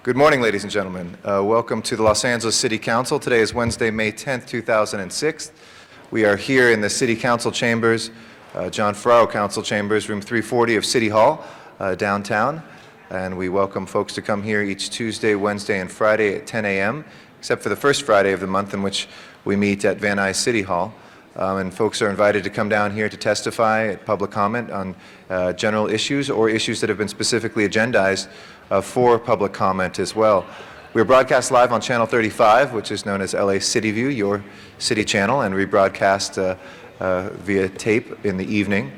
Good morning, ladies and gentlemen. Welcome to the Los Angeles City Council. Today is Wednesday, May 10th, 2006. We are here in the City Council chambers, John Ferraro Council Chambers, room 340 of City Hall, downtown. And we welcome folks to come here each Tuesday, Wednesday, and Friday at 10 a.m., except for the first Friday of the month in which we meet at Van Nuys City Hall. And folks are invited to come down here to testify at public comment on general issues or issues that have been specifically agendized for public comment as well. We're broadcast live on Channel 35, which is known as LA City View, your city channel, and rebroadcast via tape in the evening.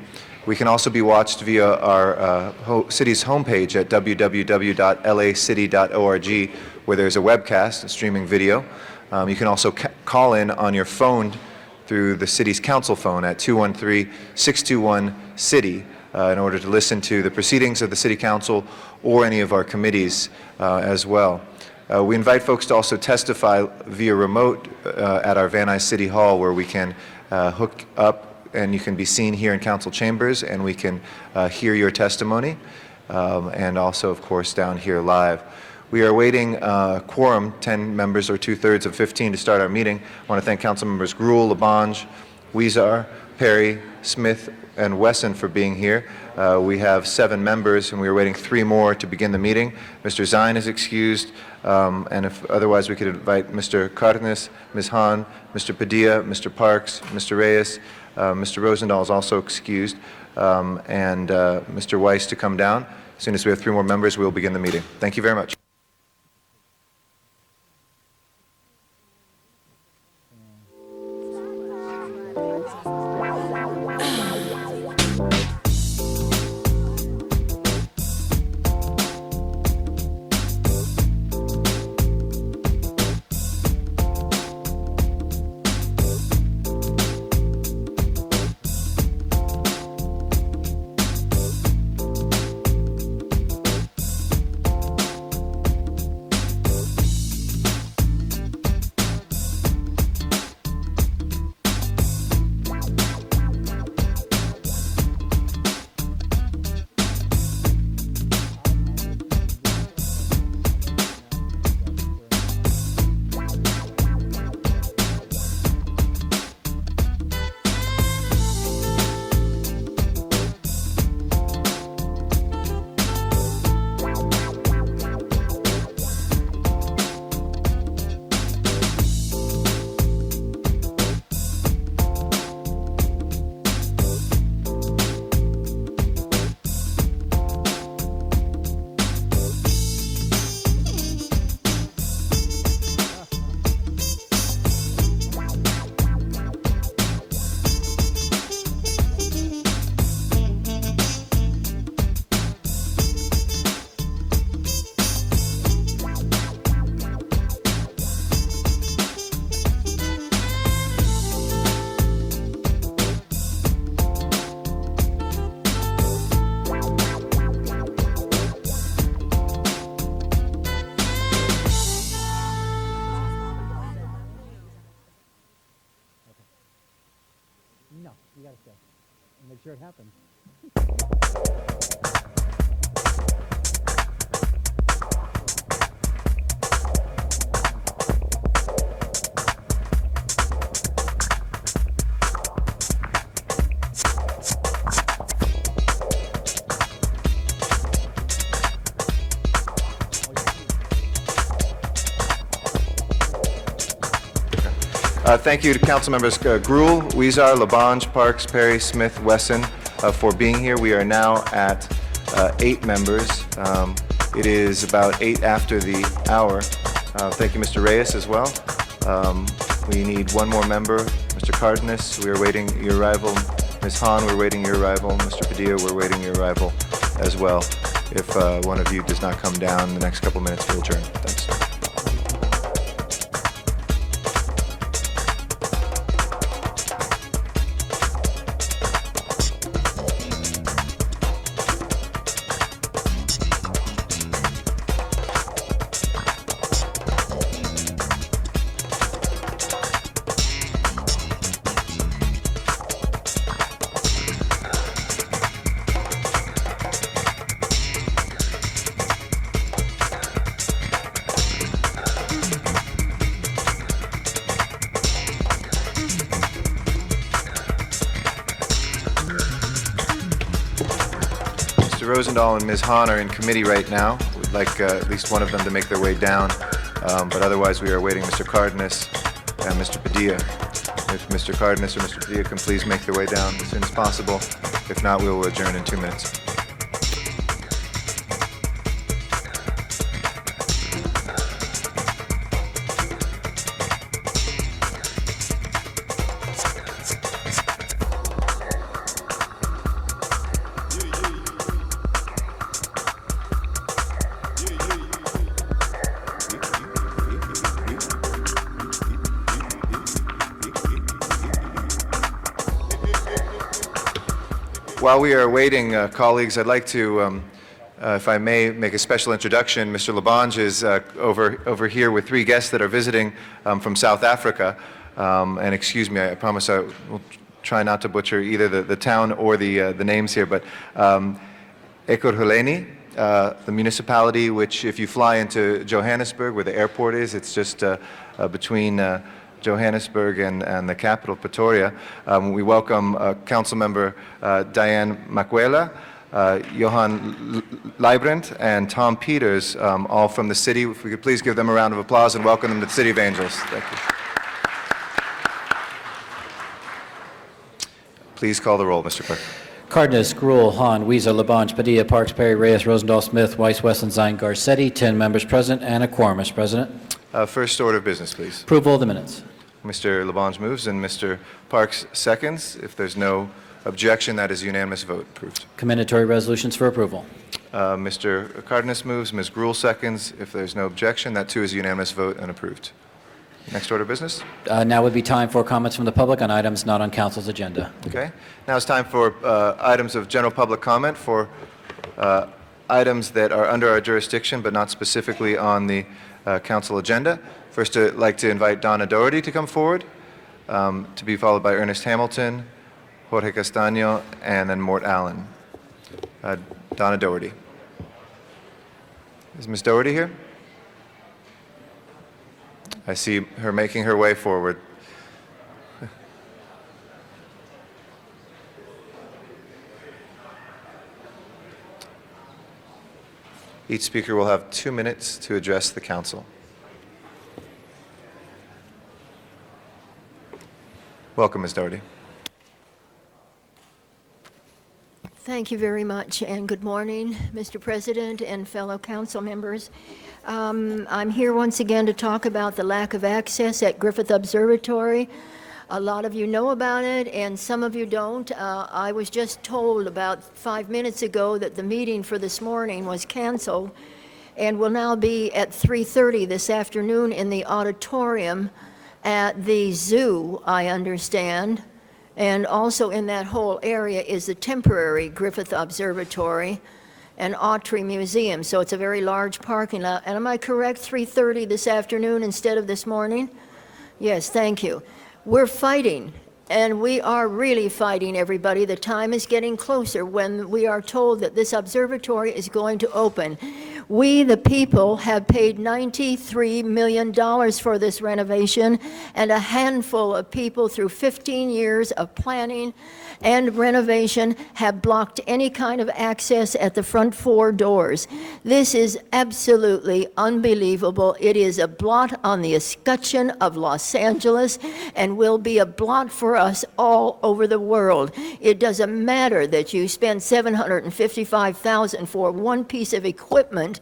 We can also be watched via our city's homepage at www.lacity.org, where there's a webcast, a streaming video. You can also call in on your phone through the city's council phone at 213-621-CITY in order to listen to the proceedings of the City Council or any of our committees as well. We invite folks to also testify via remote at our Van Nuys City Hall, where we can hook up and you can be seen here in council chambers, and we can hear your testimony, and also, of course, down here live. We are awaiting quorum, 10 members or 2/3 of 15 to start our meeting. I want to thank council members Grewal, Labange, Huizar, Perry, Smith, and Wesson for being here. We have 7 members, and we are waiting 3 more to begin the meeting. Mr. Zine is excused, and if otherwise we could invite Mr. Cardenas, Ms. Hahn, Mr. Padilla, Mr. Parks, Mr. Reyes, Mr. Rosendahl is also excused, and Mr. Weiss to come down. As soon as we have 3 more members, we will begin the meeting. Thank you very much. No, you gotta stay. Make sure it happens. Thank you to council members Grewal, Huizar, Labange, Parks, Perry, Smith, Wesson for being here. We are now at 8 members. It is about 8 after the hour. Thank you, Mr. Reyes, as well. We need 1 more member. Mr. Cardenas, we are waiting your arrival. Ms. Hahn, we're waiting your arrival. Mr. Padilla, we're waiting your arrival as well. If one of you does not come down in the next couple minutes, we'll adjourn. Thanks. Rosendahl and Ms. Hahn are in committee right now. We'd like at least one of them to make their way down, but otherwise we are awaiting Mr. Cardenas and Mr. Padilla. If Mr. Cardenas or Mr. Padilla can please make their way down as soon as possible. If not, we will adjourn in 2 minutes. While we are waiting, colleagues, I'd like to, if I may, make a special introduction. Mr. Labange is over here with 3 guests that are visiting from South Africa. And excuse me, I promise I will try not to butcher either the town or the names here, but Ekurhuleni, the municipality which, if you fly into Johannesburg, where the airport is, it's just between Johannesburg and the capital, Pretoria. We welcome Councilmember Diane Makwela, Johan Leibrandt, and Tom Peters, all from the city. If we could please give them a round of applause and welcome them to the City of Angels. Thank you. Please call the roll, Mr. Clerk. Cardenas, Gruel, Hahn, Weezer, Labange, Padilla, Parks, Perry, Reyes, Rosendahl, Smith, Weiss, Westland, Zine, Garcetti. 10 members present and a quorum, Mr. President. First order of business, please. Approval of the minutes. Mr. Labange moves and Mr. Parks seconds. If there's no objection, that is a unanimous vote. Approved. Commendatory resolutions for approval. Mr. Cardenas moves, Ms. Gruel seconds. If there's no objection, that too is a unanimous vote and approved. Next order of business. Now would be time for comments from the public on items not on council's agenda. Okay. Now it's time for items of general public comment for items that are under our jurisdiction but not specifically on the council agenda. First, I'd like to invite Donna Doherty to come forward, to be followed by Ernest Hamilton, Jorge Castaño, and then Mort Allen. Donna Doherty. Is Ms. Doherty here? I see her making her way forward. Each speaker will have 2 minutes to address the council. Welcome, Ms. Doherty. Thank you very much, and good morning, Mr. President and fellow council members. I'm here once again to talk about the lack of access at Griffith Observatory. A lot of you know about it, and some of you don't. I was just told about 5 minutes ago that the meeting for this morning was canceled and will now be at 3:30 this afternoon in the auditorium at the zoo, I understand. And also in that whole area is the temporary Griffith Observatory and Autry Museum. So it's a very large parking lot. And am I correct, 3:30 this afternoon instead of this morning? Yes, thank you. We're fighting, and we are really fighting, everybody. The time is getting closer when we are told that this observatory is going to open. We, the people, have paid $93 million for this renovation, and a handful of people through 15 years of planning and renovation have blocked any kind of access at the front 4 doors. This is absolutely unbelievable. It is a blot on the escutcheon of Los Angeles and will be a blot for us all over the world. It doesn't matter that you spend $755,000 for one piece of equipment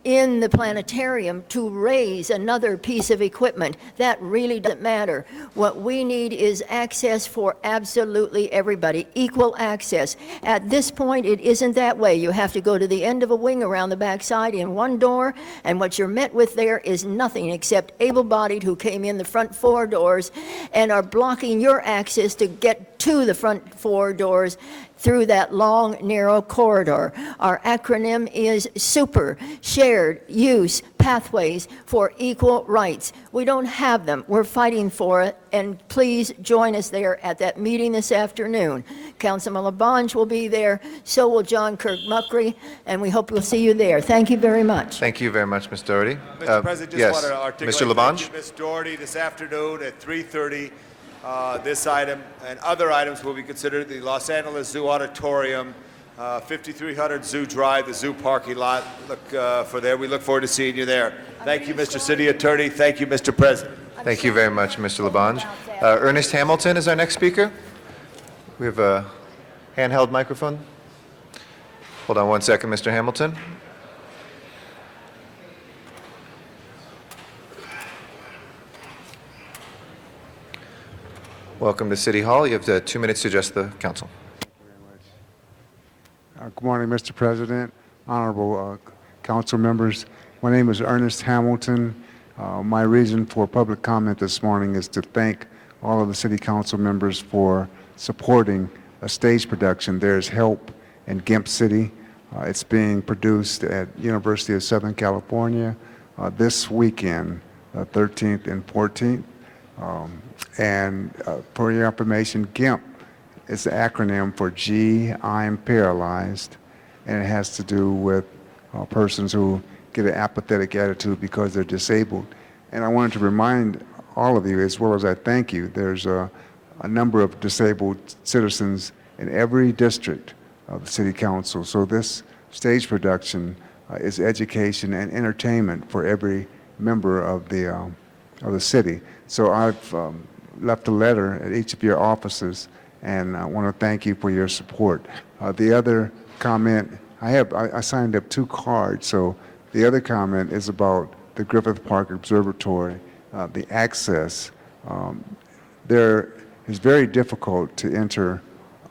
in the planetarium to raise another piece of equipment. That really doesn't matter. What we need is access for absolutely everybody, equal access. At this point, it isn't that way. You have to go to the end of a wing around the backside in one door, and what you're met with there is nothing except able-bodied who came in the front 4 doors and are blocking your access to get to the front 4 doors through that long, narrow corridor. Our acronym is SUPER, Shared Use Pathways for Equal Rights. We don't have them. We're fighting for it, and please join us there at that meeting this afternoon. Councilman Labange will be there, so will John Kirk Muckery, and we hope we'll see you there. Thank you very much. Thank you very much, Ms. Doherty. Mr. President, just yes. want to articulate Mr. Labange? Ms. Doherty this afternoon at 3:30. This item and other items will be considered at the Los Angeles Zoo Auditorium 5300 Zoo Drive, the zoo parking lot. Look for there. We look forward to seeing you there. Thank you, Mr. City Attorney. Thank you, Mr. President. Thank you very much, Mr. Labange. Ernest Hamilton is our next speaker. We have a handheld microphone. Hold on one second, Mr. Hamilton. Welcome to City Hall. You have 2 minutes to address the council. Good morning, Mr. President, honorable council members. My name is Ernest Hamilton. My reason for public comment this morning is to thank all of the city council members for supporting a stage production. There's Help in Gimp City. It's being produced at University of Southern California this weekend, 13th and 14th. For your information, GIMP is the acronym for G, I'm Paralyzed, and it has to do with persons who get an apathetic attitude because they're disabled. And I wanted to remind all of you, as well as I thank you, there's a number of disabled citizens in every district of the City Council. So this stage production is education and entertainment for every member of the city. So I've left a letter at each of your offices, and I want to thank you for your support. The other comment, I signed up 2 cards, so the other comment is about the Griffith Park Observatory, the access. There is very difficult to enter,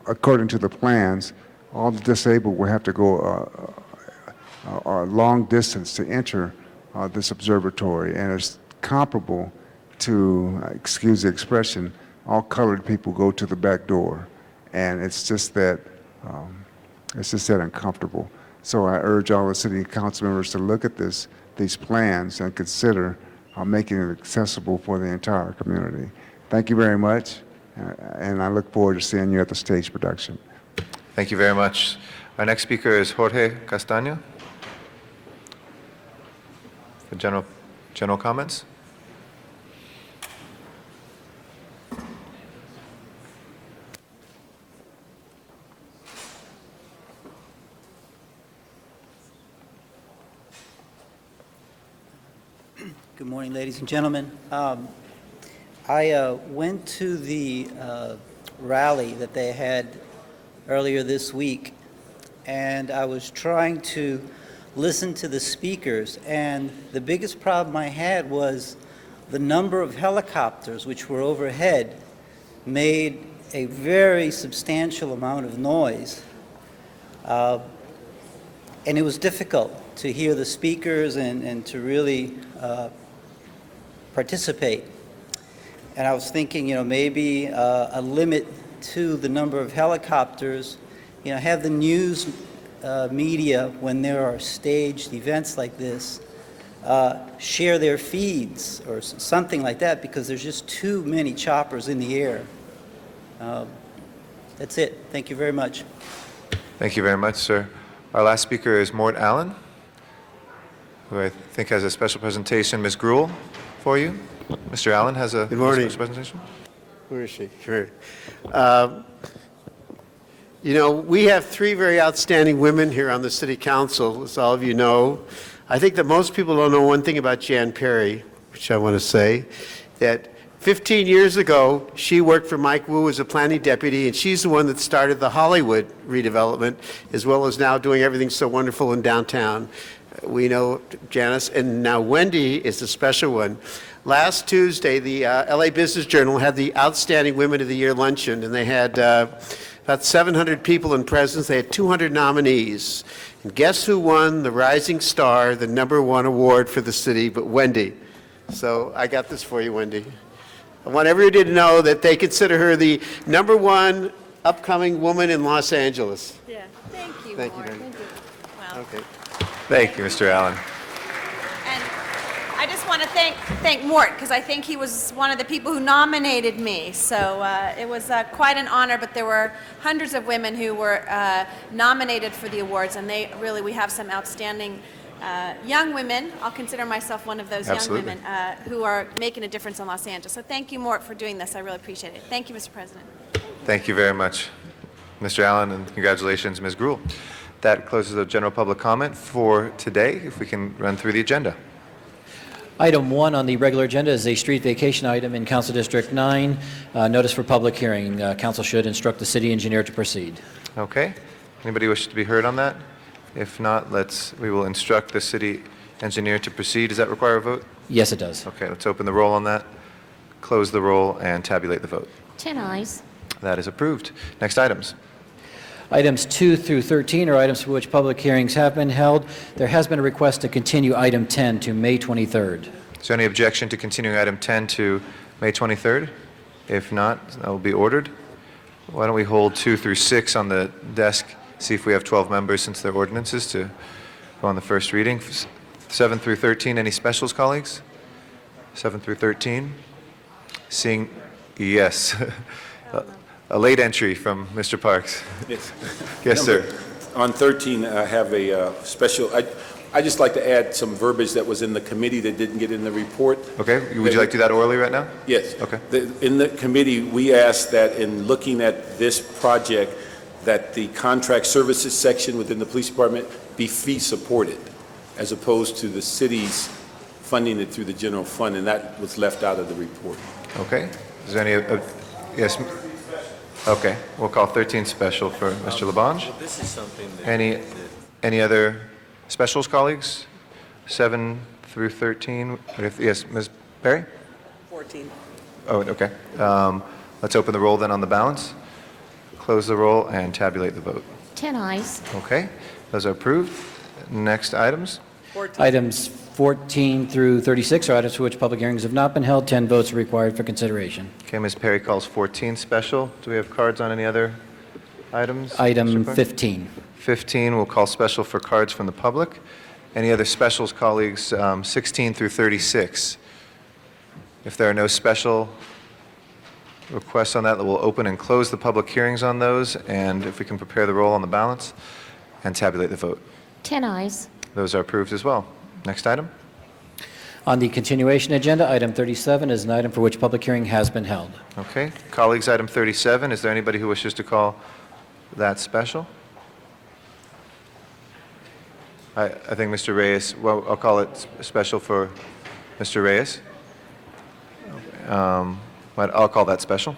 according to the plans. All the disabled will have to go a long distance to enter this observatory, and it's comparable to, excuse the expression, all colored people go to the back door, and it's just that uncomfortable. So I urge all the city council members to look at these plans and consider making it accessible for the entire community. Thank you very much, and I look forward to seeing you at the stage production. Thank you very much. Our next speaker is Jorge Castaño. For general comments. Good morning, ladies and gentlemen. I went to the rally that they had earlier this week, and I was trying to listen to the speakers, and the biggest problem I had was the number of helicopters which were overhead made a very substantial amount of noise, and it was difficult to hear the speakers and to really participate. And I was thinking, maybe a limit to the number of helicopters, have the news media, when there are staged events like this, share their feeds or something like that, because there's just too many choppers in the air. That's it. Thank you very much. Thank you very much, sir. Our last speaker is Mort Allen, who I think has a special presentation. Ms. Gruhl, for you. Mr. Allen has a special presentation. Where is she? Sure. We have 3 very outstanding women here on the City Council, as all of you know. I think that most people don't know one thing about Jan Perry, which I want to say, that 15 years ago, she worked for Mike Wu as a planning deputy, and she's the one that started the Hollywood redevelopment, as well as now doing everything so wonderful in downtown. We know Janice, and now Wendy is the special one. Last Tuesday, the LA Business Journal had the Outstanding Women of the Year luncheon, and they had about 700 people in presence. They had 200 nominees. And guess who won the Rising Star, the #1 award for the city, but Wendy. So I got this for you, Wendy. I want everybody to know that they consider her the #1 upcoming woman in Los Angeles. Yeah, thank you, Thank you Mort. very much. Wow. Okay. Thank you, Mr. Allen. And I just want to thank Mort, because I think he was one of the people who nominated me. So it was quite an honor, but there were hundreds of women who were nominated for the awards, and we have some outstanding young women. I'll consider myself one of those Absolutely. young women who are making a difference in Los Angeles. So thank you, Mort, for doing this. I really appreciate it. Thank you, Mr. President. Thank you very much. Mr. Allen, and congratulations, Ms. Gruhl. That closes the general public comment for today. If we can run through the agenda. Item 1 on the regular agenda is a street vacation item in Council District 9. Notice for public hearing. Council should instruct the city engineer to proceed. Okay. Anybody wish to be heard on that? If not, we will instruct the city engineer to proceed. Does that require a vote? Yes, it does. Okay, let's open the roll on that, close the roll, and tabulate the vote. 10 eyes. That is approved. Next items. Items 2 through 13 are items for which public hearings have been held. There has been a request to continue item 10 to May 23rd. Is there any objection to continuing item 10 to May 23rd? If not, that will be ordered. Why don't we hold 2 through 6 on the desk, see if we have 12 members since they're ordinances to go on the first reading. 7 through 13, any specials, colleagues? 7 through 13? Seeing, yes. A late entry from Mr. Parks. Yes. Yes, sir. On 13, I have a special, I just like to add some verbiage that was in the committee that didn't get in the report. Okay, would you like to do that orally right now? Yes. Okay. In the committee, we asked that in looking at this project, that the contract services section within the police department be fee supported, as opposed to the city's funding it through the general fund, and that was left out of the report. Okay. Is there any, yes? Okay, we'll call 13 special for Mr. Labange. This is something that... Any other specials, colleagues? 7 through 13? Yes, Ms. Perry? 14. Oh, okay. Let's open the roll then on the balance, close the roll, and tabulate the vote. 10 eyes. Okay, those are approved. Next items. 14. Items 14 through 36 are items for which public hearings have not been held. 10 votes are required for consideration. Okay, Ms. Perry calls 14 special. Do we have cards on any other items? Item Mr. Clerk? 15. 15, we'll call special for cards from the public. Any other specials, colleagues? 16 through 36. If there are no special requests on that, we'll open and close the public hearings on those, and if we can prepare the roll on the balance and tabulate the vote. 10 eyes. Those are approved as well. Next item. On the continuation agenda, item 37 is an item for which public hearing has been held. Okay. Colleagues, item 37, is there anybody who wishes to call that special? I think Mr. Reyes, well, I'll call it special for Mr. Reyes. But I'll call that special.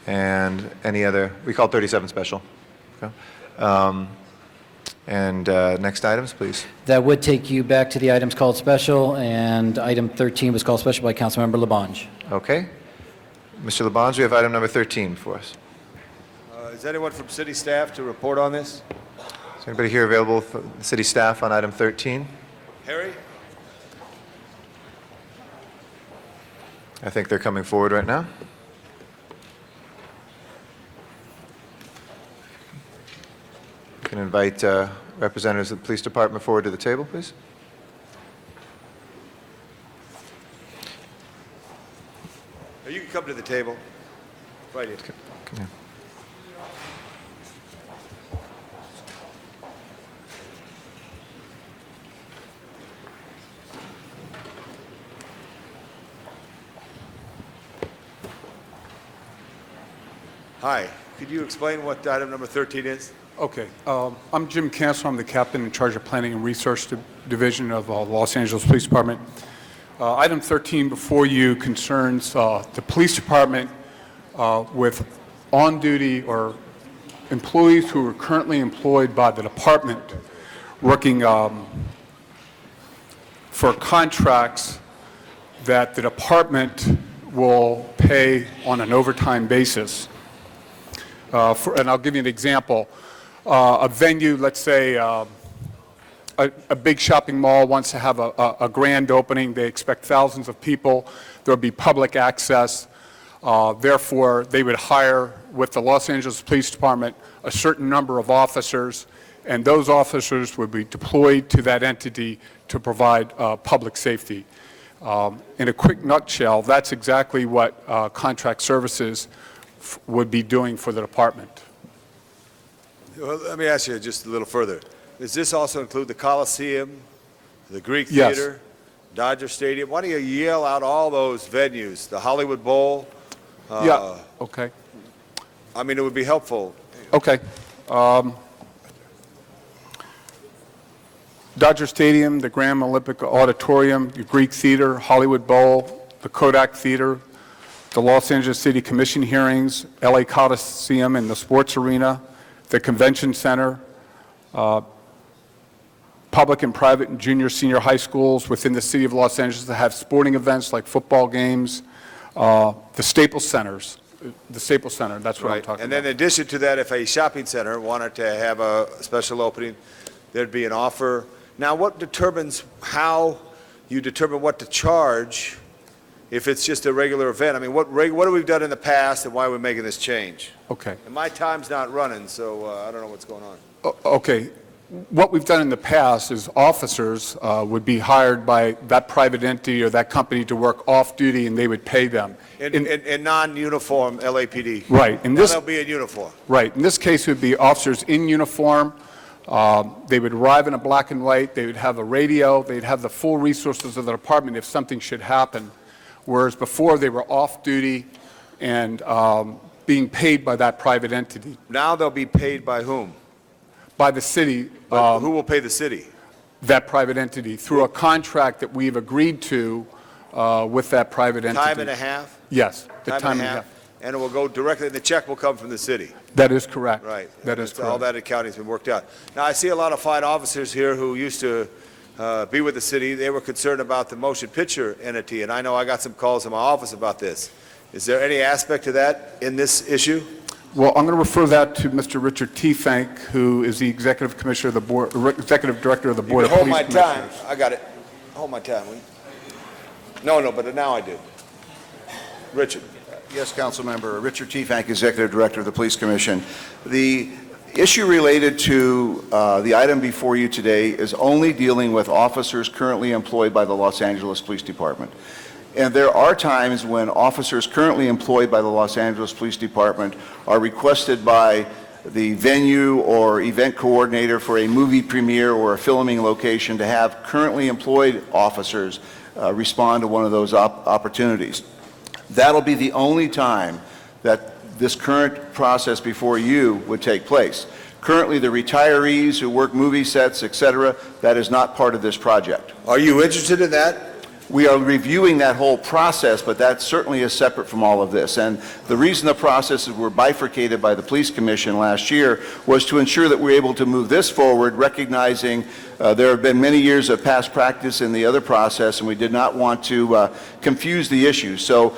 And any other, we called 37 special. Okay. Next items, please. That would take you back to the items called special, and item 13 was called special by Councilmember Labange. Okay. Mr. Labange, we have item number 13 for us. Is anyone from city staff to report on this? Is anybody here available for the city staff on item 13? Harry? I think they're coming forward right now. You can invite representatives of the police department forward to the table, please. You can come to the table. Right here. Come here. Hi. Could you explain what item number 13 is? Okay. I'm Jim Cancel. I'm the captain in charge of Planning and Research Division of Los Angeles Police Department. Item 13 before you concerns the police department with on-duty or employees who are currently employed by the department working for contracts that the department will pay on an overtime basis. And I'll give you an example. A venue, let's say a big shopping mall wants to have a grand opening. They expect thousands of people. There'll be public access. Therefore, they would hire with the Los Angeles Police Department a certain number of officers, and those officers would be deployed to that entity to provide public safety. In a quick nutshell, that's exactly what contract services would be doing for the department. Well, let me ask you just a little further. Does this also include the Coliseum, the Greek Yes. Theater, Dodger Stadium? Why don't you yell out all those venues? The Hollywood Bowl? Yeah, okay. I mean, it would be helpful. Okay. Dodger Stadium, the Graham Olympic Auditorium, the Greek Theater, Hollywood Bowl, the Kodak Theater, the Los Angeles City Commission hearings, LA Coliseum and the Sports Arena, the Convention Center, public and private and junior, senior high schools within the city of Los Angeles that have sporting events like football games, the Staples Centers, the Staples Center, that's what I'm talking And then about. in addition to that, if a shopping center wanted to have a special opening, there'd be an offer. Now, what determines how you determine what to charge if it's just a regular event? I mean, what have we done in the past and why are we making this change? Okay. And my time's not running, so I don't know what's going on. Okay. What we've done in the past is officers would be hired by that private entity or that company to work off-duty, and they would pay them. In non-uniform LAPD. Right. In Now this, they'll be in uniform. right. In this case, it would be officers in uniform. They would arrive in a black and white. They would have a radio. They'd have the full resources of the department if something should happen. Whereas before, they were off-duty and being paid by that private entity. Now they'll be paid by whom? By the city, But who will pay the city? that private entity, through a contract that we've agreed to with that private entity. Time and a half? Yes, the time and a half. And it will go directly, the check will come from the city. That is correct. Right. That is All correct. that accounting's been worked out. Now, I see a lot of fine officers here who used to be with the city. They were concerned about the motion picture entity, and I know I got some calls in my office about this. Is there any aspect to that in this issue? Well, I'm going to refer that to Mr. Richard T. Fank, who is the Executive Commissioner of the Board, Executive Director of the Board of Hold Police my time. Commissioners. I got it. Hold my time, will you? No, but now I do. Richard. Yes, Councilmember. Richard T. Fank, Executive Director of the Police Commission. The issue related to the item before you today is only dealing with officers currently employed by the Los Angeles Police Department. And there are times when officers currently employed by the Los Angeles Police Department are requested by the venue or event coordinator for a movie premiere or a filming location to have currently employed officers respond to one of those opportunities. That'll be the only time that this current process before you would take place. Currently, the retirees who work movie sets, et cetera, that is not part of this project. Are you interested in that? We are reviewing that whole process, but that certainly is separate from all of this. And the reason the processes were bifurcated by the Police Commission last year was to ensure that we're able to move this forward, recognizing there have been many years of past practice in the other process, and we did not want to confuse the issue. So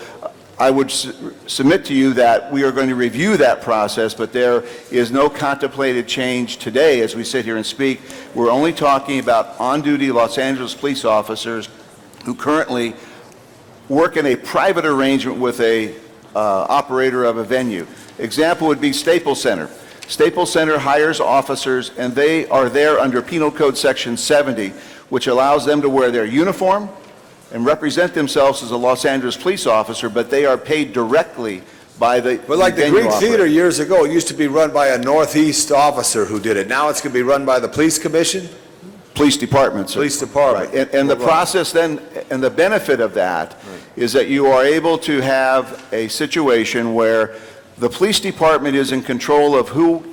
I would submit to you that we are going to review that process, but there is no contemplated change today as we sit here and speak. We're only talking about on-duty Los Angeles police officers who currently work in a private arrangement with a operator of a venue. Example would be Staples Center. Staples Center hires officers, and they are there under Penal Code Section 70, which allows them to wear their uniform and represent themselves as a Los Angeles police officer, but they are paid directly by the But like the venue Greek operator. Theater years ago, it used to be run by a Northeast officer who did it. Now it's going to be run by the Police Commission? Police Department, sir. Police Department. Right. And the process then, and the benefit of that is that you are able to have a situation where the Police Department is in control of who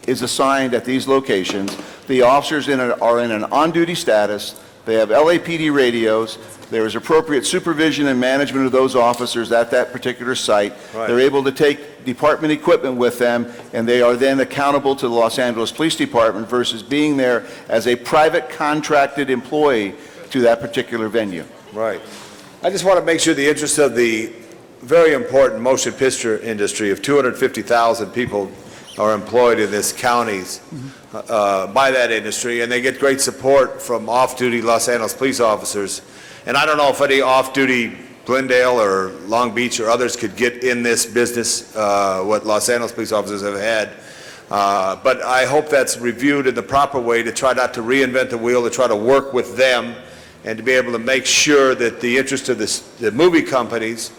is assigned at these locations. The officers are in an on-duty status. They have LAPD radios. There is appropriate supervision and management of those officers at that particular site. Right. They're able to take department equipment with them, and they are then accountable to the Los Angeles Police Department versus being there as a private contracted employee to that particular venue. Right. I just want to make sure the interest of the very important motion picture industry of 250,000 people are employed in this counties by that industry, and they get great support from off-duty Los Angeles police officers. And I don't know if any off-duty Glendale or Long Beach or others could get in this business, what Los Angeles police officers have had. But I hope that's reviewed in the proper way to try not to reinvent the wheel, to try to work with them and to be able to make sure that the interest of the movie companies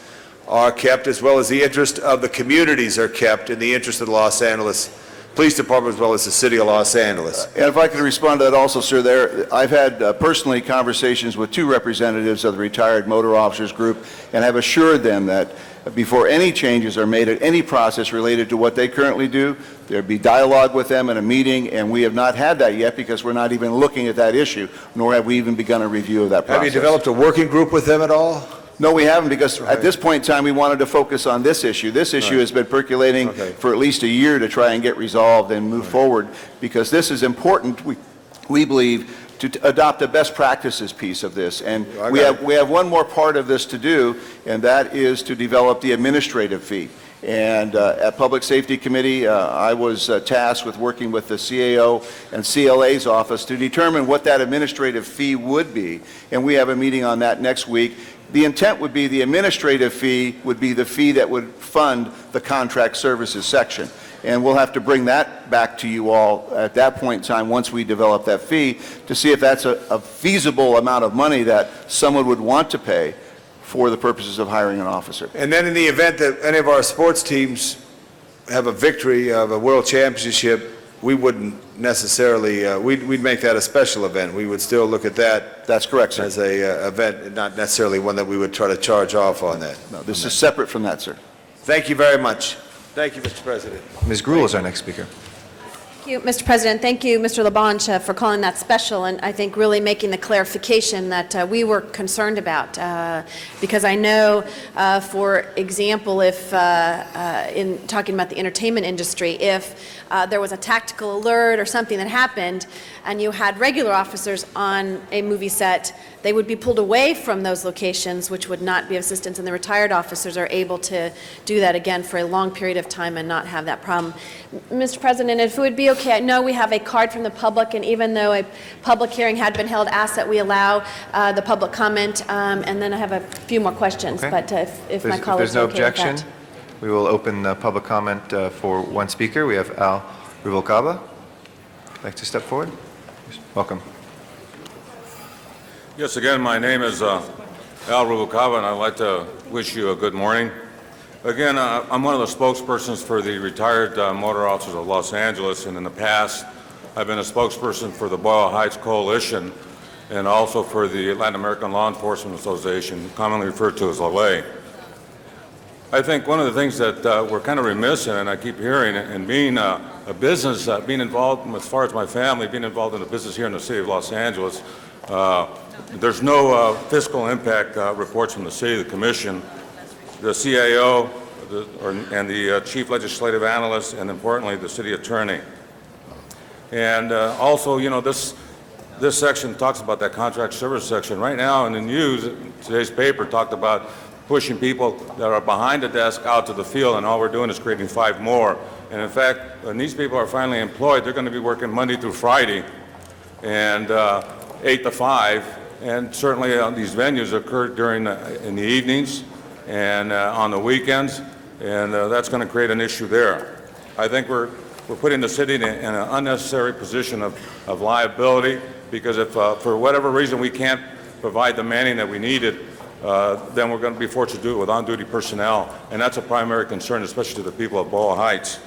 are kept, as well as the interest of the communities are kept in the interest of the Los Angeles Police Department as well as the City of Los Angeles. And if I could respond to that also, sir, I've had personally conversations with 2 representatives of the Retired Motor Officers Group and have assured them that before any changes are made at any process related to what they currently do, there'd be dialogue with them in a meeting, and we have not had that yet because we're not even looking at that issue, nor have we even begun a review of that process. Have you developed a working group with them at all? No, we haven't, because at this point in time, we wanted to focus on this issue. This issue has been percolating for at least a year to try and get resolved and move forward, because this is important, we believe, to adopt a best practices piece of this. And we have one more part of this to do, and that is to develop the administrative fee. And at Public Safety Committee, I was tasked with working with the CAO and CLA's office to determine what that administrative fee would be. And we have a meeting on that next week. The intent would be the administrative fee would be the fee that would fund the contract services section. And we'll have to bring that back to you all at that point in time once we develop that fee to see if that's a feasible amount of money that someone would want to pay for the purposes of hiring an officer. And then in the event that any of our sports teams have a victory of a world championship, we wouldn't necessarily, we'd make that a special event. We would still look at that. That's correct, sir. As a event, not necessarily one that we would try to charge off on that. No, this is separate from that, sir. Thank you very much. Thank you, Mr. President. Ms. Gruhl is our next speaker. Thank you, Mr. President. Thank you, Mr. LaBonge, for calling that special, and I think really making the clarification that we were concerned about. Because I know, for example, if in talking about the entertainment industry, if there was a tactical alert or something that happened, and you had regular officers on a movie set, they would be pulled away from those locations, which would not be of assistance, and the retired officers are able to do that again for a long period of time and not have that problem. Mr. President, if it would be okay, I know we have a card from the public, and even though a public hearing had been held, asked that we allow the public comment, and then I have a few more questions, Okay. but if my If colleagues there's no are okay with objection, that. we will open public comment for one speaker. We have Al Rubalcaba. Like to step forward? Welcome. Yes, again, my name is Al Rubalcaba, and I'd like to wish you a good morning. Again, I'm one of the spokespersons for the Retired Motor Officers of Los Angeles, and in the past, I've been a spokesperson for the Boyle Heights Coalition and also for the Latin American Law Enforcement Association, commonly referred to as LALE. I think one of the things that we're kind of remiss in, and I keep hearing, and being a business, being involved, as far as my family, being involved in the business here in the city of Los Angeles, there's no fiscal impact reports from the city, the commission, the CAO, and the chief legislative analyst, and importantly, the city attorney. And also, you know, this section talks about that contract service section. Right now in the news, today's paper talked about pushing people that are behind the desk out to the field, and all we're doing is creating 5 more. And in fact, when these people are finally employed, they're going to be working Monday through Friday, and 8 to 5, and certainly these venues occur in the evenings and on the weekends, and that's going to create an issue there. I think we're putting the city in an unnecessary position of liability, because if for whatever reason we can't provide the manning that we needed, then we're going to be forced to do it with on-duty personnel, and that's a primary concern, especially to the people of Boyle Heights.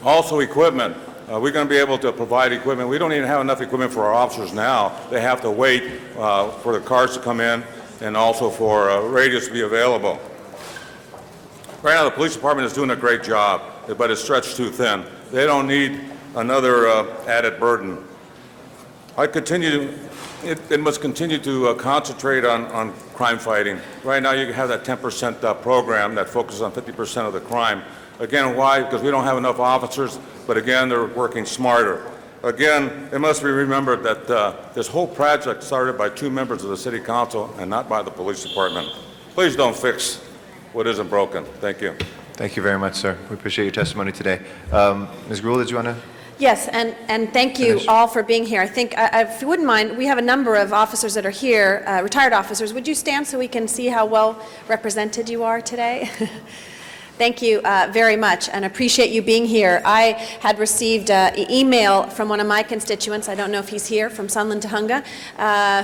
Also, equipment. We're going to be able to provide equipment. We don't even have enough equipment for our officers now. They have to wait for the cars to come in and also for radios to be available. Right now, the police department is doing a great job, but it's stretched too thin. They don't need another added burden. It must continue to concentrate on crime fighting. Right now, you have that 10% program that focuses on 50% of the crime. Again, why? Because we don't have enough officers, but again, they're working smarter. Again, it must be remembered that this whole project started by 2 members of the City Council and not by the police department. Please don't fix what isn't broken. Thank you. Thank you very much, sir. We appreciate your testimony today. Ms. Gruhl, did you want to? Yes, and thank you all for being here. I think, if you wouldn't mind, we have a number of officers that are here, retired officers. Would you stand so we can see how well represented you are today? Thank you very much, and appreciate you being here. I had received an email from one of my constituents, I don't know if he's here, from Sunland Tahunga,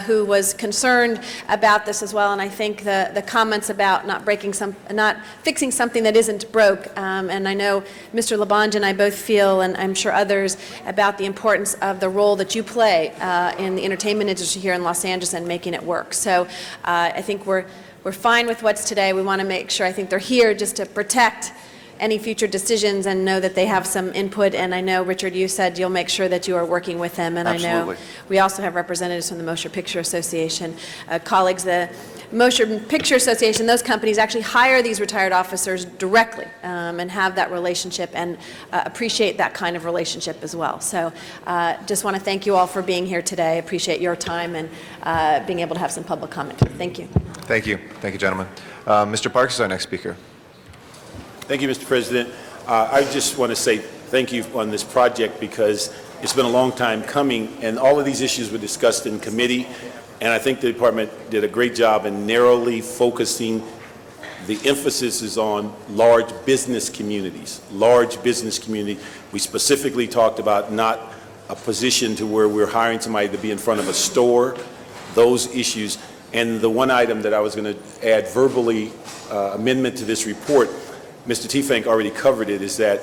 who was concerned about this as well, and I think the comments about not fixing something that isn't broke, and I know Mr. Labange and I both feel, and I'm sure others, about the importance of the role that you play in the entertainment industry here in Los Angeles and making it work. So I think we're fine with what's today. We want to make sure, I think they're here just to protect any future decisions and know that they have some input. And I know, Richard, you said you'll make sure that you are working with them. And Absolutely. I know we also have representatives from the Motion Picture Association, colleagues. The Motion Picture Association, those companies actually hire these retired officers directly and have that relationship and appreciate that kind of relationship as well. So just want to thank you all for being here today. Appreciate your time and being able to have some public comment. Thank you. Thank you. Thank you, gentlemen. Mr. Parks is our next speaker. Thank you, Mr. President. I just want to say thank you on this project because it's been a long time coming, and all of these issues were discussed in committee, and I think the department did a great job in narrowly focusing. The emphasis is on large business communities. Large business community. We specifically talked about not a position to where we're hiring somebody to be in front of a store, those issues. And the one item that I was going to add verbally, amendment to this report, Mr. Teefank already covered it, is that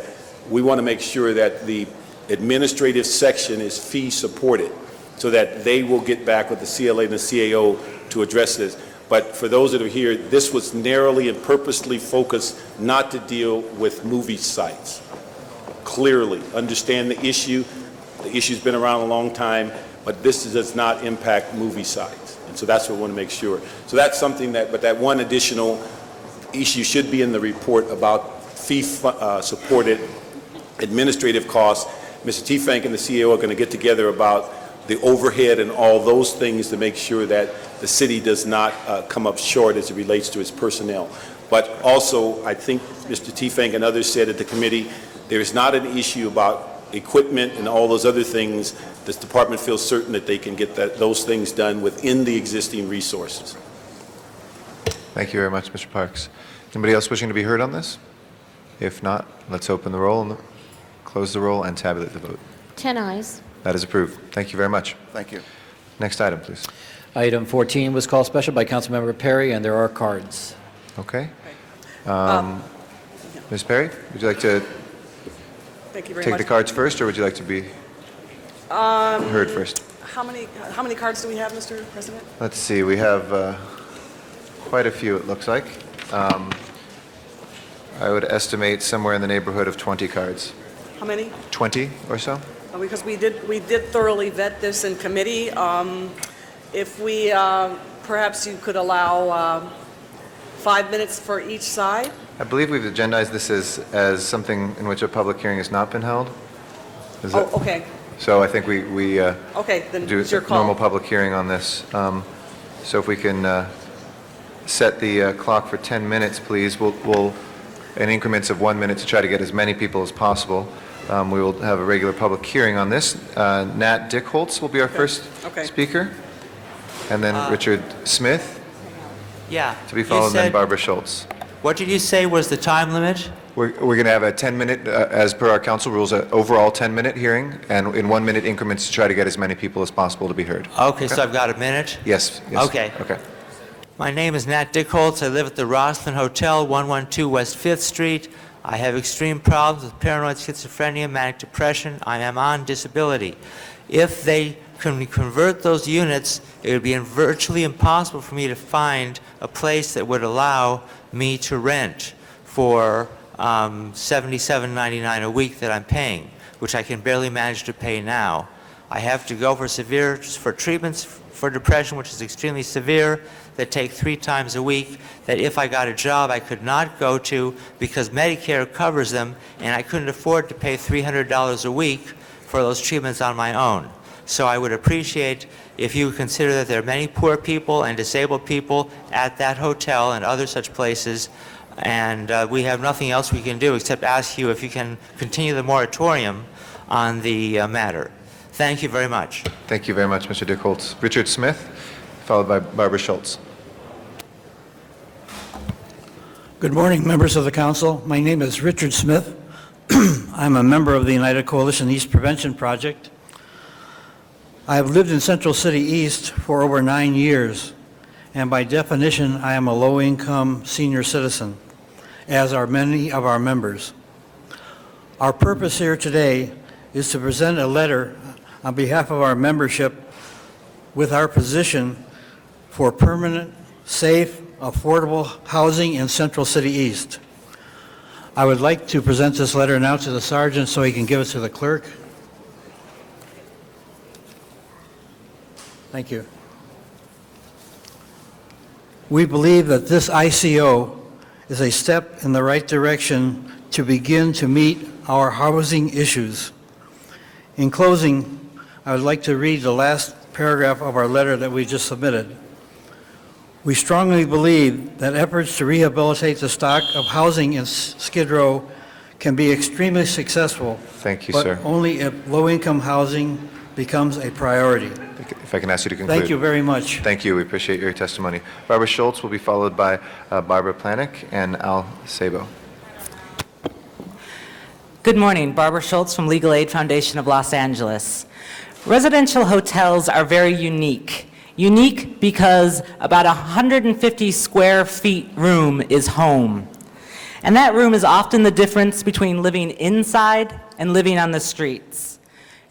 we want to make sure that the administrative section is fee supported so that they will get back with the CLA and the CAO to address this. But for those that are here, this was narrowly and purposely focused not to deal with movie sites. Clearly, understand the issue. The issue's been around a long time, but this does not impact movie sites. And so that's what we want to make sure. So that's something but that one additional issue should be in the report about fee-supported administrative costs. Mr. Teefank and the CEO are going to get together about the overhead and all those things to make sure that the city does not come up short as it relates to its personnel. But also, I think Mr. Teefank and others said at the committee, there is not an issue about equipment and all those other things. This department feels certain that they can get those things done within the existing resources. Thank you very much, Mr. Parks. Anybody else wishing to be heard on this? If not, let's open the roll, and close the roll, and tabulate the vote. 10 ayes. That is approved. Thank you very much. Thank you. Next item, please. Item 14 was called special by Councilmember Perry, and there are cards. Okay. Ms. Perry, would you like to Thank you very take much. the cards first, or would you like to be heard first? How many cards do we have, Mr. President? Let's see. We have quite a few, it looks like. I would estimate somewhere in the neighborhood of 20 cards. How many? 20 or so? Because we did thoroughly vet this in committee. If we, perhaps you could allow 5 minutes for each side? I believe we've agendized this as something in which a public hearing has not been held. Is Oh, it? okay. So I think we Okay, then do it's your a call. normal public hearing on this. So if we can set the clock for 10 minutes, please. We'll in increments of 1 minute to try to get as many people as possible. We will have a regular public hearing on this. Nat Dickholz will be our first speaker, and then Richard Smith, Yeah. to be You followed, then said- Barbara Schultz. What did you say was the time limit? We're going to have a 10-minute, as per our council rules, an overall 10-minute hearing, and in 1 minute increments to try to get as many people as possible to be heard. Okay, so I've got a minute? Yes. Okay. Okay. My name is Nat Dickholz. I live at the Roslyn Hotel, 112 West 5th Street. I have extreme problems with paranoid schizophrenia, manic depression. I am on disability. If they can convert those units, it would be virtually impossible for me to find a place that would allow me to rent for $77.99 a week that I'm paying, which I can barely manage to pay now. I have to go for treatments for depression, which is extremely severe, that take 3 times a week, that if I got a job I could not go to because Medicare covers them, and I couldn't afford to pay $300 a week for those treatments on my own. So I would appreciate if you would consider that there are many poor people and disabled people at that hotel and other such places, and we have nothing else we can do except ask you if you can continue the moratorium on the matter. Thank you very much. Thank you very much, Mr. Dickholz. Richard Smith, followed by Barbara Schultz. Good morning, members of the council. My name is Richard Smith. I'm a member of the United Coalition East Prevention Project. I have lived in Central City East for over 9 years, and by definition, I am a low-income senior citizen, as are many of our members. Our purpose here today is to present a letter on behalf of our membership with our position for permanent, safe, affordable housing in Central City East. I would like to present this letter now to the sergeant so he can give it to the clerk. Thank you. We believe that this ICO is a step in the right direction to begin to meet our housing issues. In closing, I would like to read the last paragraph of our letter that we just submitted. We strongly believe that efforts to rehabilitate the stock of housing in Skid Row can be extremely successful. Thank you, but sir. only if low-income housing becomes a priority. If I can ask you to conclude. Thank you very much. Thank you. We appreciate your testimony. Barbara Schultz will be followed by Barbara Planick and Al Sabo. Good morning. Barbara Schultz from Legal Aid Foundation of Los Angeles. Residential hotels are very unique. Unique because about 150 square feet room is home. And that room is often the difference between living inside and living on the streets.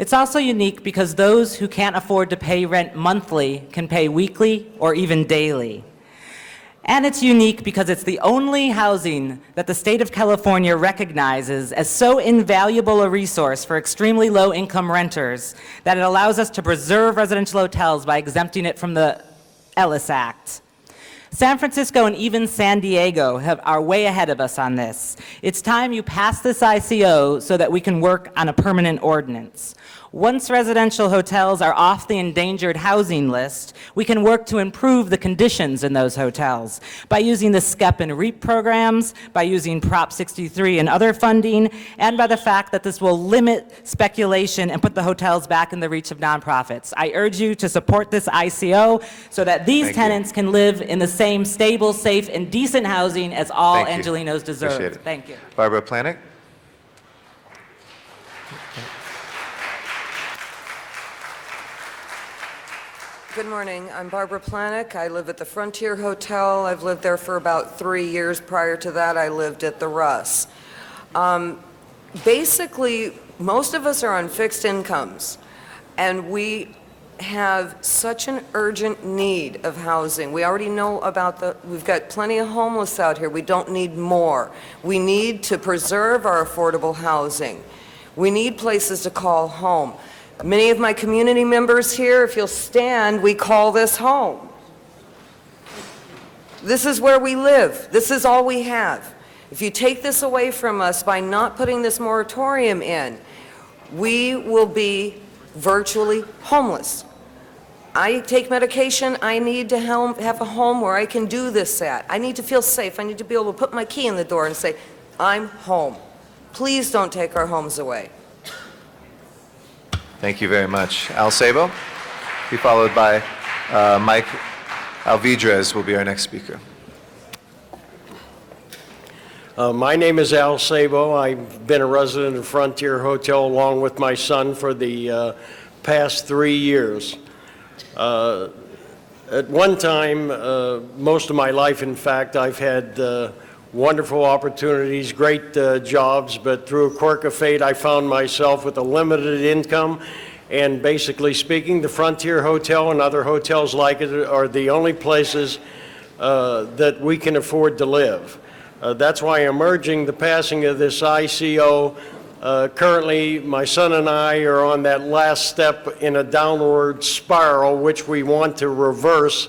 It's also unique because those who can't afford to pay rent monthly can pay weekly or even daily. And it's unique because it's the only housing that the state of California recognizes as so invaluable a resource for extremely low-income renters that it allows us to preserve residential hotels by exempting it from the Ellis Act. San Francisco and even San Diego are way ahead of us on this. It's time you pass this ICO so that we can work on a permanent ordinance. Once residential hotels are off the endangered housing list, we can work to improve the conditions in those hotels by using the SCEP and REAP programs, by using Prop 63 and other funding, and by the fact that this will limit speculation and put the hotels back in the reach of nonprofits. I urge you to support this ICO so that these tenants can live in the same stable, safe, and decent housing as all Angelenos deserve. Appreciate it. Thank you. Barbara Planick. Good morning. I'm Barbara Planick. I live at the Frontier Hotel. I've lived there for about 3 years. Prior to that, I lived at the Russ. Basically, most of us are on fixed incomes, and we have such an urgent need of housing. We already know about we've got plenty of homeless out here. We don't need more. We need to preserve our affordable housing. We need places to call home. Many of my community members here, if you'll stand, we call this home. This is where we live. This is all we have. If you take this away from us by not putting this moratorium in, we will be virtually homeless. I take medication. I need to have a home where I can do this at. I need to feel safe. I need to be able to put my key in the door and say, I'm home. Please don't take our homes away. Thank you very much. Al Sabo, be followed by Mike Alvidrez will be our next speaker. My name is Al Sabo. I've been a resident of Frontier Hotel along with my son for the past 3 years. At one time, most of my life, in fact, I've had wonderful opportunities, great jobs, but through a quirk of fate, I found myself with a limited income. And basically speaking, the Frontier Hotel and other hotels like it are the only places that we can afford to live. That's why I'm urging the passing of this ICO. Currently, my son and I are on that last step in a downward spiral, which we want to reverse.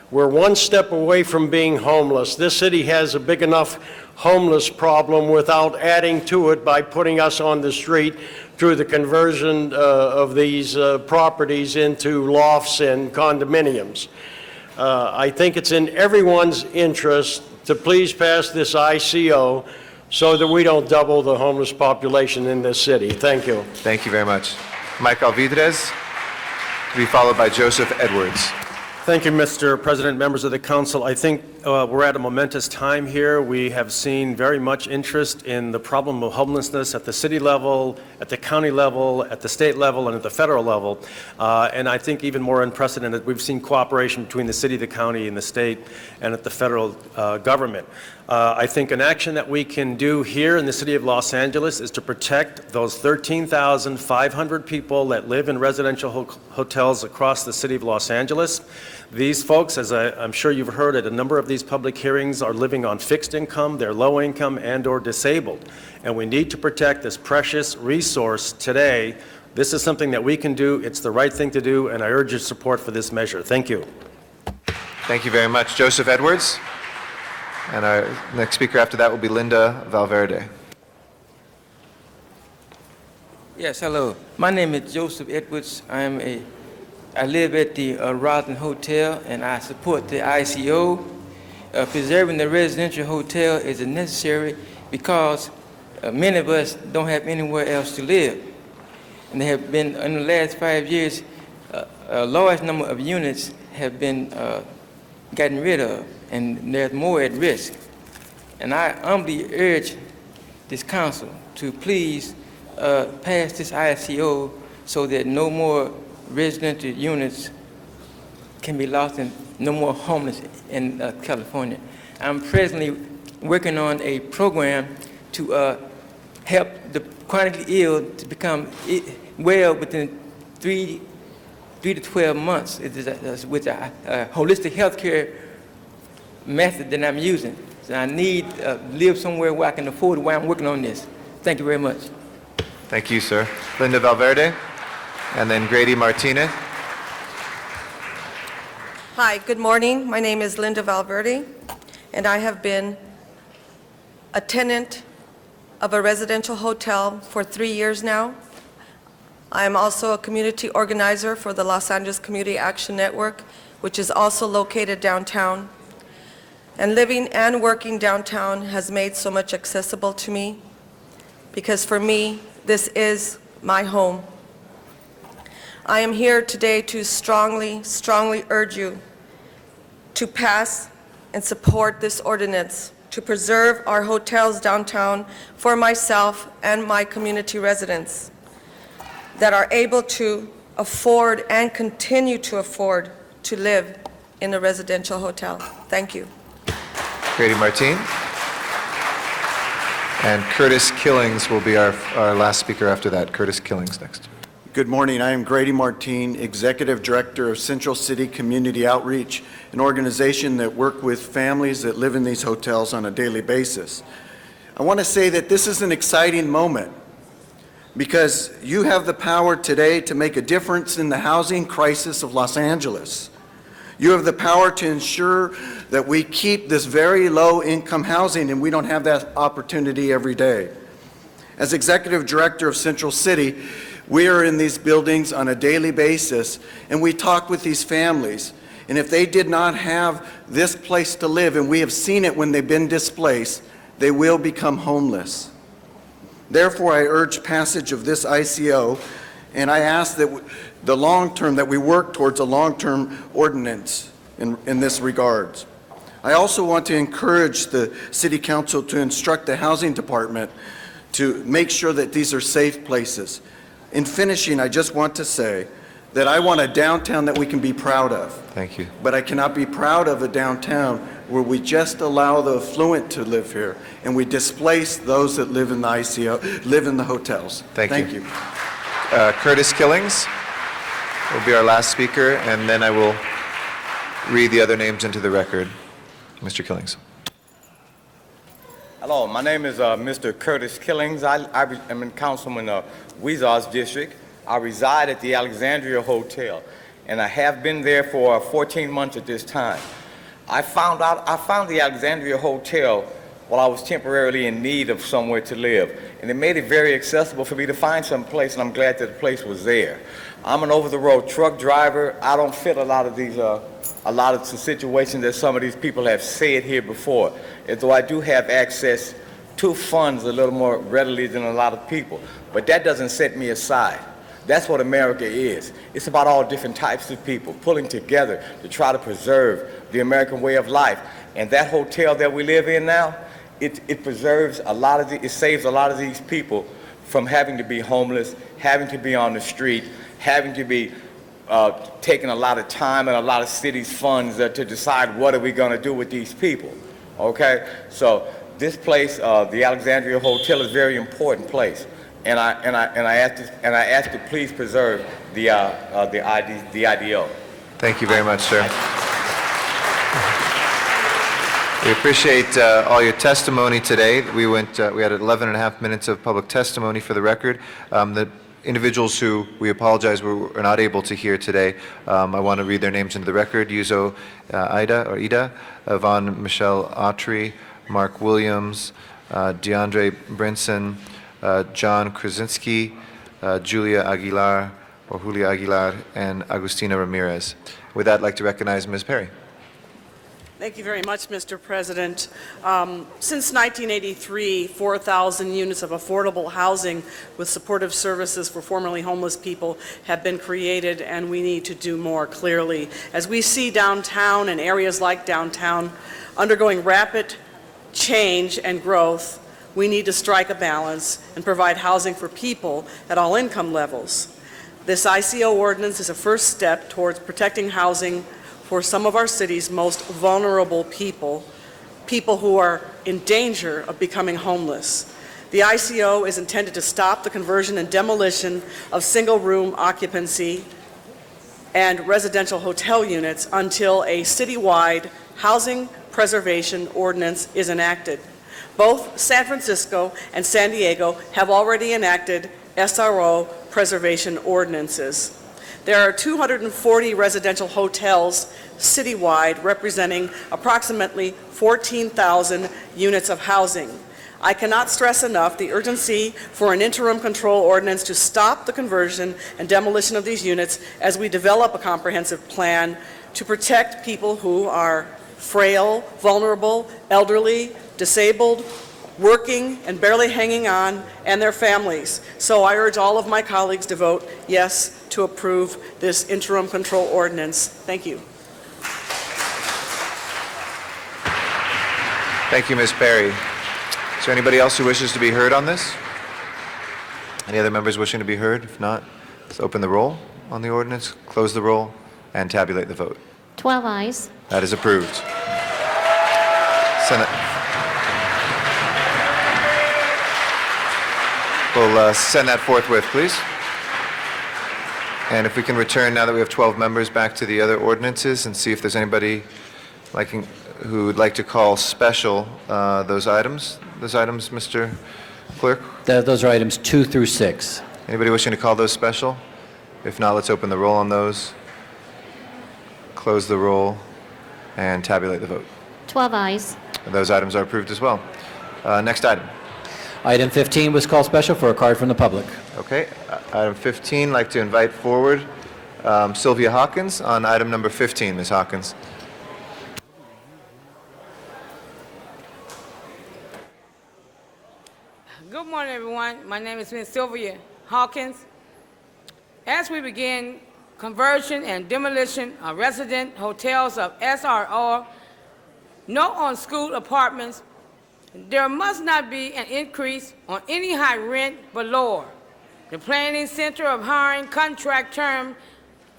We're one step away from being homeless. This city has a big enough homeless problem without adding to it by putting us on the street through the conversion of these properties into lofts and condominiums. I think it's in everyone's interest to please pass this ICO so that we don't double the homeless population in this city. Thank you. Thank you very much. Mike Alvidrez, to be followed by Joseph Edwards. Thank you, Mr. President, members of the council. I think we're at a momentous time here. We have seen very much interest in the problem of homelessness at the city level, at the county level, at the state level, and at the federal level. And I think even more unprecedented, we've seen cooperation between the city, the county, and the state, and at the federal government. I think an action that we can do here in the city of Los Angeles is to protect those 13,500 people that live in residential hotels across the city of Los Angeles. These folks, as I'm sure you've heard at a number of these public hearings, are living on fixed income, they're low income and/or disabled. And we need to protect this precious resource today. This is something that we can do. It's the right thing to do, and I urge your support for this measure. Thank you. Thank you very much. Joseph Edwards. And our next speaker after that will be Linda Valverde. Yes, hello. My name is Joseph Edwards. I live at the Roslyn Hotel, and I support the ICO. Preserving the residential hotel is necessary because many of us don't have anywhere else to live. And there have been, in the last 5 years, a large number of units have been gotten rid of, and there's more at risk. And I humbly urge this council to please pass this ICO so that no more residential units can be lost and no more homeless in California. I'm presently working on a program to help the chronically ill to become well within 3 to 12 months. It is with a holistic healthcare method that I'm using. So I need to live somewhere where I can afford it while I'm working on this. Thank you very much. Thank you, sir. Linda Valverde, and then Grady Martinez. Hi, good morning. My name is Linda Valverde, and I have been a tenant of a residential hotel for 3 years now. I am also a community organizer for the Los Angeles Community Action Network, which is also located downtown. And living and working downtown has made so much accessible to me, because for me, this is my home. I am here today to strongly urge you to pass and support this ordinance to preserve our hotels downtown for myself and my community residents that are able to afford and continue to afford to live in a residential hotel. Thank you. Grady Martin. And Curtis Killings will be our last speaker after that. Curtis Killings next. Good morning. I am Grady Martin, Executive Director of Central City Community Outreach, an organization that works with families that live in these hotels on a daily basis. I want to say that this is an exciting moment because you have the power today to make a difference in the housing crisis of Los Angeles. You have the power to ensure that we keep this very low-income housing, and we don't have that opportunity every day. As Executive Director of Central City, we are in these buildings on a daily basis, and we talk with these families. And if they did not have this place to live, and we have seen it when they've been displaced, they will become homeless. Therefore, I urge passage of this ICO, and I ask that the long term, that we work towards a long-term ordinance in this regards. I also want to encourage the City Council to instruct the Housing Department to make sure that these are safe places. In finishing, I just want to say that I want a downtown that we can be proud of. Thank you. But I cannot be proud of a downtown where we just allow the affluent to live here and we displace those that live in the ICO, live in the hotels. Thank you. Curtis Killings will be our last speaker, and then I will read the other names into the record. Mr. Killings. Hello, my name is Mr. Curtis Killings. I'm in Councilman Weezar's district. I reside at the Alexandria Hotel, and I have been there for 14 months at this time. I found the Alexandria Hotel while I was temporarily in need of somewhere to live, and it made it very accessible for me to find some place, and I'm glad that the place was there. I'm an over-the-road truck driver. I don't fit a lot of the situations that some of these people have said here before, as though I do have access to funds a little more readily than a lot of people. But that doesn't set me aside. That's what America is. It's about all different types of people pulling together to try to preserve the American way of life. And that hotel that we live in now, it preserves a lot of it saves a lot of these people from having to be homeless, having to be on the street, having to be taking a lot of time and a lot of city's funds to decide what are we going to do with these people. Okay, so this place, the Alexandria Hotel, is a very important place, and I ask to please preserve the IDO. Thank you very much, sir. We appreciate all your testimony today. We had 11 and a half minutes of public testimony for the record. The individuals who we apologize were not able to hear today, I want to read their names into the record. Yuzo Ida, Yvonne Michelle Autry, Mark Williams, DeAndre Brinson, John Krasinski, Julia Aguilar, and Agustina Ramirez. With that, I'd like to recognize Ms. Perry. Thank you very much, Mr. President. Since 1983, 4,000 units of affordable housing with supportive services for formerly homeless people have been created, and we need to do more, clearly. As we see downtown and areas like downtown undergoing rapid change and growth, we need to strike a balance and provide housing for people at all income levels. This ICO ordinance is a first step towards protecting housing for some of our city's most vulnerable people who are in danger of becoming homeless. The ICO is intended to stop the conversion and demolition of single-room occupancy and residential hotel units until a citywide housing preservation ordinance is enacted. Both San Francisco and San Diego have already enacted SRO preservation ordinances. There are 240 residential hotels citywide representing approximately 14,000 units of housing. I cannot stress enough the urgency for an interim control ordinance to stop the conversion and demolition of these units as we develop a comprehensive plan to protect people who are frail, vulnerable, elderly, disabled, working and barely hanging on, and their families. So I urge all of my colleagues to vote yes to approve this interim control ordinance. Thank you. Thank you, Ms. Perry. Is there anybody else who wishes to be heard on this? Any other members wishing to be heard? If not, let's open the roll on the ordinance, close the roll, and tabulate the vote. 12 ayes. That is approved. Senate. We'll send that forthwith, please. And if we can return, now that we have 12 members, back to the other ordinances and see if there's anybody who would like to call special those items. Those items, Mr. Clerk? Those are items 2 through 6. Anybody wishing to call those special? If not, let's open the roll on those, close the roll, and tabulate the vote. 12 ayes. Those items are approved as well. Next item. Item 15 was called special for a card from the public. Okay, item 15, I'd like to invite forward Sylvia Hawkins on item number 15. Ms. Hawkins. Good morning, everyone. My name is Ms. Sylvia Hawkins. As we begin conversion and demolition of resident hotels of SRO, no on school apartments, there must not be an increase on any high rent but lower. The planning center of hiring contract term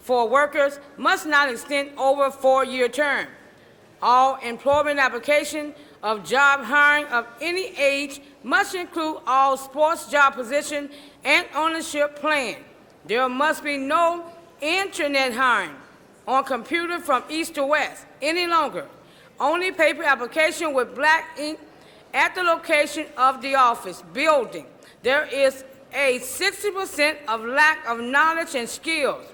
for workers must not extend over a 4-year term. All employment application of job hiring of any age must include all sports job position and ownership plan. There must be no internet hiring on computer from east to west any longer. Only paper application with black ink at the location of the office building. There is a 60% of lack of knowledge and skills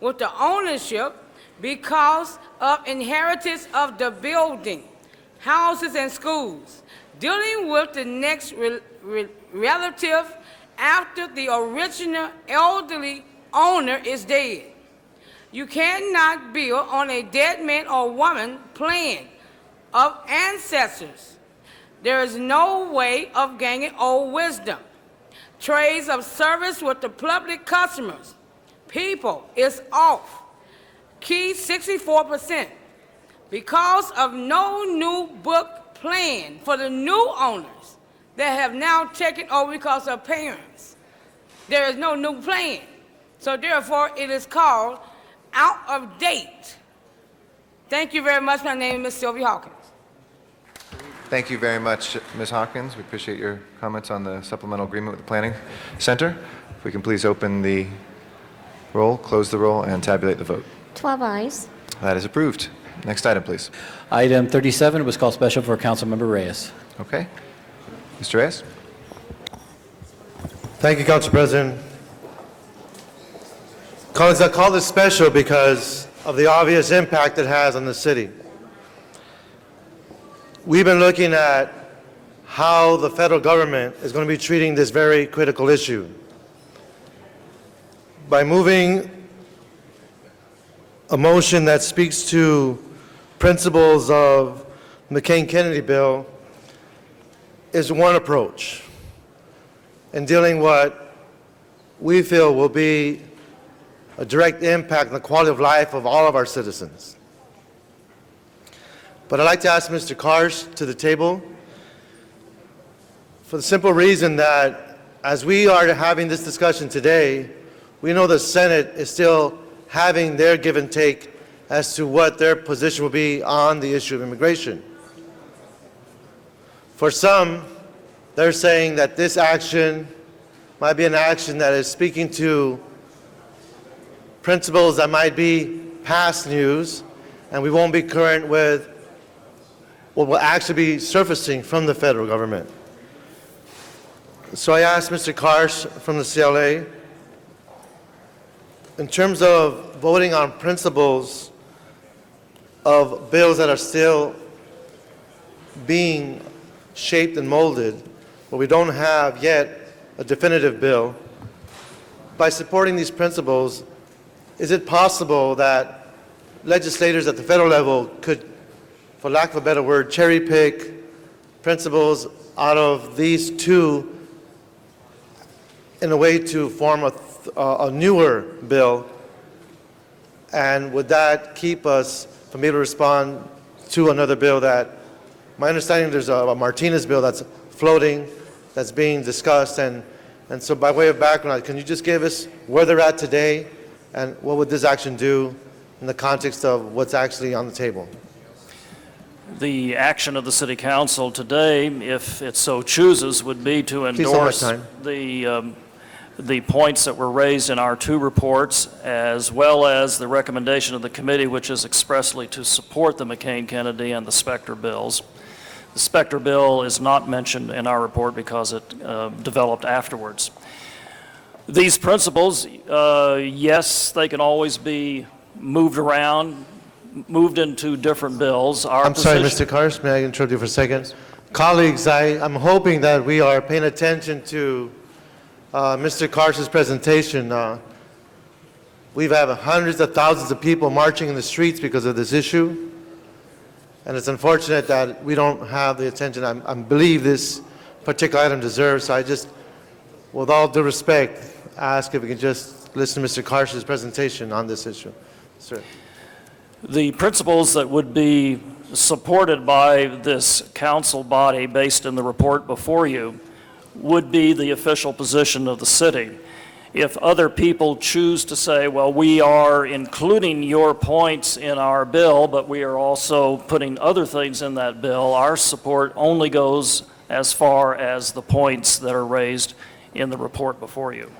with the ownership because of inheritance of the building, houses, and schools. Dealing with the next relative after the original elderly owner is dead. You cannot build on a dead man or woman plan of ancestors. There is no way of gaining old wisdom. Trades of service with the public customers People is off. Key 64%. Because of no new book plan for the new owners that have now taken over because of parents. There is no new plan. So therefore, it is called out of date. Thank you very much. My name is Ms. Sylvia Hawkins. Thank you very much, Ms. Hawkins. We appreciate your comments on the supplemental agreement with the Planning Center. If we can please open the roll, close the roll, and tabulate the vote. 12 eyes. That is approved. Next item, please. Item 37 was called special for Councilmember Reyes. Okay. Mr. Reyes? Thank you, Council President. Colleagues, I call this special because of the obvious impact it has on the city. We've been looking at how the federal government is going to be treating this very critical issue. By moving a motion that speaks to principles of the McCain-Kennedy bill is one approach in dealing what we feel will be a direct impact on the quality of life of all of our citizens. But I'd like to ask Mr. Karsh to the table for the simple reason that as we are having this discussion today, we know the Senate is still having their give and take as to what their position will be on the issue of immigration. For some, they're saying that this action might be an action that is speaking to principles that might be past news, and we won't be current with what will actually be surfacing from the federal government. So I asked Mr. Karsh from the CLA, in terms of voting on principles of bills that are still being shaped and molded, but we don't have yet a definitive bill, by supporting these principles, is it possible that legislators at the federal level could, for lack of a better word, cherry pick principles out of these two in a way to form a newer bill? And would that keep us from being able to respond to another bill that, my understanding, there's a Martinez bill that's floating, that's being discussed, and so by way of background, can you just give us where they're at today and what would this action do in the context of what's actually on the table? The action of the City Council today, if it so chooses, would be to endorse the points that were raised in our two reports, as well as the recommendation of the committee, which is expressly to support the McCain-Kennedy and the Specter bills. The Specter bill is not mentioned in our report because it developed afterwards. These principles, yes, they can always be moved around, moved into different bills. I'm sorry, Mr. Karsh, may I interrupt you for a second? Colleagues, I'm hoping that we are paying attention to Mr. Karsh's presentation. We've had hundreds of thousands of people marching in the streets because of this issue, and it's unfortunate that we don't have the attention I believe this particular item deserves. So I just, with all due respect, ask if we can just listen to Mr. Karsh's presentation on this issue. Sir. The principles that would be supported by this council body based in the report before you would be the official position of the city. If other people choose to say, well, we are including your points in our bill, but we are also putting other things in that bill, our support only goes as far as the points that are raised in the report before you.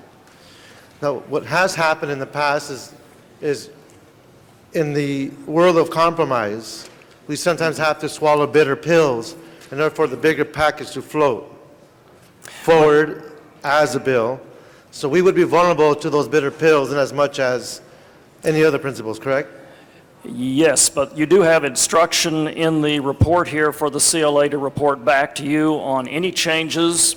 Now, what has happened in the past is in the world of compromise, we sometimes have to swallow bitter pills, and therefore the bigger package to float forward as a bill. So we would be vulnerable to those bitter pills in as much as any other principles, correct? Yes, but you do have instruction in the report here for the CLA to report back to you on any changes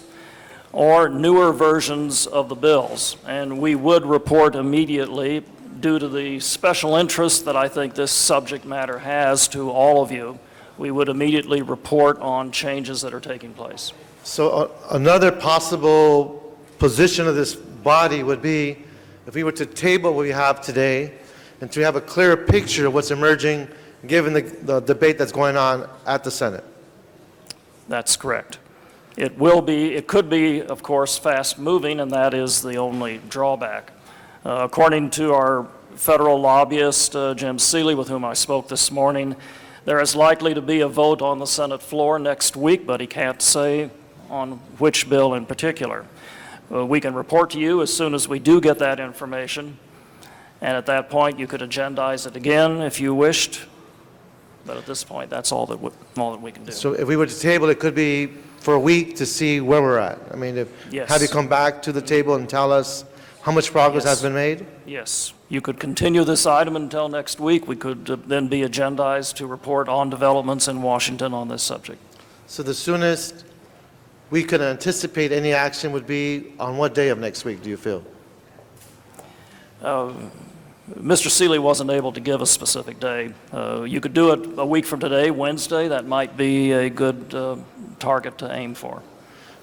or newer versions of the bills. And we would report immediately due to the special interest that I think this subject matter has to all of you. We would immediately report on changes that are taking place. So another possible position of this body would be if we were to table what we have today and to have a clearer picture of what's emerging given the debate that's going on at the Senate? That's correct. It could be, of course, fast-moving, and that is the only drawback. According to our federal lobbyist, Jim Seeley, with whom I spoke this morning, there is likely to be a vote on the Senate floor next week, but he can't say on which bill in particular. We can report to you as soon as we do get that information, and at that point you could agendize it again if you wished, but at this point that's all that we can do. So if we were to table, it could be for a week to see where we're at. I mean, Yes. have you come back to the table and tell us how much progress Yes. has been made? Yes, you could continue this item until next week. We could then be agendized to report on developments in Washington on this subject. So the soonest we could anticipate any action would be on what day of next week, do you feel? Mr. Seeley wasn't able to give a specific day. You could do it a week from today, Wednesday. That might be a good target to aim for.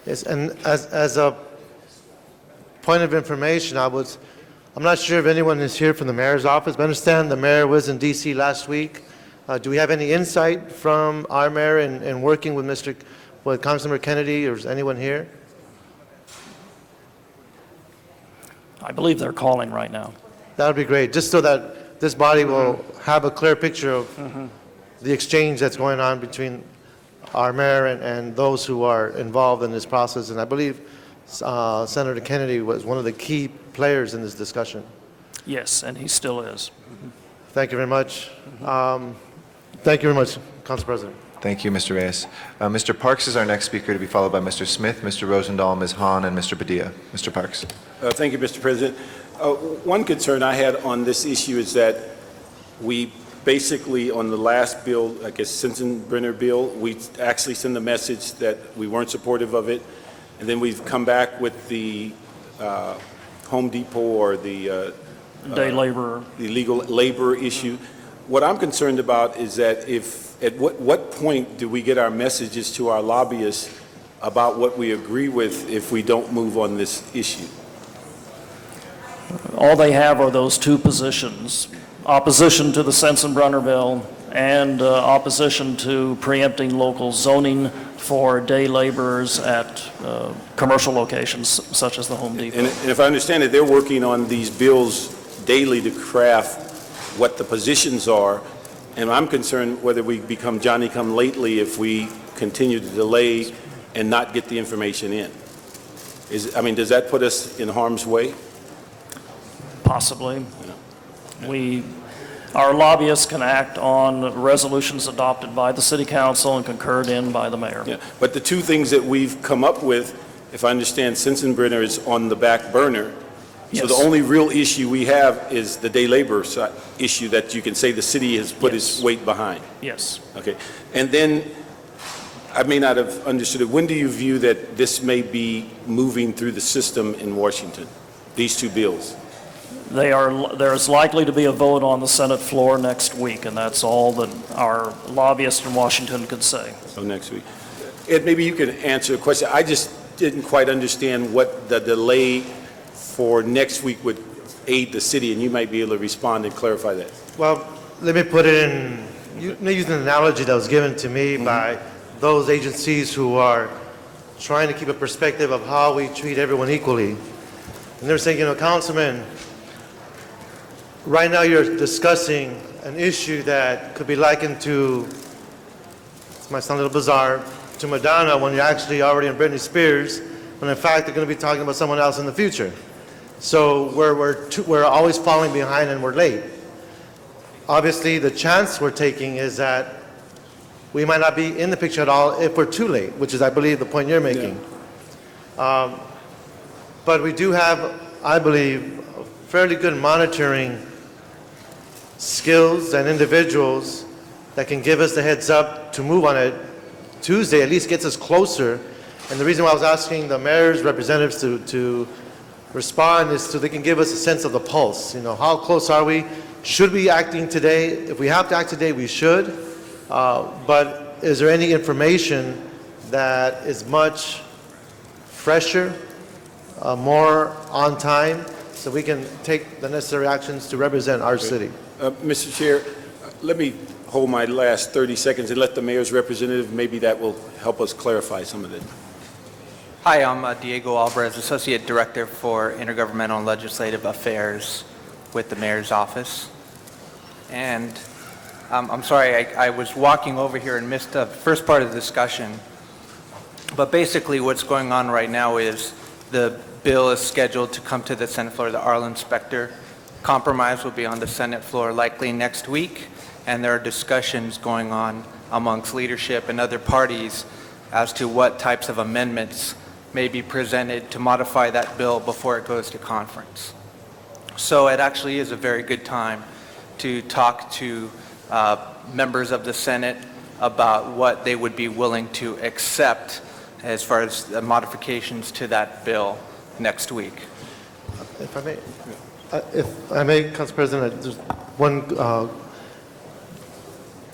Yes, and as a point of information, I'm not sure if anyone is here from the mayor's office, but I understand the mayor was in D.C. last week. Do we have any insight from our mayor in working with Councilmember Kennedy, or is anyone here? I believe they're calling right now. That would be great, just so that this body will have a clear picture of the exchange that's going on between our mayor and those who are involved in this process. And I believe Senator Kennedy was one of the key players in this discussion. Yes, and he still is. Thank you very much. Thank you very much, Council President. Thank you, Mr. Reyes. Mr. Parks is our next speaker, to be followed by Mr. Smith, Mr. Rosendahl, Ms. Hahn, and Mr. Padilla. Mr. Parks. Thank you, Mr. President. One concern I had on this issue is that we basically, on the last bill, I guess Sensenbrenner bill, we actually sent a message that we weren't supportive of it, and then we've come back with the Home Depot or the Day laborer. the illegal labor issue. What I'm concerned about is that at what point do we get our messages to our lobbyists about what we agree with if we don't move on this issue? All they have are those two positions, opposition to the Sensenbrenner bill and opposition to preempting local zoning for day laborers at commercial locations such as the Home Depot. And if I understand it, they're working on these bills daily to craft what the positions are, and I'm concerned whether we become Johnny-come-lately if we continue to delay and not get the information in. Does that put us in harm's way? Possibly. Our lobbyists can act on resolutions adopted by the City Council and concurred in by the mayor. Yeah, but the two things that we've come up with, if I understand, Sensenbrenner is on the back burner. So Yes. the only real issue we have is the day labor issue that you can say the city has put its weight behind. Yes. Okay. And then, I may not have understood it, when do you view that this may be moving through the system in Washington, these two bills? There is likely to be a vote on the Senate floor next week, and that's all that our lobbyists in Washington could say. So next week. Ed, maybe you can answer a question. I just didn't quite understand what the delay for next week would aid the city, and you might be able to respond and clarify that. Well, let me put it in, use an analogy that was given to me by those agencies who are trying to keep a perspective of how we treat everyone equally. And they're saying, Councilman, right now you're discussing an issue that could be likened to, this might sound a little bizarre, to Madonna when you're actually already in Britney Spears, when in fact they're going to be talking about someone else in the future. So we're always falling behind and we're late. Obviously, the chance we're taking is that we might not be in the picture at all if we're too late, which is, I believe, the point you're making. Yeah. But we do have, I believe, fairly good monitoring skills and individuals that can give us the heads up to move on it. Tuesday at least gets us closer. And the reason why I was asking the mayor's representatives to respond is so they can give us a sense of the pulse. How close are we? Should we be acting today? If we have to act today, we should. But is there any information that is much fresher, more on time, so we can take the necessary actions to represent our city. Mr. Chair, let me hold my last 30 seconds and let the mayor's representative, maybe that will help us clarify some of it. Hi, I'm Diego Alvarez, Associate Director for Intergovernmental and Legislative Affairs with the Mayor's Office. And I'm sorry, I was walking over here and missed the first part of the discussion. But basically what's going on right now is the bill is scheduled to come to the Senate floor, the Arlen Specter. Compromise will be on the Senate floor likely next week, and there are discussions going on amongst leadership and other parties as to what types of amendments may be presented to modify that bill before it goes to conference. So it actually is a very good time to talk to members of the Senate about what they would be willing to accept as far as the modifications to that bill next week. If I may, Council President, there's one,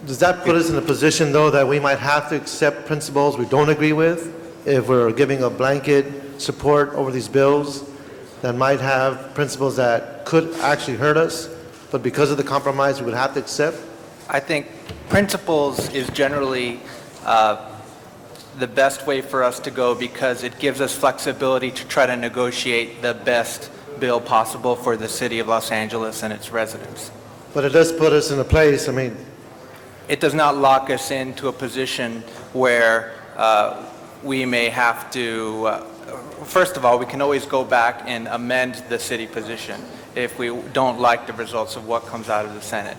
does that put us in a position, though, that we might have to accept principles we don't agree with if we're giving a blanket support over these bills that might have principles that could actually hurt us, but because of the compromise, we would have to accept? I think principles is generally the best way for us to go because it gives us flexibility to try to negotiate the best bill possible for the city of Los Angeles and its residents. But it does put us in a place, I mean, it does not lock us into a position where we may have to, first of all, we can always go back and amend the city position if we don't like the results of what comes out of the Senate.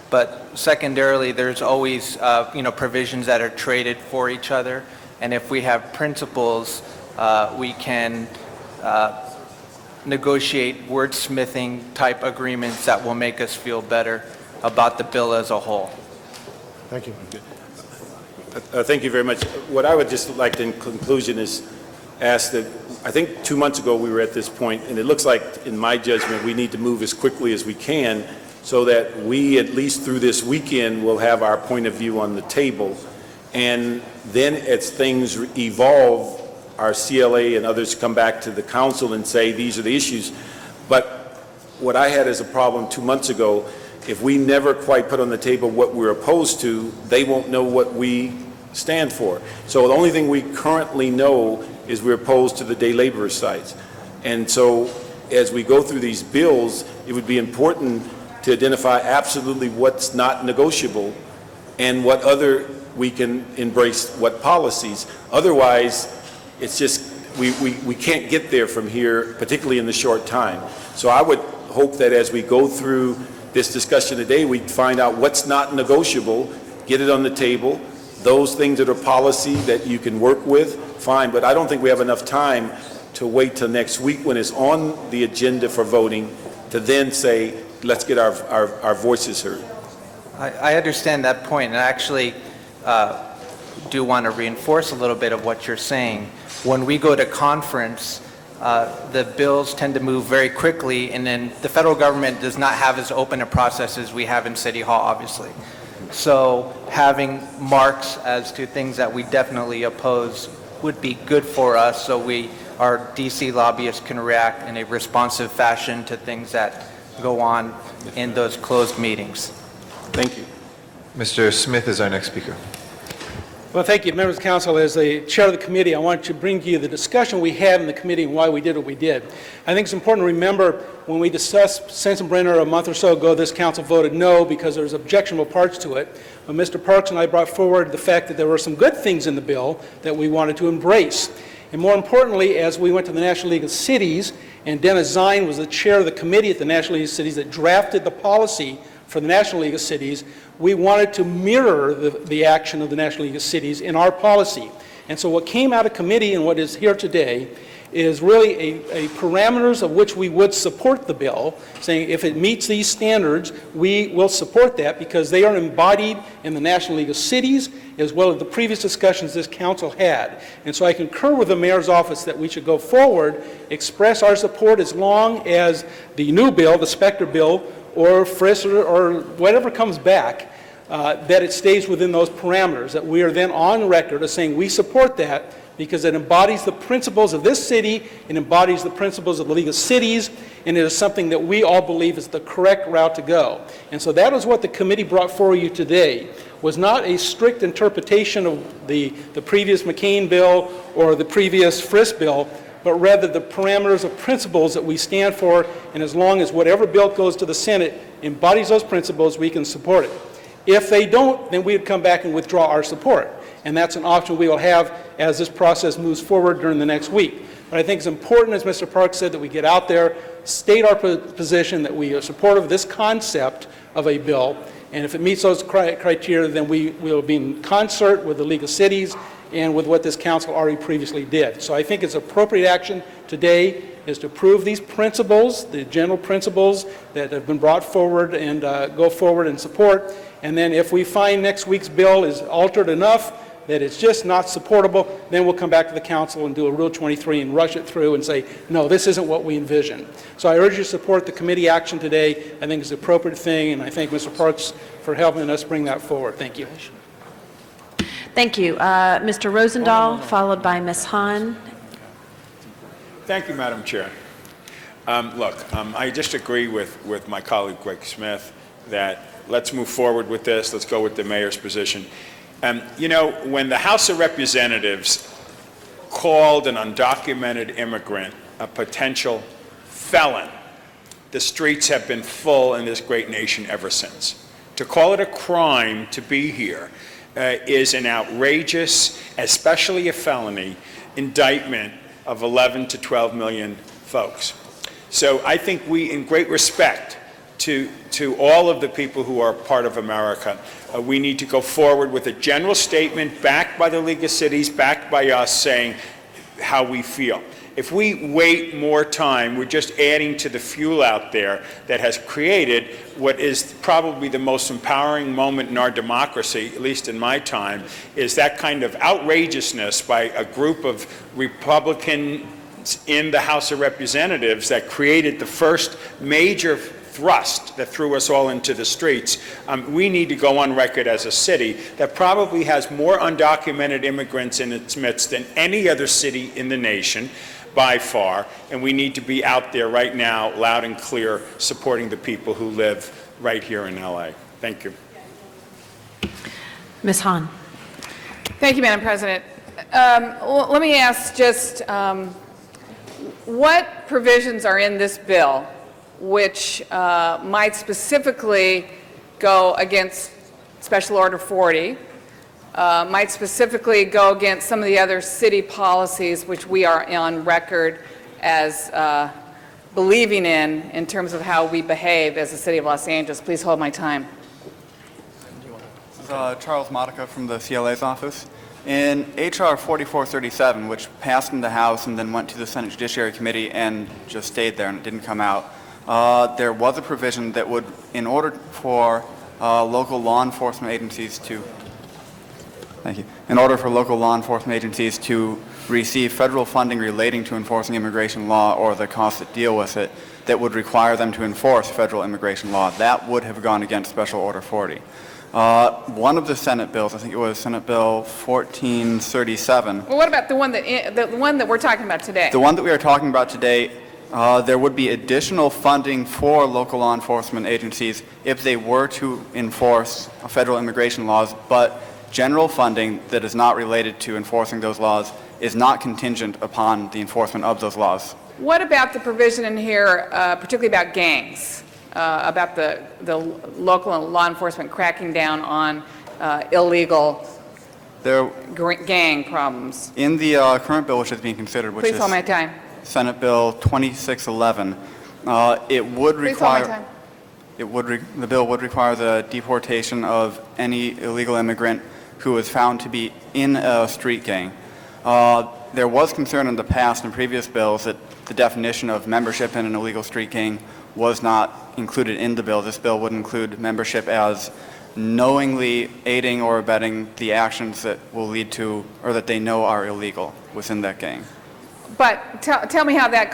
But secondarily, there's always provisions that are traded for each other, and if we have principles, we can negotiate wordsmithing type agreements that will make us feel better about the bill as a whole. Thank you. Thank you very much. What I would just like in conclusion is ask that, I think 2 months ago we were at this point, and it looks like, in my judgment, we need to move as quickly as we can so that we, at least through this weekend, will have our point of view on the table. And then as things evolve, our CLA and others come back to the council and say, these are the issues. But what I had as a problem 2 months ago, if we never quite put on the table what we're opposed to, they won't know what we stand for. So the only thing we currently know is we're opposed to the day laborer sites. And so as we go through these bills, it would be important to identify absolutely what's not negotiable and what other we can embrace, what policies. Otherwise, it's just, we can't get there from here, particularly in the short time. So I would hope that as we go through this discussion today, we find out what's not negotiable, get it on the table. Those things that are policy that you can work with, fine. But I don't think we have enough time to wait till next week when it's on the agenda for voting to then say, let's get our voices heard. I understand that point, and I actually do want to reinforce a little bit of what you're saying. When we go to conference, the bills tend to move very quickly, and then the federal government does not have as open a process as we have in City Hall, obviously. So having marks as to things that we definitely oppose would be good for us, so our DC lobbyists can react in a responsive fashion to things that go on in those closed meetings. Thank you. Mr. Smith is our next speaker. Well, thank you, members of council. As the chair of the committee, I want to bring to you the discussion we had in the committee and why we did what we did. I think it's important to remember when we discussed Sensenbrenner a month or so ago, this council voted no because there was objectionable parts to it. But Mr. Parks and I brought forward the fact that there were some good things in the bill that we wanted to embrace. And more importantly, as we went to the National League of Cities, and Dennis Zine was the chair of the committee at the National League of Cities that drafted the policy for the National League of Cities, we wanted to mirror the action of the National League of Cities in our policy. And so what came out of committee and what is here today is really a parameters of which we would support the bill, saying if it meets these standards, we will support that because they are embodied in the National League of Cities as well as the previous discussions this council had. And so I concur with the mayor's office that we should go forward, express our support as long as the new bill, the Specter bill, or FRIS or whatever comes back, that it stays within those parameters, that we are then on record as saying we support that because it embodies the principles of this city, it embodies the principles of the League of Cities, and it is something that we all believe is the correct route to go. And so that is what the committee brought for you today, was not a strict interpretation of the previous McCain bill or the previous Frist bill, but rather the parameters of principles that we stand for, and as long as whatever bill goes to the Senate embodies those principles, we can support it. If they don't, then we would come back and withdraw our support. And that's an option we will have as this process moves forward during the next week. But I think it's important, as Mr. Parks said, that we get out there, state our position that we are supportive of this concept of a bill, and if it meets those criteria, then we will be in concert with the League of Cities and with what this council already previously did. So I think it's appropriate action today is to approve these principles, the general principles that have been brought forward, and go forward and support. And then if we find next week's bill is altered enough that it's just not supportable, then we'll come back to the council and do a Rule 23 and rush it through and say, no, this isn't what we envisioned. So I urge you to support the committee action today. I think it's the appropriate thing, and I thank Mr. Parks for helping us bring that forward. Thank you. Thank you. Mr. Rosendahl, followed by Ms. Hahn. Thank you, Madam Chair. I just agree with my colleague Greg Smith that let's move forward with this. Let's go with the mayor's position. You know, when the House of Representatives called an undocumented immigrant a potential felon, the streets have been full in this great nation ever since. To call it a crime to be here is an outrageous, especially a felony, indictment of 11 to 12 million folks. So I think we, in great respect to all of the people who are part of America, we need to go forward with a general statement backed by the League of Cities, backed by us, saying how we feel. If we wait more time, we're just adding to the fuel out there that has created what is probably the most empowering moment in our democracy, at least in my time, is that kind of outrageousness by a group of Republicans in the House of Representatives that created the first major thrust that threw us all into the streets. We need to go on record as a city that probably has more undocumented immigrants in its midst than any other city in the nation by far, and we need to be out there right now, loud and clear, supporting the people who live right here in LA. Thank you. Ms. Hahn. Thank you, Madam President. Let me ask just what provisions are in this bill which might specifically go against Special Order 40, might specifically go against some of the other city policies which we are on record as believing in terms of how we behave as the City of Los Angeles. Please hold my time. This is Charles Modica from the CLA's office. In H.R. 4437, which passed in the House and then went to the Senate Judiciary Committee and just stayed there and it didn't come out, there was a provision that would, in order for local law enforcement agencies to, in order for local law enforcement agencies to receive federal funding relating to enforcing immigration law or the costs that deal with it, that would require them to enforce federal immigration law. That would have gone against Special Order 40. One of the Senate bills, I think it was Senate Bill 1437. Well, what about the one that we're talking about today? The one that we are talking about today, there would be additional funding for local law enforcement agencies if they were to enforce federal immigration laws, but general funding that is not related to enforcing those laws is not contingent upon the enforcement of those laws. What about the provision in here, particularly about gangs, about the local law enforcement cracking down on illegal gang problems? In the current bill which is being considered, which Please is hold my time. Senate Bill 2611, it would Please hold my require time. the bill would require the deportation of any illegal immigrant who is found to be in a street gang. There was concern in the past in previous bills that the definition of membership in an illegal street gang was not included in the bill. This bill would include membership as knowingly aiding or abetting the actions that will lead to, or that they know are illegal within that gang. But tell me how that,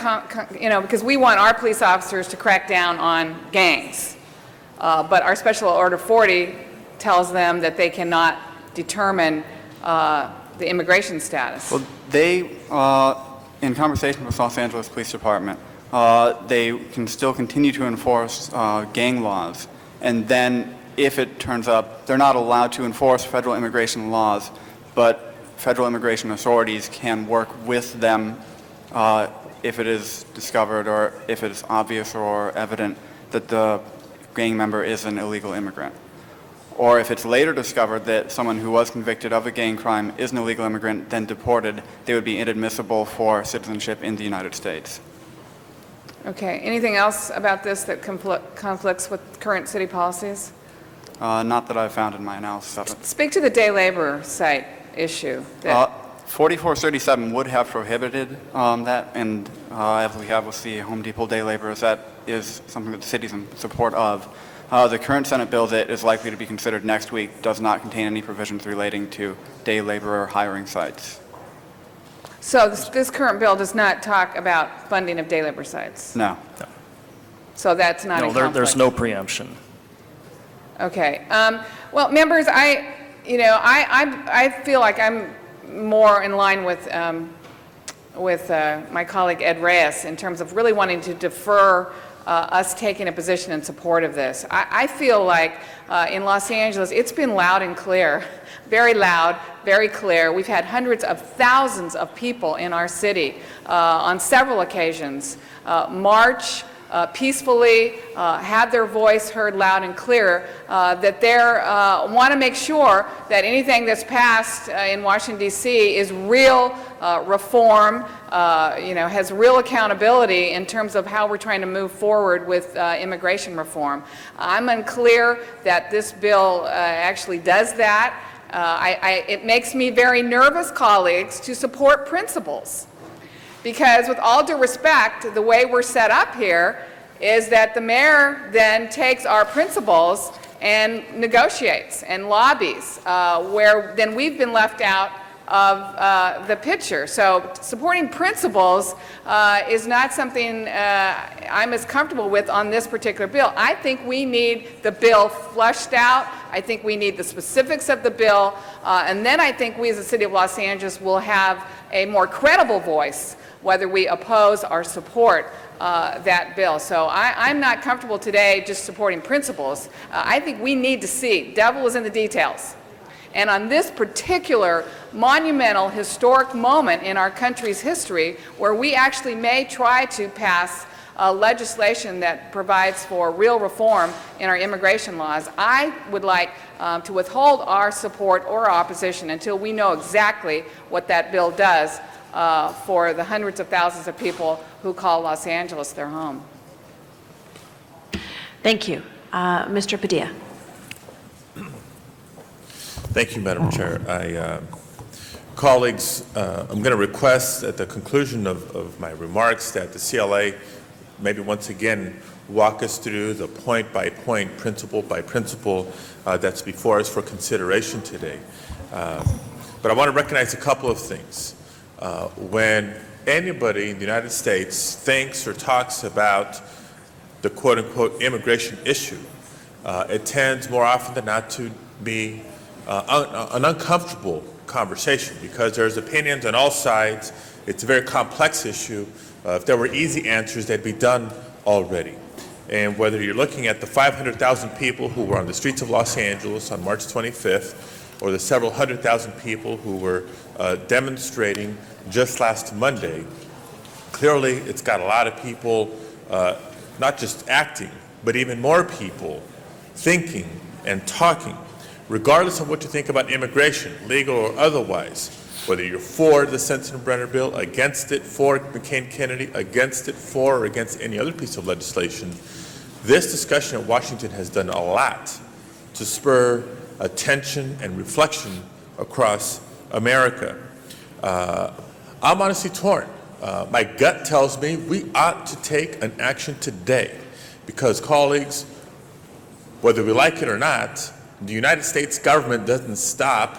because we want our police officers to crack down on gangs. But our Special Order 40 tells them that they cannot determine the immigration status? Well, they, in conversation with Los Angeles Police Department, they can still continue to enforce gang laws. And then if it turns up, they're not allowed to enforce federal immigration laws, but federal immigration authorities can work with them if it is discovered or if it is obvious or evident that the gang member is an illegal immigrant. Or if it's later discovered that someone who was convicted of a gang crime is an illegal immigrant, then deported, they would be inadmissible for citizenship in the United States. Okay. Anything else about this that conflicts with current city policies? Not that I've found in my analysis of it. Speak to the day labor site issue. That 4437 would have prohibited that, and as we have with the Home Depot day laborers, that is something that the city's in support of. The current Senate bill that is likely to be considered next week does not contain any provisions relating to day laborer hiring sites. So this current bill does not talk about funding of day labor sites? No. So that's not in conflict? There's no preemption. Okay. Well, members, I feel like I'm more in line with my colleague Ed Reyes in terms of really wanting to defer us taking a position in support of this. I feel like in Los Angeles, it's been loud and clear, very loud, very clear. We've had hundreds of thousands of people in our city on several occasions march peacefully, have their voice heard loud and clear, that they want to make sure that anything that's passed in Washington, D.C. is real reform, has real accountability in terms of how we're trying to move forward with immigration reform. I'm unclear that this bill actually does that. It makes me very nervous, colleagues, to support principles. Because with all due respect, the way we're set up here is that the mayor then takes our principles and negotiates and lobbies, where then we've been left out of the picture. So supporting principles is not something I'm as comfortable with on this particular bill. I think we need the bill flushed out. I think we need the specifics of the bill. And then I think we as the City of Los Angeles will have a more credible voice whether we oppose or support that bill. So I'm not comfortable today just supporting principles. I think we need to see, devil is in the details. And on this particular monumental historic moment in our country's history, where we actually may try to pass legislation that provides for real reform in our immigration laws, I would like to withhold our support or opposition until we know exactly what that bill does for the hundreds of thousands of people who call Los Angeles their home. Thank you. Mr. Padilla. Thank you, Madam Chair. Colleagues, I'm going to request at the conclusion of my remarks that the CLA maybe once again walk us through the point-by-point, principle-by-principle that's before us for consideration today. But I want to recognize a couple of things. When anybody in the United States thinks or talks about the quote-unquote immigration issue, it tends more often than not to be an uncomfortable conversation because there's opinions on all sides. It's a very complex issue. If there were easy answers, they'd be done already. And whether you're looking at the 500,000 people who were on the streets of Los Angeles on March 25th, or the several 100,000 people who were demonstrating just last Monday, clearly it's got a lot of people not just acting, but even more people thinking and talking, regardless of what you think about immigration, legal or otherwise, whether you're for the Sensenbrenner bill, against it, for McCain-Kennedy, against it, for or against any other piece of legislation. This discussion in Washington has done a lot to spur attention and reflection across America. I'm honestly torn. My gut tells me we ought to take an action today because, colleagues, whether we like it or not, the United States government doesn't stop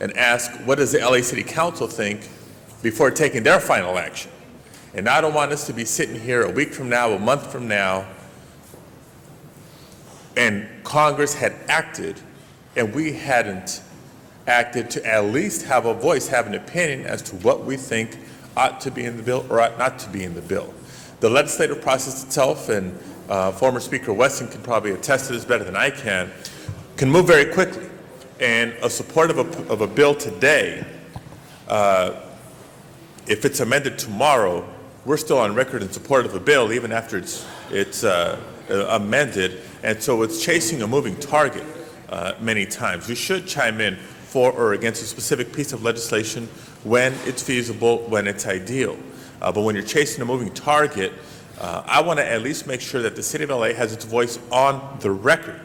and ask, what does the LA City Council think before taking their final action? And I don't want us to be sitting here a week from now, a month from now, and Congress had acted and we hadn't acted to at least have a voice, have an opinion as to what we think ought to be in the bill or ought not to be in the bill. The legislative process itself, and former Speaker Weston can probably attest to this better than I can move very quickly. And a support of a bill today, if it's amended tomorrow, we're still on record in support of a bill even after it's amended, and so it's chasing a moving target many times. We should chime in for or against a specific piece of legislation when it's feasible, when it's ideal. But when you're chasing a moving target, I want to at least make sure that the City of LA has its voice on the record,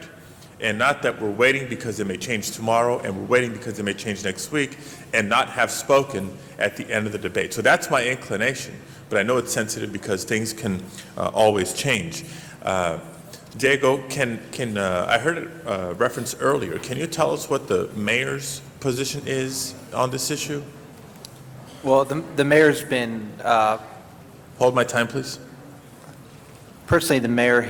and not that we're waiting because it may change tomorrow and we're waiting because it may change next week and not have spoken at the end of the debate. So that's my inclination, but I know it's sensitive because things can always change. Diego, I heard it referenced earlier. Can you tell us what the mayor's position is on this issue? Well, the mayor's been... Hold my time, please. Personally, the mayor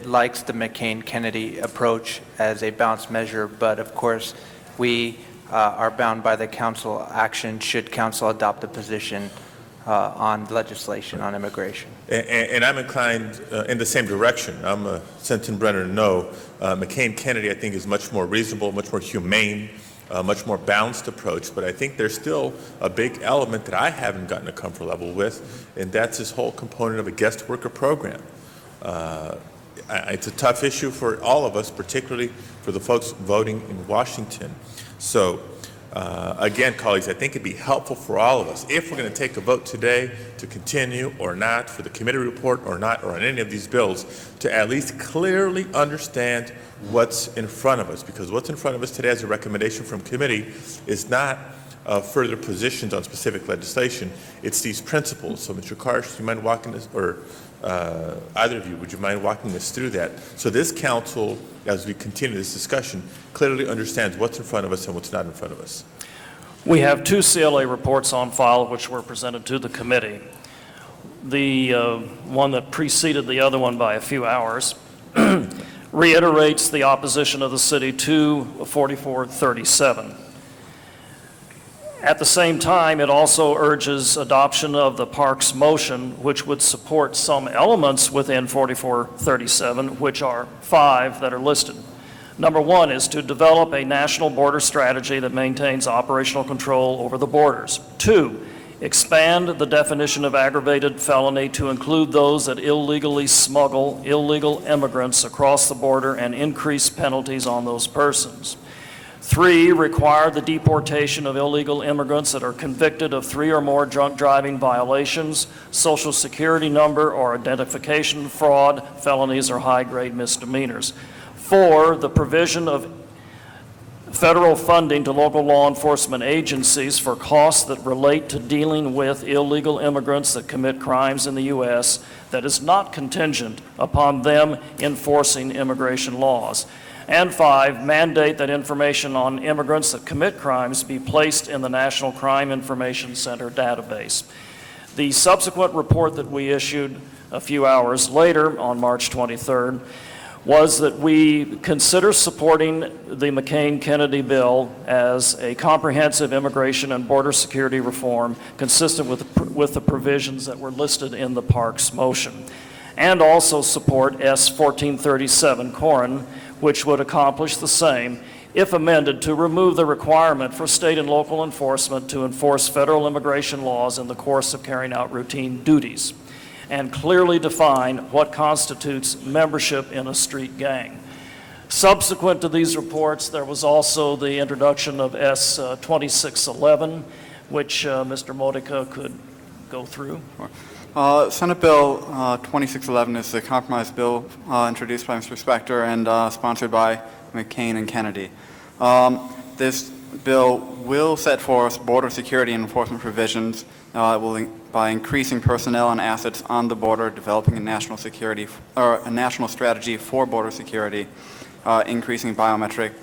likes the McCain-Kennedy approach as a balanced measure, but of course, we are bound by the council action should council adopt a position on legislation on immigration. And I'm inclined in the same direction. I'm a Sensenbrenner no. McCain-Kennedy, I think, is much more reasonable, much more humane, much more balanced approach, but I think there's still a big element that I haven't gotten a comfort level with, and that's this whole component of a guest worker program. It's a tough issue for all of us, particularly for the folks voting in Washington. So again, colleagues, I think it'd be helpful for all of us, if we're going to take a vote today to continue or not, for the committee report or not, or on any of these bills, to at least clearly understand what's in front of us, because what's in front of us today as a recommendation from committee is not further positions on specific legislation. It's these principles. So, Mr. Karsh, do you mind walking us, or either of you, would you mind walking us through that? So this council, as we continue this discussion, clearly understands what's in front of us and what's not in front of us. We have two CLA reports on file which were presented to the committee. The one that preceded the other one by a few hours reiterates the opposition of the city to 4437. At the same time, it also urges adoption of the Parks motion, which would support some elements within 4437, which are 5 that are listed. Number 1 is to develop a national border strategy that maintains operational control over the borders. 2, expand the definition of aggravated felony to include those that illegally smuggle illegal immigrants across the border and increase penalties on those persons. 3, require the deportation of illegal immigrants that are convicted of 3 or more drunk driving violations, social security number or identification fraud, felonies, or high-grade misdemeanors. 4, the provision of federal funding to local law enforcement agencies for costs that relate to dealing with illegal immigrants that commit crimes in the U.S. that is not contingent upon them enforcing immigration laws. And 5, mandate that information on immigrants that commit crimes be placed in the National Crime Information Center database. The subsequent report that we issued a few hours later on March 23rd was that we consider supporting the McCain-Kennedy bill as a comprehensive immigration and border security reform consistent with the provisions that were listed in the Parks motion, and also support S 1437 Corrin, which would accomplish the same if amended to remove the requirement for state and local enforcement to enforce federal immigration laws in the course of carrying out routine duties, and clearly define what constitutes membership in a street gang. Subsequent to these reports, there was also the introduction of S 2611, which Mr. Modica could go through. Senate Bill 2611 is the compromise bill introduced by Mr. Spector and sponsored by McCain and Kennedy. This bill will set forth border security and enforcement provisions by increasing personnel and assets on the border, developing a national security or a national strategy for border security, increasing biometric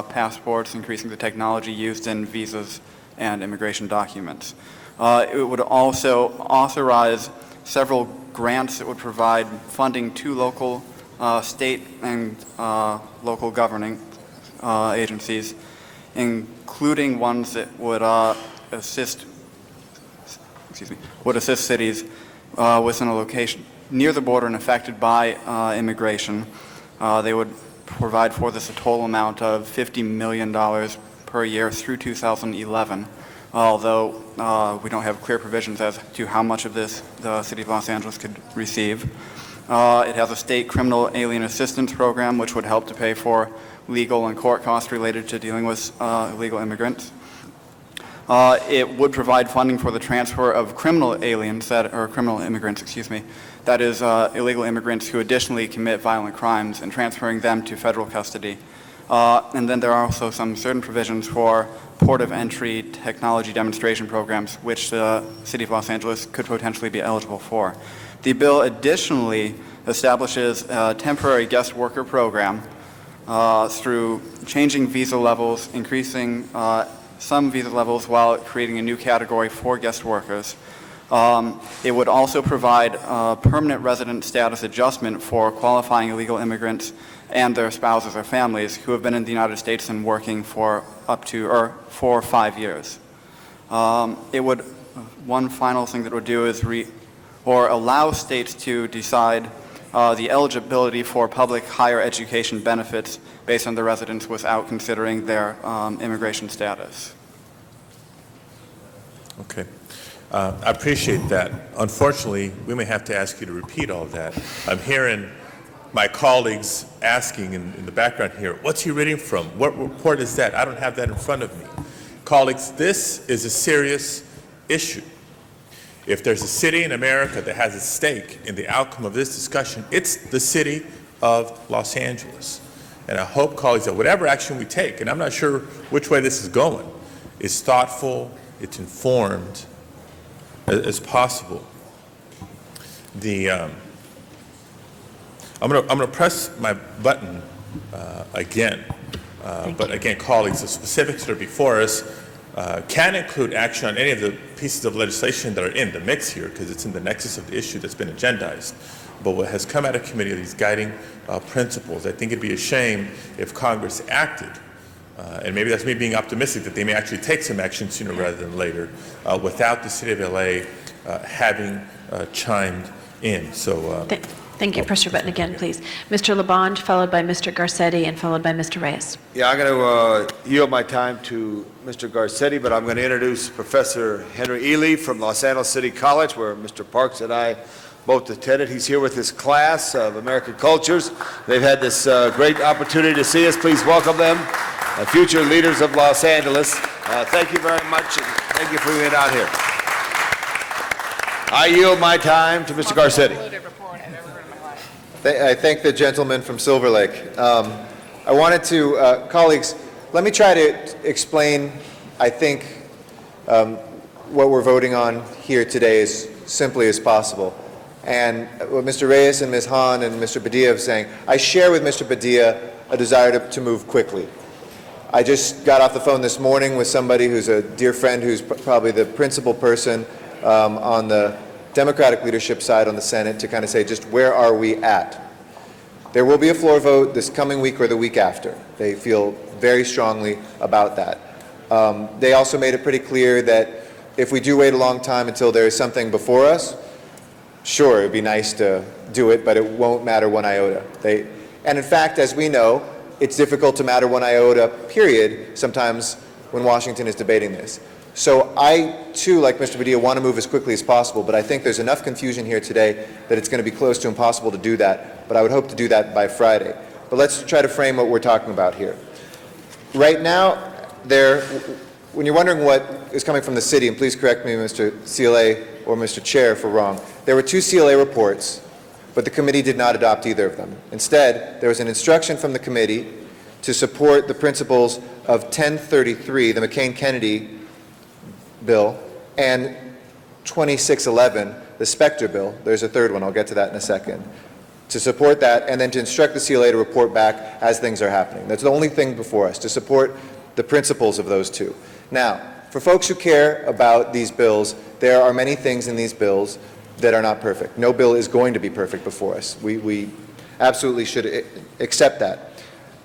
passports, increasing the technology used in visas and immigration documents. It would also authorize several grants that would provide funding to local, state, and local governing agencies, including ones that would assist cities within a location near the border and affected by immigration. They would provide for this a total amount of $50 million per year through 2011, although we don't have clear provisions as to how much of this the City of Los Angeles could receive. It has a state criminal alien assistance program, which would help to pay for legal and court costs related to dealing with illegal immigrants. It would provide funding for the transfer of criminal immigrants, that is, illegal immigrants who additionally commit violent crimes, and transferring them to federal custody. And then there are also some certain provisions for port of entry technology demonstration programs, which the City of Los Angeles could potentially be eligible for. The bill additionally establishes a temporary guest worker program through changing visa levels, increasing some visa levels while creating a new category for guest workers. It would also provide permanent resident status adjustment for qualifying illegal immigrants and their spouses or families who have been in the United States and working for up to or for 5 years. One final thing that it would do is allow states to decide the eligibility for public higher education benefits based on their residents without considering their immigration status. Okay. I appreciate that. Unfortunately, we may have to ask you to repeat all of that. I'm hearing my colleagues asking in the background here, what's he reading from? What report is that? I don't have that in front of me. Colleagues, this is a serious issue. If there's a city in America that has a stake in the outcome of this discussion, it's the City of Los Angeles. And I hope, colleagues, that whatever action we take, and I'm not sure which way this is going, is thoughtful, it's informed as possible. I'm going to press my button again. But again, colleagues, the specifics that are before us can include action on any of the pieces of legislation that are in the mix here, because it's in the nexus of the issue that's been agendized. But what has come out of committee are these guiding principles. I think it'd be a shame if Congress acted, and maybe that's me being optimistic that they may actually take some action sooner rather than later, without the City of LA having chimed in. So. Thank you. Press your button again, please. Mr. LaBonge, followed by Mr. Garcetti, and followed by Mr. Reyes. Yeah, I'm going to yield my time to Mr. Garcetti, but I'm going to introduce Professor Henry Ely from Los Angeles City College, where Mr. Parks and I both attended. He's here with his class of American Cultures. They've had this great opportunity to see us. Please welcome them, future leaders of Los Angeles. Thank you very much, and thank you for being out here. I yield my time to Mr. Garcetti. I thank the gentleman from Silver Lake. I wanted to, colleagues, let me try to explain, I think, what we're voting on here today as simply as possible. And what Mr. Reyes and Ms. Hahn and Mr. Padilla are saying, I share with Mr. Padilla a desire to move quickly. I just got off the phone this morning with somebody who's a dear friend who's probably the principal person on the Democratic leadership side on the Senate to kind of say just where are we at. There will be a floor vote this coming week or the week after. They feel very strongly about that. They also made it pretty clear that if we do wait a long time until there is something before us, sure, it would be nice to do it, but it won't matter one iota. And in fact, as we know, it's difficult to matter one iota, period, sometimes when Washington is debating this. So I, too, like Mr. Padilla, want to move as quickly as possible, but I think there's enough confusion here today that it's going to be close to impossible to do that, but I would hope to do that by Friday. But let's try to frame what we're talking about here. Right now, when you're wondering what is coming from the city, and please correct me, Mr. CLA or Mr. Chair, if we're wrong, there were 2 CLA reports, but the committee did not adopt either of them. Instead, there was an instruction from the committee to support the principles of 1033, the McCain-Kennedy bill, and 2611, the Specter bill. There's a third one. I'll get to that in a second. To support that, and then to instruct the CLA to report back as things are happening. That's the only thing before us, to support the principles of those 2. Now, for folks who care about these bills, there are many things in these bills that are not perfect. No bill is going to be perfect before us. We absolutely should accept that.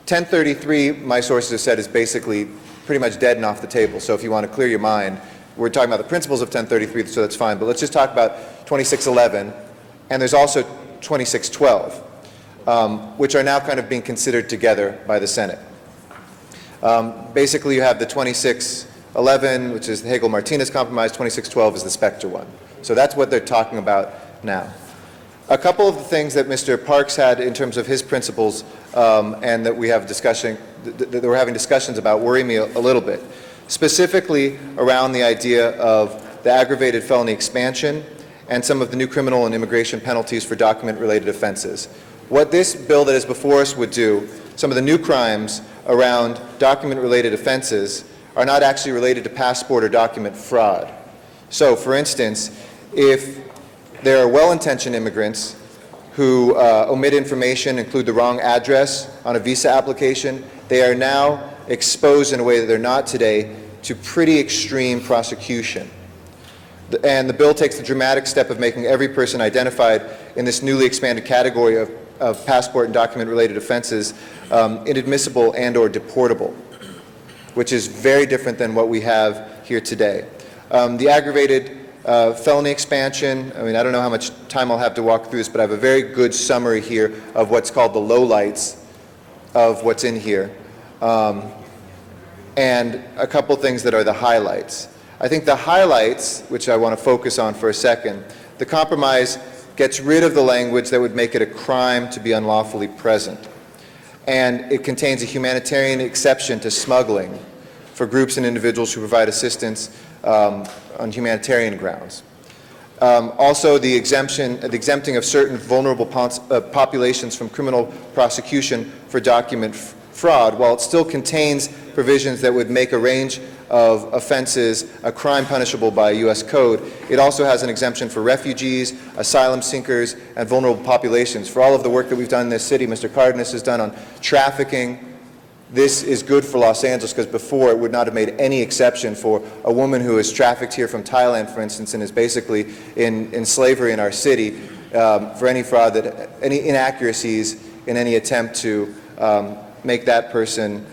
1033, my sources have said, is basically pretty much dead and off the table. So if you want to clear your mind, we're talking about the principles of 1033, so that's fine. But let's just talk about 2611, and there's also 2612, which are now kind of being considered together by the Senate. Basically, you have the 2611, which is the Hagel-Martinez compromise. 2612 is the Specter one. So that's what they're talking about now. A couple of the things that Mr. Parks had in terms of his principles and that we have that we're having discussions about worry me a little bit, specifically around the idea of the aggravated felony expansion and some of the new criminal and immigration penalties for document-related offenses. What this bill that is before us would do, some of the new crimes around document-related offenses are not actually related to passport or document fraud. So, for instance, if there are well-intentioned immigrants who omit information, include the wrong address on a visa application, they are now exposed in a way that they're not today to pretty extreme prosecution. And the bill takes the dramatic step of making every person identified in this newly expanded category of passport and document-related offenses inadmissible and or deportable, which is very different than what we have here today. The aggravated felony expansion, I mean, I don't know how much time I'll have to walk through this, but I have a very good summary here of what's called the lowlights of what's in here, and a couple things that are the highlights. I think the highlights, which I want to focus on for a second, the compromise gets rid of the language that would make it a crime to be unlawfully present. And it contains a humanitarian exception to smuggling for groups and individuals who provide assistance on humanitarian grounds. Also, the exempting of certain vulnerable populations from criminal prosecution for document fraud, while it still contains provisions that would make a range of offenses a crime punishable by U.S. code, it also has an exemption for refugees, asylum seekers, and vulnerable populations. For all of the work that we've done in this city, Mr. Cardenas has done on trafficking. This is good for Los Angeles because before it would not have made any exception for a woman who is trafficked here from Thailand, for instance, and is basically in slavery in our city for any fraud, any inaccuracies in any attempt to make that person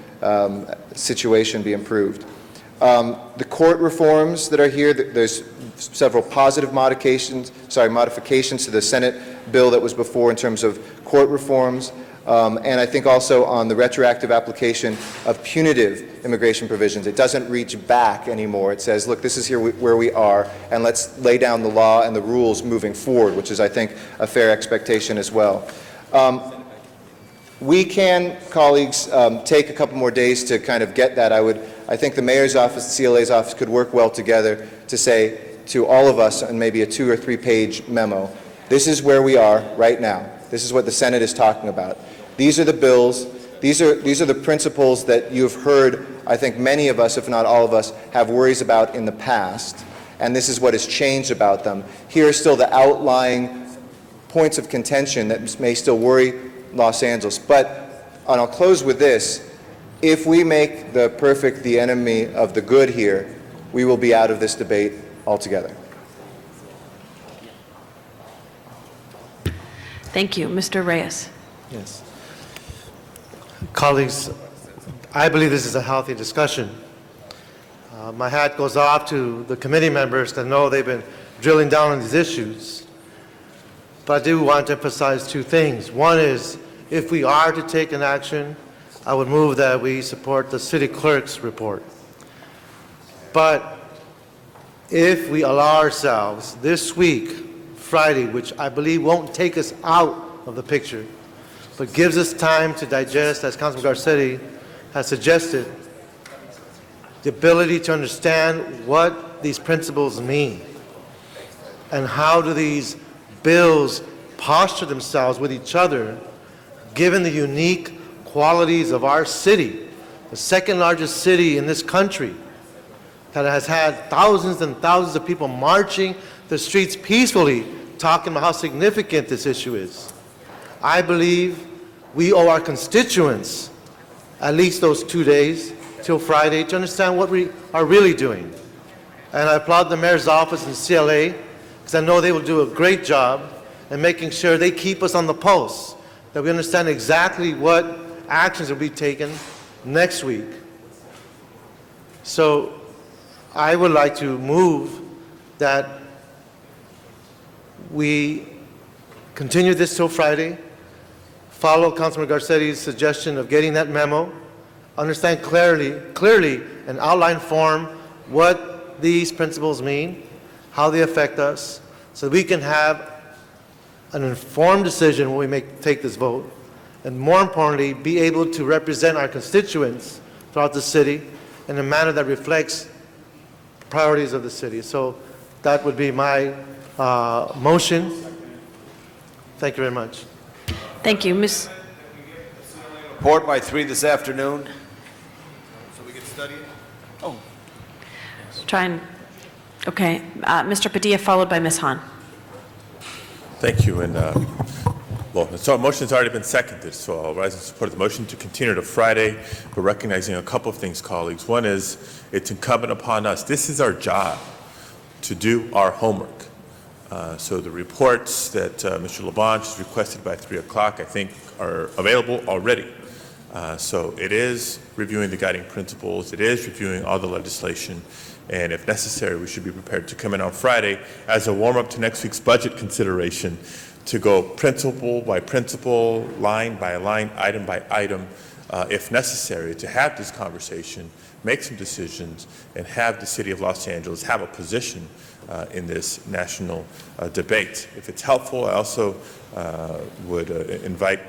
situation be improved. The court reforms that are here, there's several positive modifications to the Senate bill that was before in terms of court reforms. And I think also on the retroactive application of punitive immigration provisions. It doesn't reach back anymore. It says, look, this is here where we are, and let's lay down the law and the rules moving forward, which is, I think, a fair expectation as well. We can, colleagues, take a couple more days to kind of get that. I think the mayor's office, the CLA's office could work well together to say to all of us on maybe a 2 or 3 page memo, this is where we are right now. This is what the Senate is talking about. These are the bills. These are the principles that you've heard, I think many of us, if not all of us, have worries about in the past. And this is what has changed about them. Here are still the outlying points of contention that may still worry Los Angeles. But, and I'll close with this, if we make the perfect the enemy of the good here, we will be out of this debate altogether. Thank you. Mr. Reyes. Yes. Colleagues, I believe this is a healthy discussion. My hat goes off to the committee members that know they've been drilling down on these issues. But I do want to emphasize 2 things. One is, if we are to take an action, I would move that we support the city clerk's report. But if we allow ourselves this week, Friday, which I believe won't take us out of the picture, but gives us time to digest, as Councilman Garcetti has suggested, the ability to understand what these principles mean and how do these bills posture themselves with each other given the unique qualities of our city, the second largest city in this country that has had thousands and thousands of people marching the streets peacefully talking about how significant this issue is. I believe we owe our constituents at least those 2 days till Friday to understand what we are really doing. And I applaud the mayor's office and CLA because I know they will do a great job in making sure they keep us on the pulse, that we understand exactly what actions will be taken next week. So I would like to move that we continue this till Friday, follow Councilman Garcetti's suggestion of getting that memo, understand clearly in outline form what these principles mean, how they affect us, so that we can have an informed decision when we take this vote, and more importantly, be able to represent our constituents throughout the city in a manner that reflects priorities of the city. So that would be my motion. Thank you very much. Thank you. Ms. Report by 3 this afternoon, so we can study it. Oh. Try and, okay. Mr. Padilla, followed by Ms. Han. Thank you, and, well, so our motion's already been seconded, so I'll rise in support of the motion to continue to Friday, but recognizing a couple of things, colleagues. One is, it's incumbent upon us. This is our job, to do our homework. So the reports that Mr. Labange has requested by 3 o'clock, I think, are available already. So it is reviewing the guiding principles, it is reviewing all the legislation, and if necessary, we should be prepared to come in on Friday as a warm-up to next week's budget consideration to go principle by principle, line by line, item by item, if necessary, to have this conversation, make some decisions, and have the City of Los Angeles have a position in this national debate. If it's helpful, I also would invite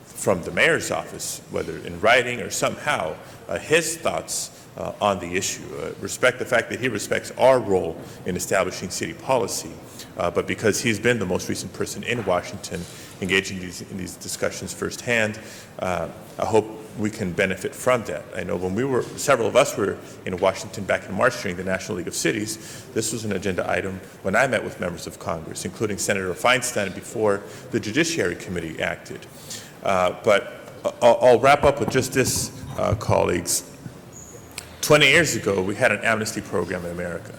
from the mayor's office, whether in writing or somehow, his thoughts on the issue. Respect the fact that he respects our role in establishing city policy, but because he's been the most recent person in Washington engaging in these discussions firsthand, I hope we can benefit from that. I know when several of us were in Washington back in March during the National League of Cities, this was an agenda item when I met with members of Congress, including Senator Feinstein before the Judiciary Committee acted. But I'll wrap up with just this, colleagues. 20 years ago, we had an amnesty program in America.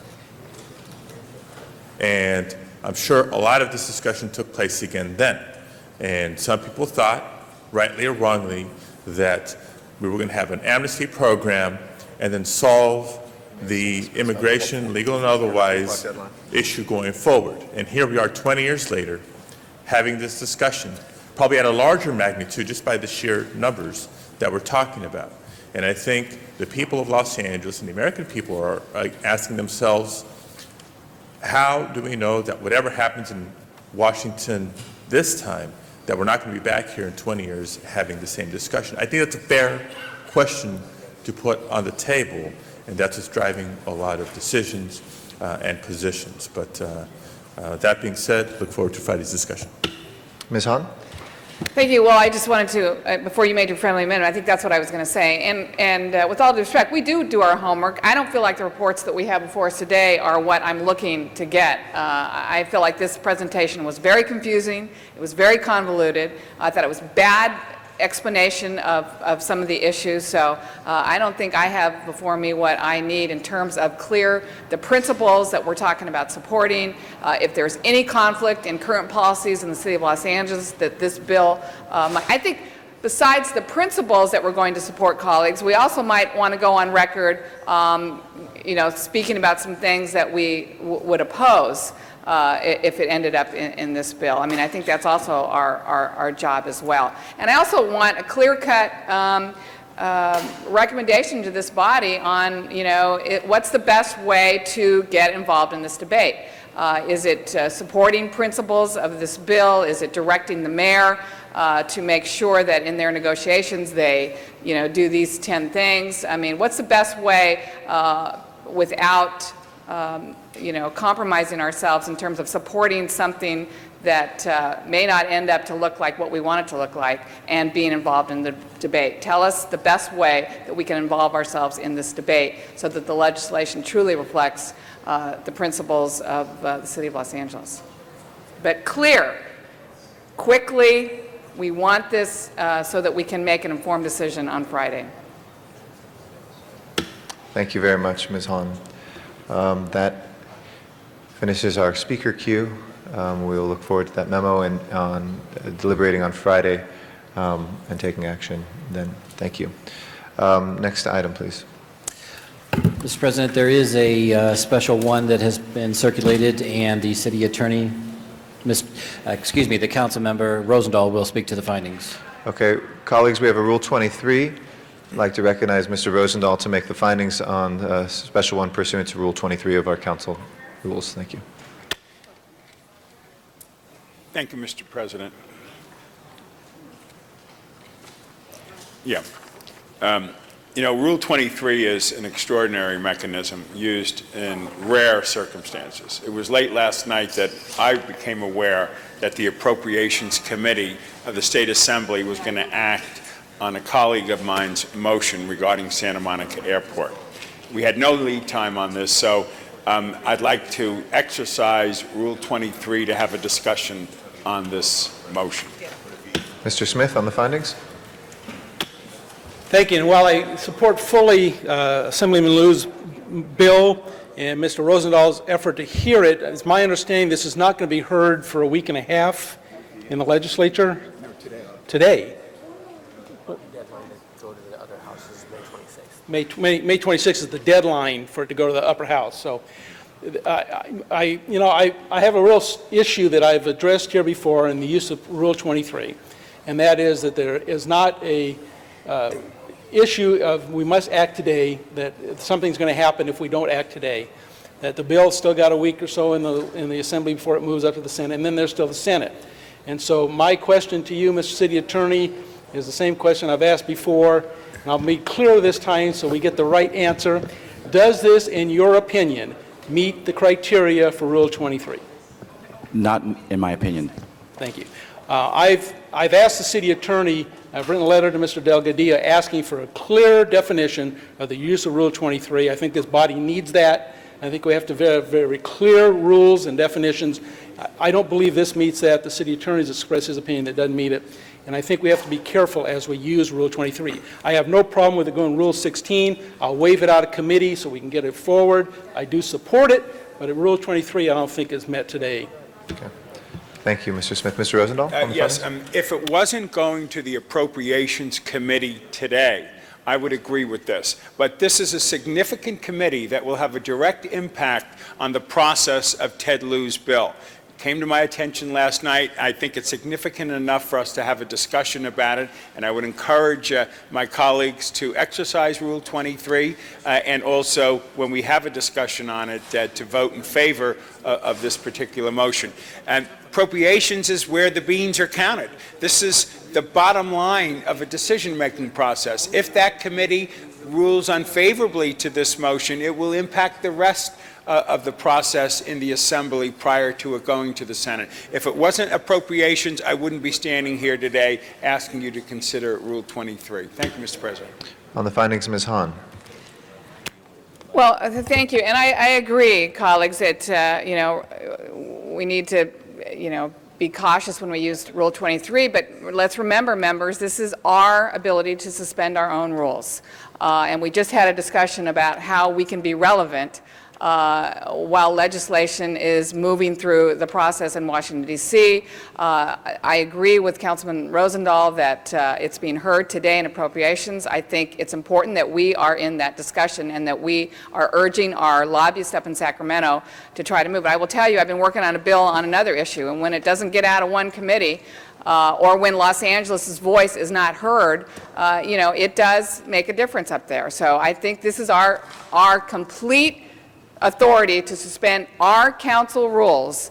And I'm sure a lot of this discussion took place again then. And some people thought, rightly or wrongly, that we were going to have an amnesty program and then solve the immigration, legal and otherwise, issue going forward. And here we are 20 years later having this discussion, probably at a larger magnitude just by the sheer numbers that we're talking about. And I think the people of Los Angeles and the American people are asking themselves, how do we know that whatever happens in Washington this time, that we're not going to be back here in 20 years having the same discussion? I think that's a fair question to put on the table, and that's what's driving a lot of decisions and positions. But that being said, look forward to Friday's discussion. Ms. Han? Thank you. Well, I just wanted to, before you made your friendly amendment, I think that's what I was going to say. And with all due respect, we do our homework. I don't feel like the reports that we have before us today are what I'm looking to get. I feel like this presentation was very confusing. It was very convoluted. I thought it was bad explanation of some of the issues. So I don't think I have before me what I need in terms of the principles that we're talking about supporting. If there's any conflict in current policies in the City of Los Angeles, that this bill, I think besides the principles that we're going to support, colleagues, we also might want to go on record, speaking about some things that we would oppose if it ended up in this bill. I mean, I think that's also our job as well. And I also want a clear-cut recommendation to this body on, what's the best way to get involved in this debate. Is it supporting principles of this bill? Is it directing the mayor to make sure that in their negotiations they, do these 10 things? I mean, what's the best way without compromising ourselves in terms of supporting something that may not end up to look like what we want it to look like and being involved in the debate. Tell us the best way that we can involve ourselves in this debate so that the legislation truly reflects the principles of the City of Los Angeles. But clear, quickly, we want this so that we can make an informed decision on Friday. Thank you very much, Ms. Han. That finishes our speaker queue. We'll look forward to that memo and on deliberating on Friday. and taking action then. Thank you. Next item, please. Mr. President, there is a special one that has been circulated, and the city attorney, the council member Rosendahl will speak to the findings. Okay, colleagues, we have a Rule 23. I'd like to recognize Mr. Rosendahl to make the findings on special one pursuant to Rule 23 of our council rules. Thank you. Thank you, Mr. President. Yeah. You know, Rule 23 is an extraordinary mechanism used in rare circumstances. It was late last night that I became aware that the Appropriations Committee of the State Assembly was going to act on a colleague of mine's motion regarding Santa Monica Airport. We had no lead time on this, so I'd like to exercise Rule 23 to have a discussion on this motion. Mr. Smith, on the findings? Thank you. And while I support fully Assemblyman Liu's bill and Mr. Rosendahl's effort to hear it, it's my understanding this is not going to be heard for a week and a half in the legislature? No, today. May 26th is the deadline for it to go to the upper house. So, I have a real issue that I've addressed here before in the use of Rule 23, and that is that there is not a issue of we must act today, that something's going to happen if we don't act today, that the bill's still got a week or so in the Assembly before it moves up to the Senate, and then there's still the Senate. And so my question to you, Mr. City Attorney, is the same question I've asked before, and I'll be clear this time so we get the right answer. Does this, in your opinion, meet the criteria for Rule 23? Not in my opinion. Thank you. I've asked the city attorney, I've written a letter to Mr. Delgadillo asking for a clear definition of the use of Rule 23. I think this body needs that. I think we have to have very clear rules and definitions. I don't believe this meets that. The city attorney has expressed his opinion that it doesn't meet it. And I think we have to be careful as we use Rule 23. I have no problem with it going Rule 16. I'll waive it out of committee so we can get it forward. I do support it, but at Rule 23 I don't think is met today. Okay. Thank you, Mr. Smith. Mr. Rosendahl? Yes, if it wasn't going to the Appropriations Committee today, I would agree with this. But this is a significant committee that will have a direct impact on the process of Ted Lieu's bill. It came to my attention last night. I think it's significant enough for us to have a discussion about it, and I would encourage my colleagues to exercise Rule 23, and also, when we have a discussion on it, to vote in favor of this particular motion. And appropriations is where the beans are counted. This is the bottom line of a decision-making process. If that committee rules unfavorably to this motion, it will impact the rest of the process in the Assembly prior to it going to the Senate. If it wasn't appropriations, I wouldn't be standing here today asking you to consider Rule 23. Thank you, Mr. President. On the findings, Ms. Hahn. Well, thank you. And I agree, colleagues, that, we need to, be cautious when we use Rule 23, but let's remember, members, this is our ability to suspend our own rules. And we just had a discussion about how we can be relevant while legislation is moving through the process in Washington, D.C. I agree with Councilman Rosendahl that it's being heard today in appropriations. I think it's important that we are in that discussion and that we are urging our lobbyists up in Sacramento to try to move it. I will tell you, I've been working on a bill on another issue, and when it doesn't get out of one committee, or when Los Angeles' voice is not heard, it does make a difference up there. So I think this is our complete authority to suspend our council rules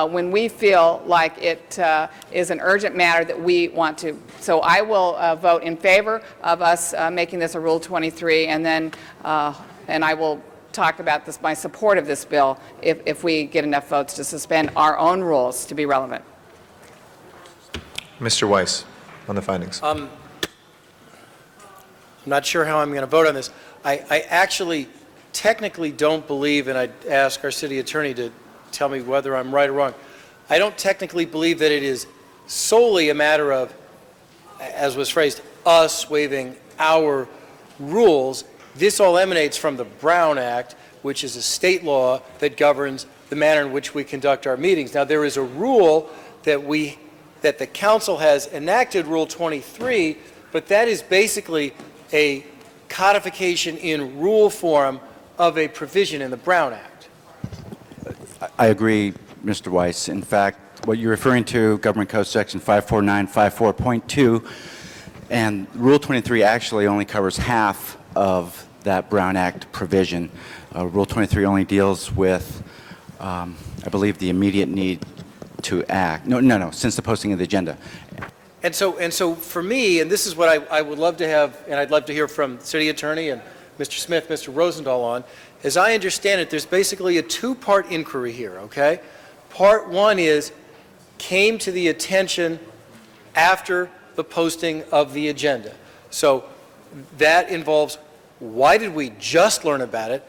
when we feel like it is an urgent matter that we want to. So I will vote in favor of us making this a Rule 23, and then and I will talk about this, my support of this bill if we get enough votes to suspend our own rules to be relevant. Mr. Weiss, on the findings. I'm not sure how I'm going to vote on this. I actually technically don't believe, and I'd ask our city attorney to tell me whether I'm right or wrong, I don't technically believe that it is solely a matter of, as was phrased, us waiving our rules. This all emanates from the Brown Act, which is a state law that governs the manner in which we conduct our meetings. Now, there is a rule that we that the council has enacted Rule 23, but that is basically a codification in rule form of a provision in the Brown Act. I agree, Mr. Weiss. In fact, what you're referring to, Government Code Section 54954.2, and Rule 23 actually only covers half of that Brown Act provision. Rule 23 only deals with, I believe, the immediate need to act. No, since the posting of the agenda. And so for me, and this is what I would love to have, and I'd love to hear from City Attorney and Mr. Smith, Mr. Rosendahl on, as I understand it, there's basically a two-part inquiry here, okay? Part one is, came to the attention after the posting of the agenda. So that involves, why did we just learn about it?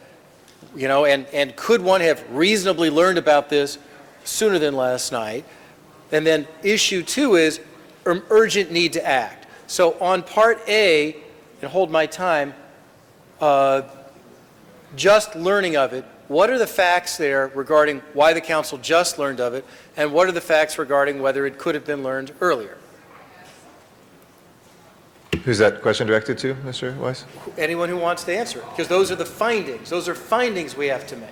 You know, and could one have reasonably learned about this sooner than last night? And then issue two is urgent need to act. So on part A, and hold my time, just learning of it, what are the facts there regarding why the council just learned of it, and what are the facts regarding whether it could have been learned earlier? Who's that question directed to, Mr. Weiss? Anyone who wants to answer it, because those are the findings. Those are findings we have to make.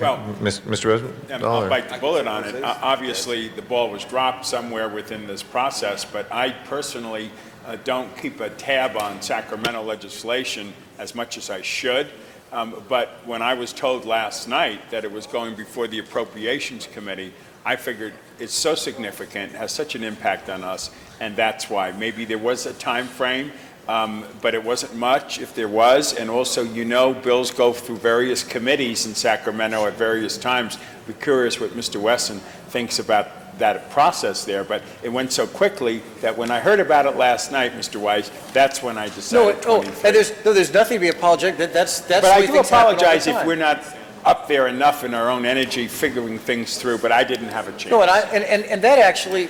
Well, Mr. Rosendahl? I'll bite the bullet on it. Obviously, the ball was dropped somewhere within this process, but I personally don't keep a tab on Sacramento legislation as much as I should. But when I was told last night that it was going before the Appropriations Committee, I figured it's so significant, has such an impact on us, and that's why. Maybe there was a time frame, but it wasn't much if there was. And also, you know, bills go through various committees in Sacramento at various times. We're curious what Mr. Wesson thinks about that process there, but it went so quickly that when I heard about it last night, Mr. Weiss, that's when I decided. And there's nothing to be apologetic. That's but I do apologize if we're not up there enough in our own energy figuring things through, but I didn't have a chance. No, and that actually,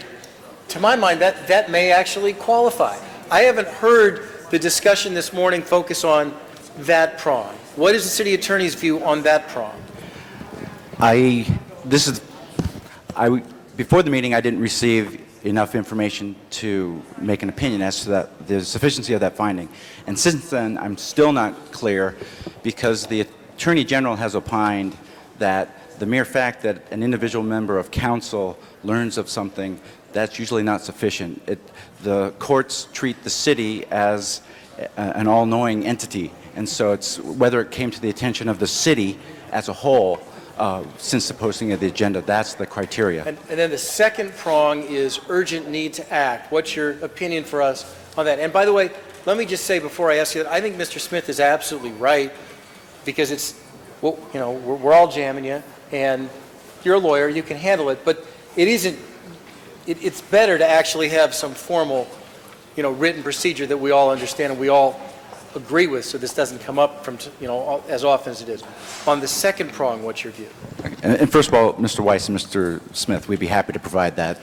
to my mind, that may actually qualify. I haven't heard the discussion this morning focus on that prong. What is the city attorney's view on that prong? Before the meeting, I didn't receive enough information to make an opinion as to the sufficiency of that finding. And since then, I'm still not clear, because the Attorney General has opined that the mere fact that an individual member of council learns of something, that's usually not sufficient. The courts treat the city as an all-knowing entity, and so it's whether it came to the attention of the city as a whole since the posting of the agenda. That's the criteria. And then the second prong is urgent need to act. What's your opinion for us on that? And by the way, let me just say before I ask you that, I think Mr. Smith is absolutely right, because it's, well, you know, we're all jamming you, and you're a lawyer, you can handle it, but it isn't, it's better to actually have some formal, you know, written procedure that we all understand and we all agree with, so this doesn't come up from, you know, as often as it is. On the second prong, what's your view? And first of all, Mr. Weiss and Mr. Smith, we'd be happy to provide that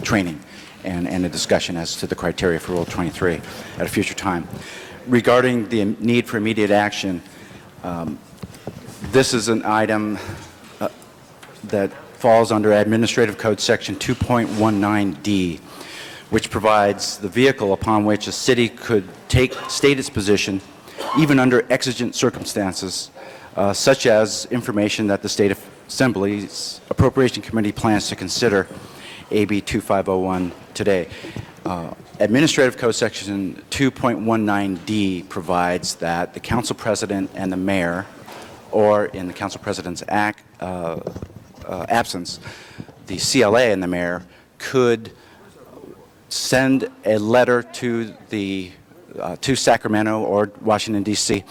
training and a discussion as to the criteria for Rule 23 at a future time. Regarding the need for immediate action, this is an item that falls under Administrative Code Section 2.19D, which provides the vehicle upon which a city could state its position, even under exigent circumstances, such as information that the State Assembly's Appropriation Committee plans to consider AB 2501 today. Administrative Code Section 2.19D provides that the Council President and the Mayor, or in the Council President's absence, the CLA and the Mayor could send a letter to Sacramento or Washington, D.C.,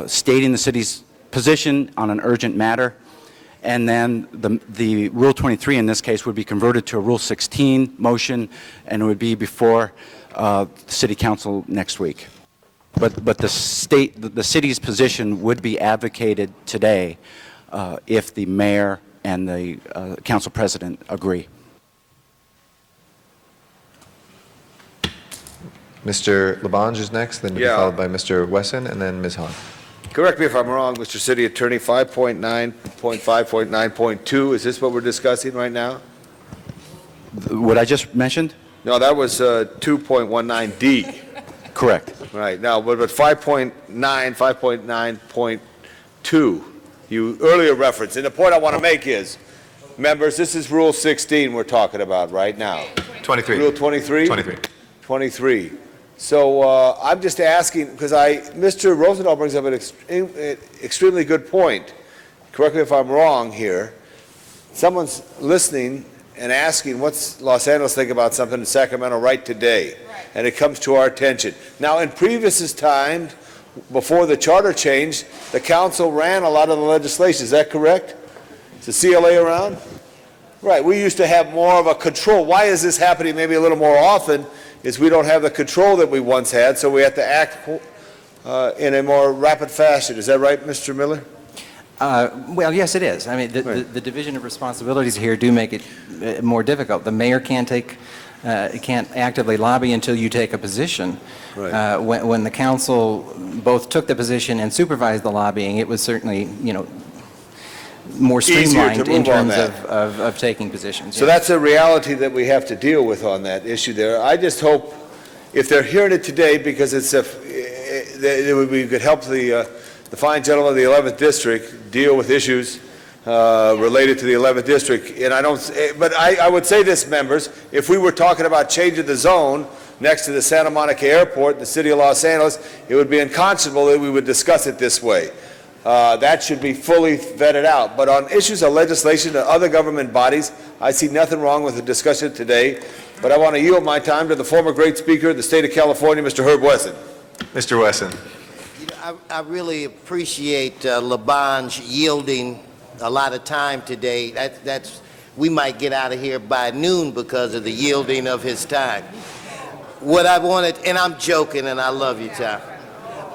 stating the city's position on an urgent matter, and then the Rule 23 in this case would be converted to a Rule 16 motion, and it would be before the City Council next week. But the city's position would be advocated today if the Mayor and the Council President agree. Mr. Labange is next, then you'll be followed by Mr. Wesson, and then Ms. Hahn. Correct me if I'm wrong, Mr. City Attorney, 5.9.5.9.2, is this what we're discussing right now? What I just mentioned? No, that was 2.19D. Correct. Right. Now, but 5.9.2, you earlier referenced, and the point I want to make is, members, this is Rule 16 we're talking about right now. 23. Rule 23? 23. 23. So I'm just asking, because Mr. Rosendahl brings up an extremely good point. Correct me if I'm wrong here. Someone's listening and asking, what's Los Angeles think about something in Sacramento right today? Right. And it comes to our attention. Now, in previous times, before the charter change, the council ran a lot of the legislation. Is that correct? Is the CLA around? Right. We used to have more of a control. Why is this happening maybe a little more often? Is we don't have the control that we once had, so we have to act in a more rapid fashion. Is that right, Mr. Miller? Well, yes, it is. I mean, the division of responsibilities here do make it more difficult. The mayor can't actively lobby until you take a position. Right. When the council both took the position and supervised the lobbying, it was certainly, more streamlined in terms of taking positions. So that's a reality that we have to deal with on that issue there. I just hope, if they're hearing it today, because we could help the fine gentleman of the 11th District deal with issues related to the 11th District. And but I would say this, members, if we were talking about changing the zone next to the Santa Monica Airport in the city of Los Angeles, it would be unconscionable that we would discuss it this way. That should be fully vetted out. But on issues of legislation and other government bodies, I see nothing wrong with the discussion today. But I want to yield my time to the former great speaker of the state of California, Mr. Herb Wesson. Mr. Wesson. I really appreciate Labange yielding a lot of time today. We might get out of here by noon because of the yielding of his time. What I wanted, and I'm joking, and I love you, Tom,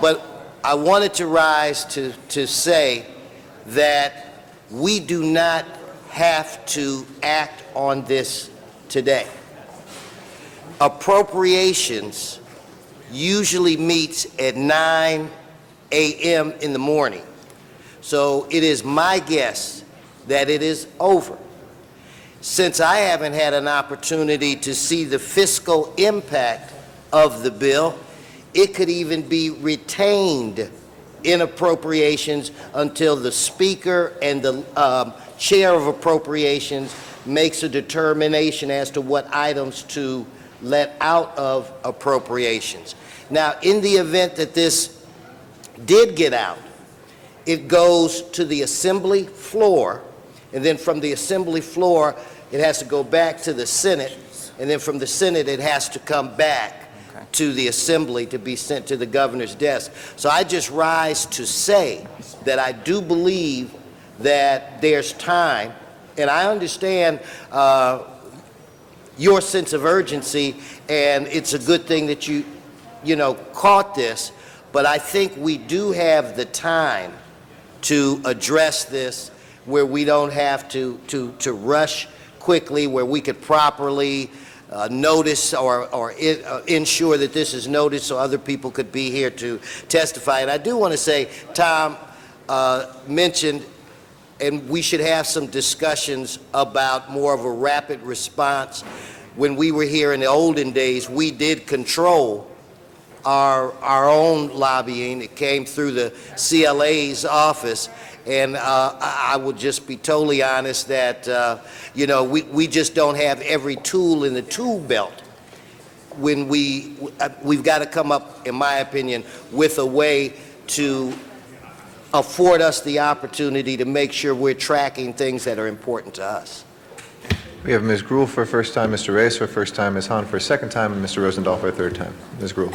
but I wanted to rise to say that we do not have to act on this today. Appropriations usually meets at 9 a.m. in the morning. So it is my guess that it is over. Since I haven't had an opportunity to see the fiscal impact of the bill, it could even be retained in appropriations until the Speaker and the Chair of Appropriations makes a determination as to what items to let out of appropriations. Now, in the event that this did get out, it goes to the Assembly floor, and then from the Assembly floor, it has to go back to the Senate, and then from the Senate, it has to come back to the Assembly to be sent to the governor's desk. So I just rise to say that I do believe that there's time, and I understand your sense of urgency, and it's a good thing that you caught this, but I think we do have the time to address this where we don't have to rush quickly, where we could properly notice or ensure that this is noticed so other people could be here to testify. And I do want to say, Tom mentioned, and we should have some discussions about more of a rapid response. When we were here in the olden days, we did control our own lobbying. It came through the CLA's office, and I will just be totally honest that we just don't have every tool in the tool belt. When we've got to come up, in my opinion, with a way to afford us the opportunity to make sure we're tracking things that are important to us. We have Ms. Gruhl for a first time, Mr. Reyes for a first time, Ms. Hahn for a second time, and Mr. Rosendahl for a third time. Ms. Gruhl.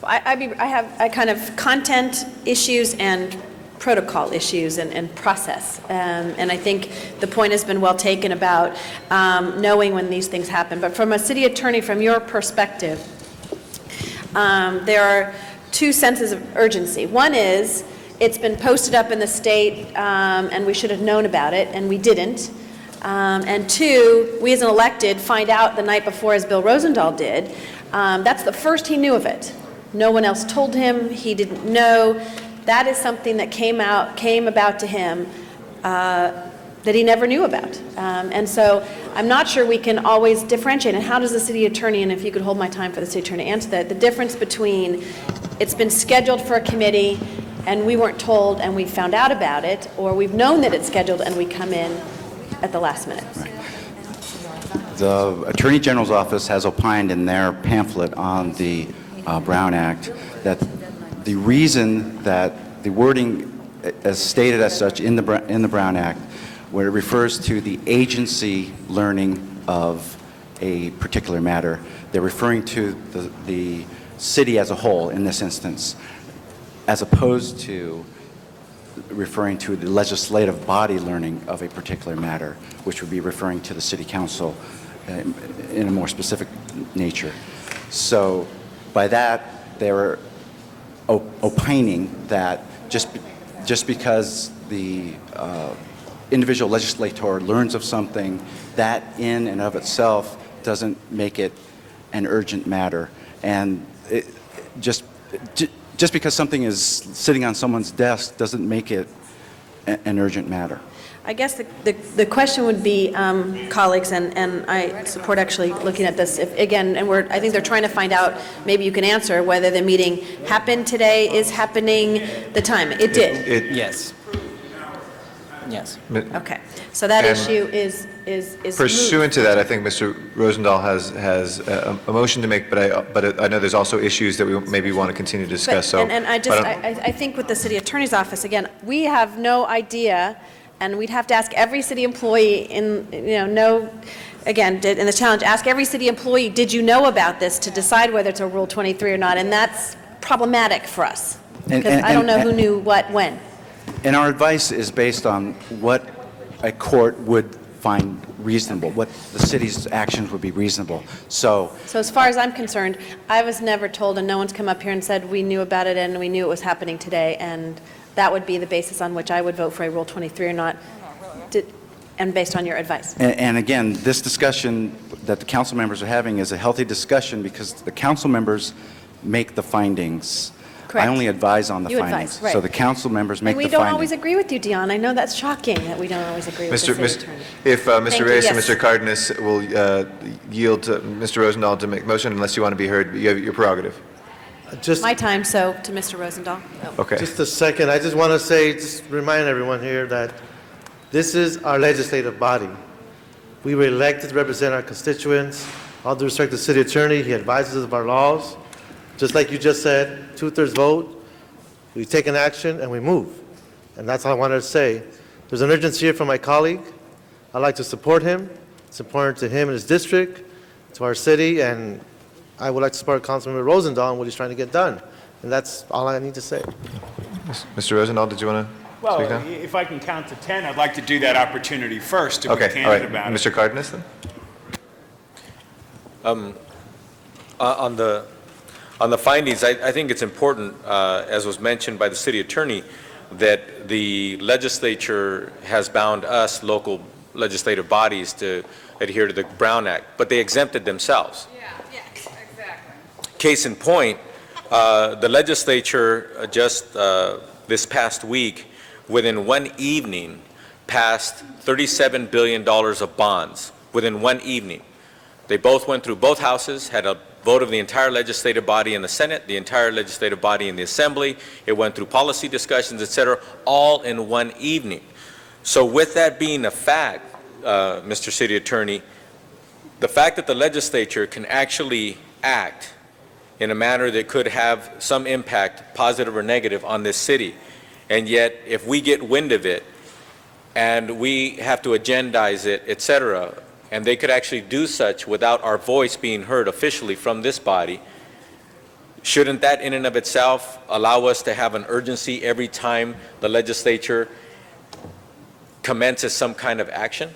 I have a kind of content issues and protocol issues and process. And I think the point has been well taken about knowing when these things happen. But from a city attorney, from your perspective, there are two senses of urgency. One is it's been posted up in the state and we should have known about it, and we didn't. And two, we as an elected find out the night before, as Bill Rosendahl did. That's the first he knew of it. No one else told him. He didn't know. That is something that came about to him that he never knew about. And so I'm not sure we can always differentiate. And how does the city attorney, and if you could hold my time for the city attorney to answer that, the difference between it's been scheduled for a committee and we weren't told and we found out about it, or we've known that it's scheduled and we come in at the last minute. The Attorney General's office has opined in their pamphlet on the Brown Act that the reason that the wording as stated as such in the Brown Act, where it refers to the agency learning of a particular matter, they're referring to the city as a whole in this instance, as opposed to referring to the legislative body learning of a particular matter, which would be referring to the city council in a more specific nature. So by that, they were opining that just because the individual legislator learns of something, that in and of itself doesn't make it an urgent matter. And just because something is sitting on someone's desk doesn't make it an urgent matter. I guess the question would be, colleagues, and I support actually looking at this, if, again, and I think they're trying to find out, maybe you can answer, whether the meeting happened today, is happening, the time. It did? Yes. Yes. Okay. So that And issue is Pursuant to that, I think Mr. Rosendahl has a motion to make, but I know there's also issues that we maybe want to continue to discuss. So, And I think with the city attorney's office, again, we have no idea, and we'd have to ask every city employee again, in the challenge, ask every city employee, did you know about this, to decide whether it's a Rule 23 or not, and that's problematic for us, because I don't know who knew what when. And our advice is based on what a court would find reasonable, what the city's actions would be reasonable. So as far as I'm concerned, I was never told, and no one's come up here and said we knew about it and we knew it was happening today, and that would be the basis on which I would vote for a Rule 23 or not, and based on your advice. And again, this discussion that the council members are having is a healthy discussion because the council members make the findings. Correct. I only advise on the You findings. advise, right. So the council members make And the we findings. don't always agree with you, Dion. I know that's shocking that we don't always agree with the city attorney. If Thank Mr. you. Reyes and Yes. Mr. Cardenas will yield to Mr. Rosendahl to make motion, unless you want to be heard, you have your prerogative. My time, so to Mr. Rosendahl. Oh. Okay. Just a second. I just want to say, just remind everyone here that this is our legislative body. We were elected to represent our constituents. All due respect to the city attorney, he advises us of our laws. Just like you just said, 2/3 vote, we take an action and we move. And that's all I wanted to say. There's an urgency here from my colleague. I'd like to support him. It's important to him and his district, to our city, and I would like to support Councilmember Rosendahl and what he's trying to get done. And that's all I need to say. Mr. Rosendahl, did you want to Well, speak now? if I can count to 10, I'd like to do that opportunity first to be Okay, all candid right. about it. Mr. Cardenas, then? On the findings, I think it's important, as was mentioned by the city attorney, that the legislature has bound us, local legislative bodies, to adhere to the Brown Act, but they exempted themselves. Yeah, exactly. Case in point, the legislature just this past week, within one evening, passed $37 billion of bonds, within one evening. They both went through both houses, had a vote of the entire legislative body in the Senate, the entire legislative body in the Assembly. It went through policy discussions, et cetera, all in one evening. So with that being a fact, Mr. City Attorney, the fact that the legislature can actually act in a manner that could have some impact, positive or negative, on this city, and yet if we get wind of it and we have to agendize it, et cetera, and they could actually do such without our voice being heard officially from this body, shouldn't that in and of itself allow us to have an urgency every time the legislature commences some kind of action?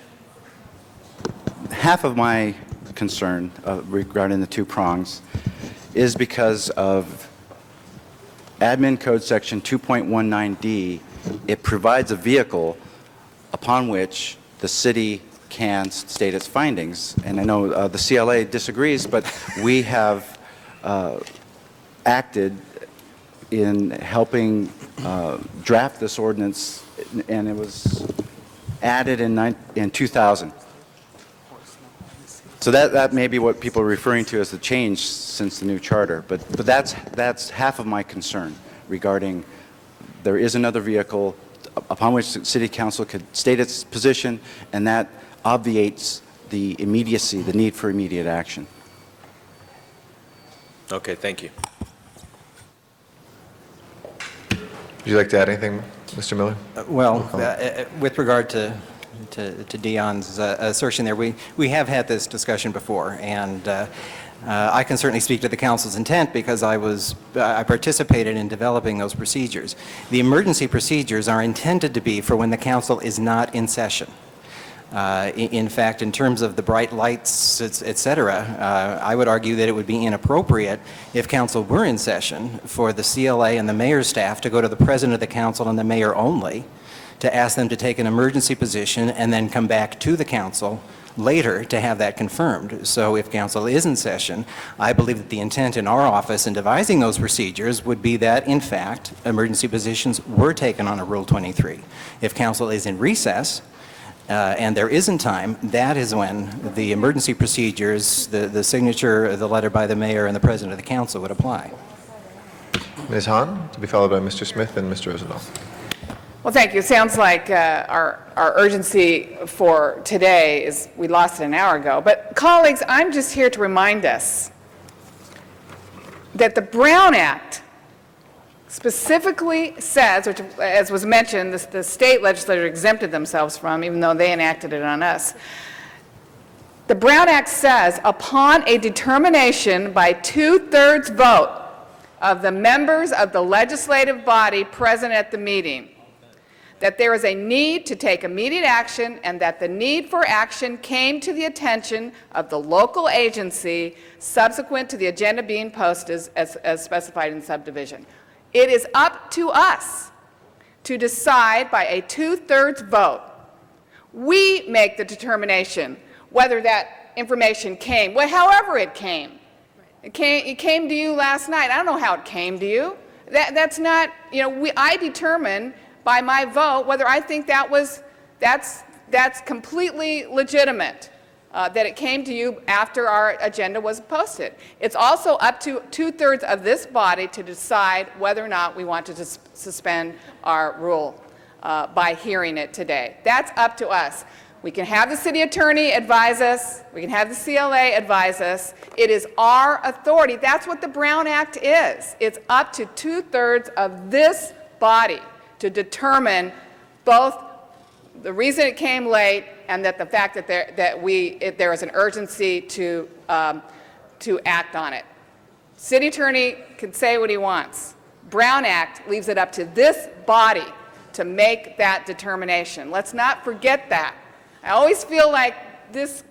Half of my concern regarding the two prongs is because of Admin Code Section 2.19D. It provides a vehicle upon which the city can state its findings. And I know the CLA disagrees, but we have acted in helping draft this ordinance, and it was added in 2000. So that may be what people are referring to as the change since the new charter, but that's half of my concern regarding there is another vehicle upon which the City Council could state its position, and that obviates the immediacy, the need for immediate action. Okay, thank you. Would you like to add anything, Mr. Miller? With regard to Dion's assertion there, we have had this discussion before, and I can certainly speak to the council's intent because I participated in developing those procedures. The emergency procedures are intended to be for when the council is not in session. In fact, in terms of the bright lights, et cetera, I would argue that it would be inappropriate if council were in session for the CLA and the mayor's staff to go to the president of the council and the mayor only to ask them to take an emergency position and then come back to the council later to have that confirmed. So if council is in session, I believe that the intent in our office in devising those procedures would be that, in fact, emergency positions were taken on a Rule 23. If council is in recess, and there isn't time, that is when the emergency procedures, the signature, the letter by the mayor and the president of the council would apply. Ms. Hahn, to be followed by Mr. Smith and Mr. Rosendahl. Well, thank you. It sounds like our urgency for today is, we lost it an hour ago. But colleagues, I'm just here to remind us that the Brown Act specifically says, which, as was mentioned, the state legislature exempted themselves from, even though they enacted it on us. The Brown Act says, upon a determination by 2/3 vote of the members of the legislative body present at the meeting, that there is a need to take immediate action and that the need for action came to the attention of the local agency subsequent to the agenda being posted as specified in subdivision. It is up to us to decide by a 2/3 vote. We make the determination whether that information came, however it came. It came to you last night. I don't know how it came to you. That's not, I determine by my vote whether I think that's completely legitimate. That it came to you after our agenda was posted. It's also up to 2/3 of this body to decide whether or not we want to suspend our rule by hearing it today. That's up to us. We can have the city attorney advise us. We can have the CLA advise us. It is our authority. That's what the Brown Act is. It's up to 2/3 of this body to determine both the reason it came late and that the fact that there is an urgency to act on it. City attorney can say what he wants. Brown Act leaves it up to this body to make that determination. Let's not forget that. I always feel like this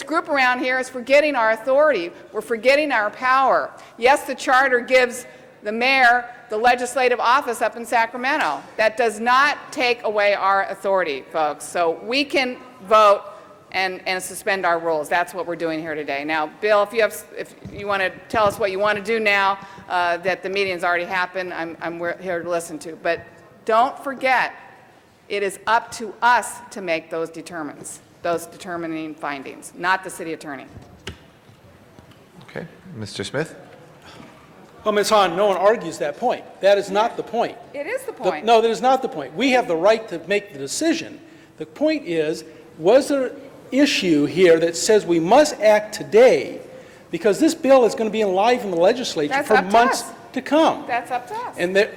group around here is forgetting our authority. We're forgetting our power. Yes, the charter gives the mayor the legislative office up in Sacramento. That does not take away our authority, folks. So we can vote and suspend our rules. That's what we're doing here today. Now, Bill, if you want to tell us what you want to do now that the meeting's already happened, I'm here to listen to. But don't forget, it is up to us to make those determining findings, not the city attorney. Okay. Mr. Smith? Well, Ms. Hahn, no one argues that point. That is not the point. It is the point. No, that is not the point. We have the right to make the decision. The point is, was there an issue here that says we must act today because this bill is going to be alive in the legislature for months to come? That's up to us. And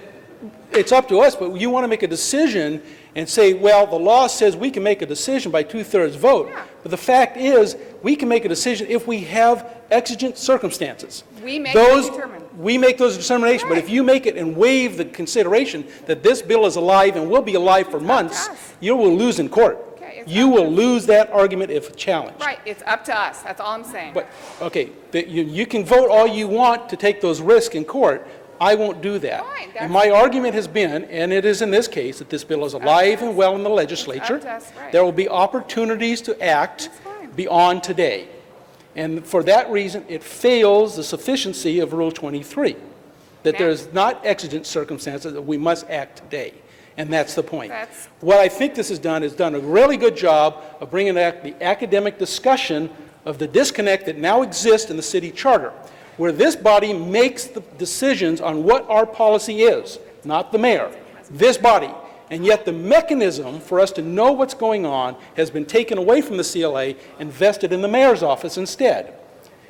it's up to us, but you want to make a decision and say, well, the law says we can make a decision by 2/3 vote. Yeah. But the fact is, we can make a decision if we have exigent circumstances. We make those determinations, right. But if you make it and waive the consideration that this bill is alive and will be alive for months, you will lose in court. Okay, you will lose that argument if challenged. Right, it's up to us. That's all I'm saying. But, okay, you can vote all you want to take those risks in court. I won't do that. Fine, and my argument has been, and it is in this case, that this bill is alive and well in the legislature. Right. There will be opportunities to act beyond today. And for that reason, it fails the sufficiency of Rule 23, that there is not exigent circumstances that we must act today. And that's the point. What I think this has done is done a really good job of bringing back the academic discussion of the disconnect that now exists in the city charter, where this body makes the decisions on what our policy is, not the mayor, this body. And yet the mechanism for us to know what's going on has been taken away from the CLA and vested in the mayor's office instead.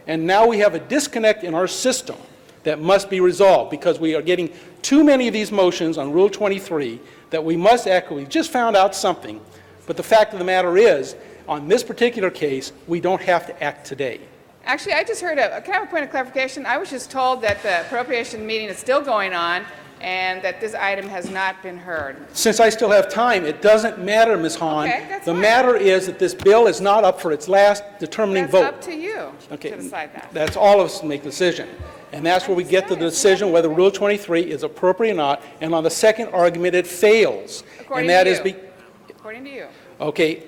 And now we have a disconnect in our system that must be resolved because we are getting too many of these motions on Rule 23 that we must act. We just found out something, but the fact of the matter is, on this particular case, we don't have to act today. Actually, I just heard can I have a point of clarification? I was just told that the appropriation meeting is still going on and that this item has not been heard. Since I still have time, it doesn't matter, Ms. Hahn. Okay, that's the fine. matter is that this bill is not up for its last determining That's vote. up to you to decide that. That's all of us to make the decision. And that's where we get the decision whether Rule 23 is appropriate or not. And on the second argument, it fails. According and that to is you. According to you. okay,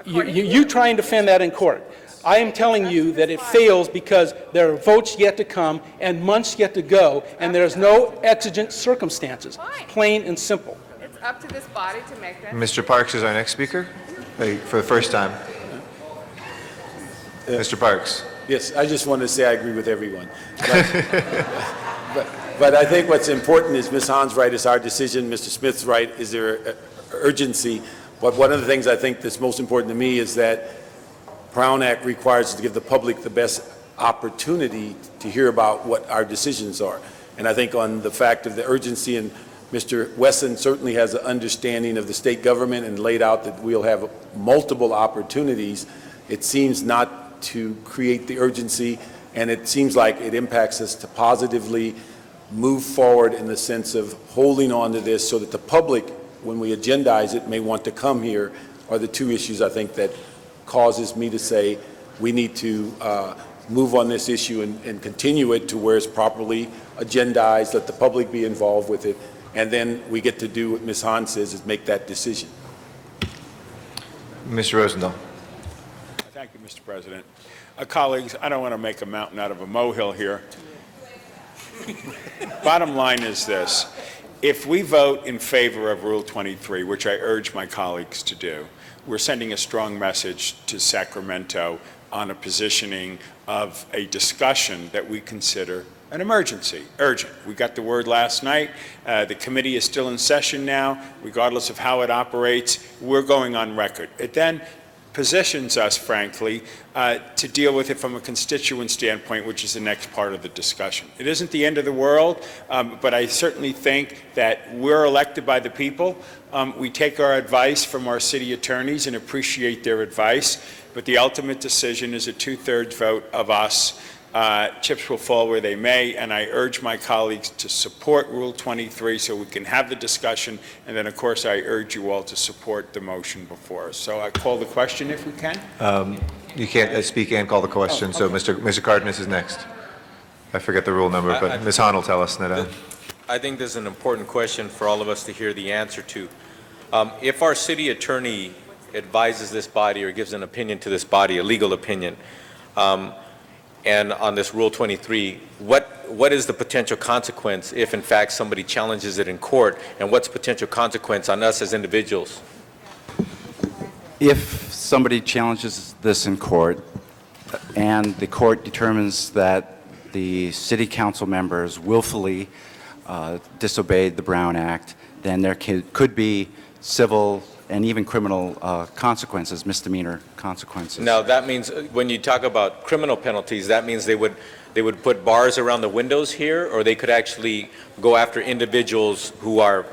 you try and defend that in court. I am telling you that it fails because there are votes yet to come and months yet to go, and there's no exigent circumstances. Plain and simple. It's up to this body to make that. Mr. Parks is our next speaker, for the first time. Mr. Parks. Yes, I just wanted to say I agree with everyone. But I think what's important is Ms. Hahn's right, it's our decision. Mr. Smith's right, is there urgency? But one of the things I think that's most important to me is that Brown Act requires us to give the public the best opportunity to hear about what our decisions are. And I think on the fact of the urgency, and Mr. Wesson certainly has an understanding of the state government and laid out that we'll have multiple opportunities, it seems not to create the urgency, and it seems like it impacts us to positively move forward in the sense of holding on to this so that the public, when we agendize it, may want to come here, are the two issues I think that causes me to say we need to move on this issue and continue it to where it's properly agendized, let the public be involved with it, and then we get to do what Ms. Hahn says, is make that decision. Mr. Rosendahl. Thank you, Mr. President. Colleagues, I don't want to make a mountain out of a molehill here. Bottom line is this. If we vote in favor of Rule 23, which I urge my colleagues to do, we're sending a strong message to Sacramento on a positioning of a discussion that we consider an emergency, urgent. We got the word last night. The committee is still in session now. Regardless of how it operates, we're going on record. It then positions us, frankly, to deal with it from a constituent standpoint, which is the next part of the discussion. It isn't the end of the world, but I certainly think that we're elected by the people. We take our advice from our city attorneys and appreciate their advice, but the ultimate decision is a two-thirds vote of us. Chips will fall where they may, and I urge my colleagues to support Rule 23 so we can have the discussion, and then, of course, I urge you all to support the motion before us. So I call the question if we can. You can't speak and call the question, so Mr. Cardenas is next. I forget the rule number, but Ms. Hahn will tell us. I think this is an important question for all of us to hear the answer to. If our city attorney advises this body or gives an opinion to this body, a legal opinion, and on this Rule 23, what is the potential consequence if, in fact, somebody challenges it in court, and what's potential consequence on us as individuals? If somebody challenges this in court and the court determines that the city council members willfully disobeyed the Brown Act, then there could be civil and even criminal consequences, misdemeanor consequences. Now, that means when you talk about criminal penalties, that means they would put bars around the windows here, or they could actually go after individuals who are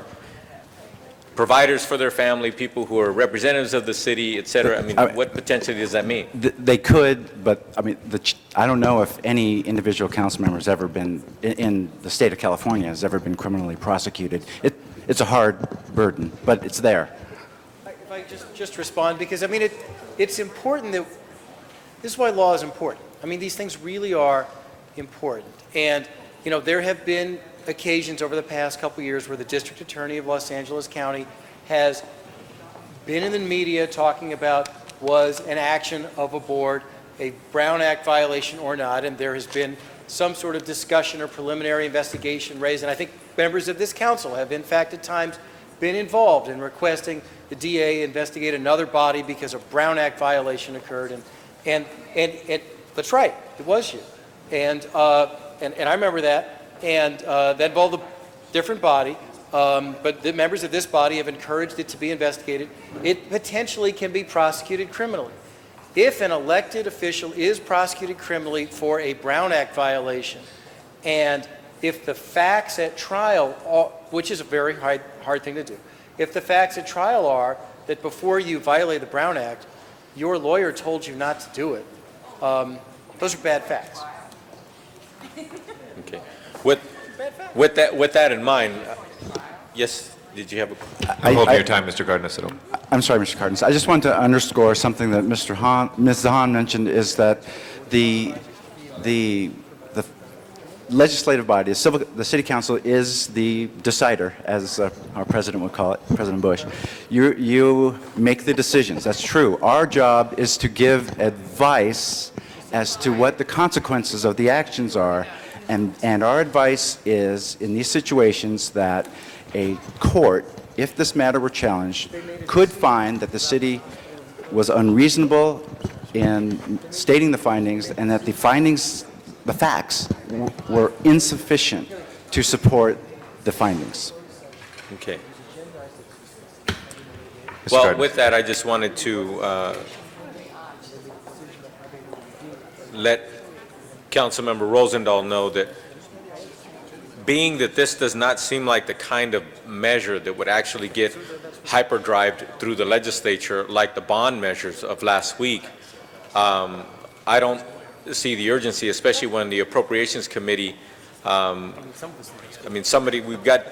providers for their family, people who are representatives of the city, et cetera. I mean, what potentially does that mean? They could, but I mean, I don't know if any individual council member has ever been, in the state of California, has ever been criminally prosecuted. It's a hard burden, but it's there. If I just respond, because I mean, it's important that, this is why law is important. I mean, these things really are important. And, you know, there have been occasions over the past couple of years where the district attorney of Los Angeles County has been in the media talking about was an action of a board a Brown Act violation or not, and there has been some sort of discussion or preliminary investigation raised, and I think members of this council have in fact at times been involved in requesting the DA investigate another body because a Brown Act violation occurred, And that's right, it was you. And I remember that, and that involved a different body, but the members of this body have encouraged it to be investigated. It potentially can be prosecuted criminally. If an elected official is prosecuted criminally for a Brown Act violation, and if the facts at trial, which is a very hard thing to do, if the facts at trial are that before you violate the Brown Act, your lawyer told you not to do it, those are bad facts. Okay. With that in mind, yes, did you have a... I'm holding your time, Mr. Cardenas. I'm sorry, Mr. Cardenas. I just want to underscore something that Ms. Zahan mentioned, is that the legislative body, the City Council, is the decider, as our president would call it, President Bush. You make the decisions. That's true. Our job is to give advice as to what the consequences of the actions are, and our advice is, in these situations, that a court, if this matter were challenged, could find that the city was unreasonable in stating the findings, and that the facts were insufficient to support the findings. Okay. Well, with that, I just wanted to let Councilmember Rosendahl know that, being that this does not seem like the kind of measure that would actually get hyperdrived through the legislature like the bond measures of last week, I don't see the urgency, especially when the Appropriations Committee, we've got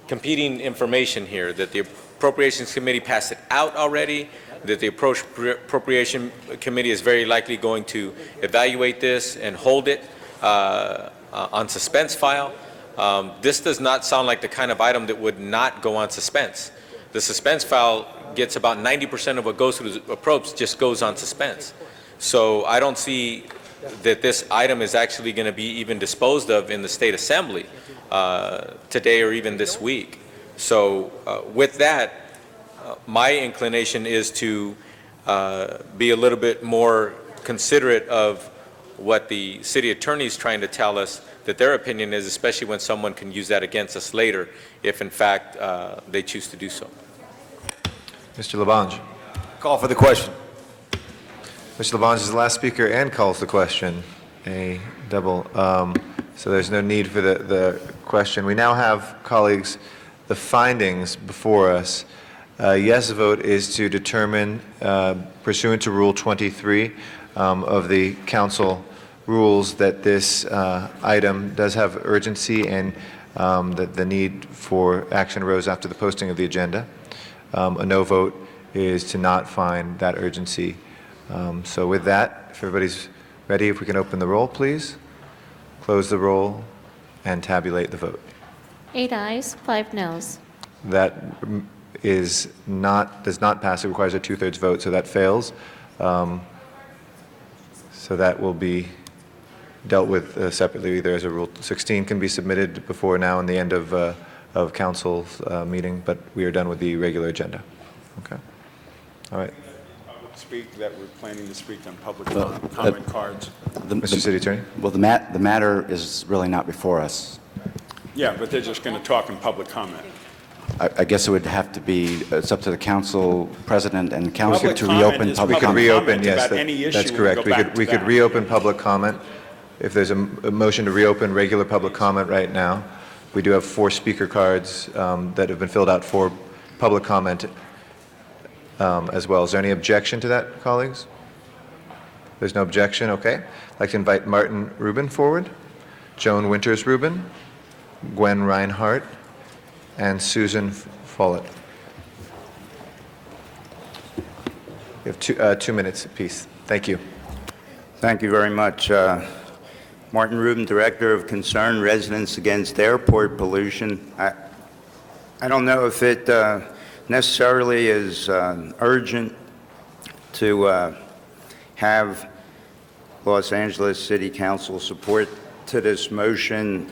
competing information here, that the Appropriations Committee passed it out already, that the Appropriation Committee is very likely going to evaluate this and hold it on suspense file. This does not sound like the kind of item that would not go on suspense. The suspense file gets about 90% of what goes through the approach just goes on suspense. So I don't see that this item is actually going to be even disposed of in the State Assembly today or even this week. So with that, my inclination is to be a little bit more considerate of what the city attorney is trying to tell us that their opinion is, especially when someone can use that against us later if in fact they choose to do so. Mr. Labange. Call for the question. Mr. Labange is the last speaker and calls the question, a double. So there's no need for the question. We now have, colleagues, the findings before us. Yes vote is to determine, pursuant to Rule 23 of the Council rules, that this item does have urgency and that the need for action arose after the posting of the agenda. A no vote is to not find that urgency. So with that, if everybody's ready, if we can open the roll, please. Close the roll and tabulate the vote. 8 ayes, 5 noes. That does not pass. It requires a 2/3 vote, so that fails. So that will be dealt with separately, either as a Rule 16 can be submitted before now and the end of Council's meeting, but we are done with the regular agenda. Okay. All right. Speak that we're planning to speak on public comment cards. Mr. City Attorney? Well, the matter is really not before us. Yeah, but they're just going to talk in public comment. I guess it would have to be, it's up to the council president and council Public to comment reopen is public We could comment. reopen, comment yes, about any issue that's and correct. go back We to could back. reopen public comment. If there's a motion to reopen regular public comment right now, we do have 4 speaker cards that have been filled out for public comment as well. Is there any objection to that, colleagues? There's no objection, okay. I'd like to invite Martin Rubin forward, Joan Winters Rubin, Gwen Reinhardt, and Susan Follett. You have 2 minutes apiece. Thank you. Thank you very much. Martin Rubin, Director of Concerned Residents Against Airport Pollution. I don't know if it necessarily is urgent to have Los Angeles City Council support to this motion.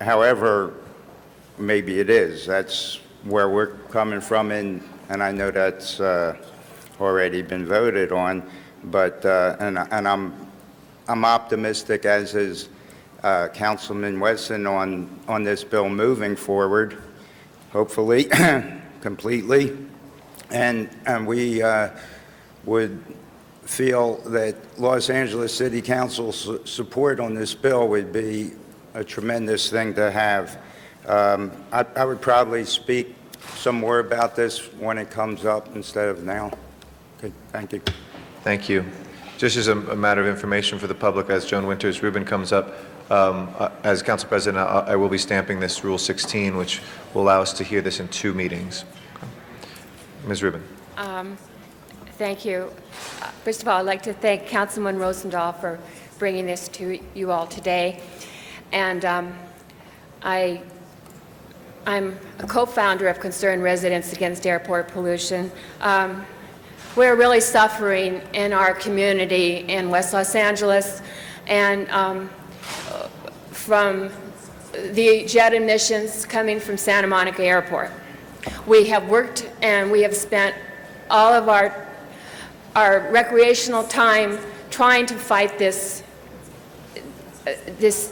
However, maybe it is. That's where we're coming from, and I know that's already been voted on. but, and I'm optimistic, as is Councilman Wesson, on this bill moving forward, hopefully, completely. And we would feel that Los Angeles City Council's support on this bill would be a tremendous thing to have. I would probably speak some more about this when it comes up instead of now. Okay, thank you. Thank you. Just as a matter of information for the public, as Joan Winters Rubin comes up, as Council President, I will be stamping this Rule 16, which will allow us to hear this in 2 meetings. Okay. Ms. Rubin. Thank you. First of all, I'd like to thank Councilman Rosendahl for bringing this to you all today. And I'm a co-founder of Concerned Residents Against Airport Pollution. We're really suffering in our community in West Los Angeles and from the jet emissions coming from Santa Monica Airport. We have worked and we have spent all of our recreational time trying to fight this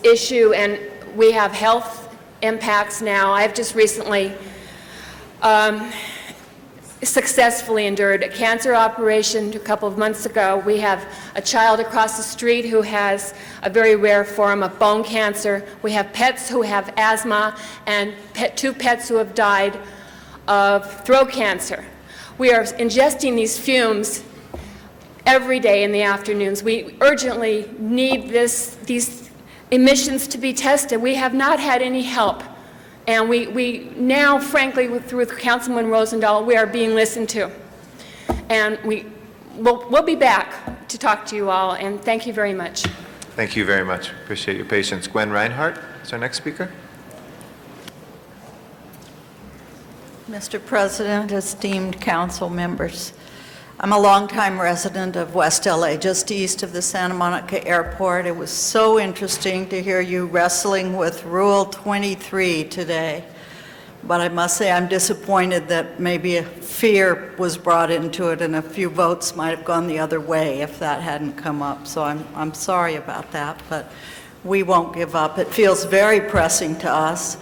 issue, and we have health impacts now. I've just recently successfully endured a cancer operation a couple of months ago. We have a child across the street who has a very rare form of bone cancer. We have pets who have asthma and 2 pets who have died of throat cancer. We are ingesting these fumes every day in the afternoons. We urgently need these emissions to be tested. We have not had any help. And we now, frankly, through Councilman Rosendahl, we are being listened to. And we'll be back to talk to you all, and thank you very much. Thank you very much. Appreciate your patience. Gwen Reinhardt is our next speaker. Mr. President, esteemed council members, I'm a longtime resident of West LA, just east of the Santa Monica Airport. It was so interesting to hear you wrestling with Rule 23 today. But I must say I'm disappointed that maybe a fear was brought into it and a few votes might have gone the other way if that hadn't come up. So I'm sorry about that, but we won't give up. It feels very pressing to us.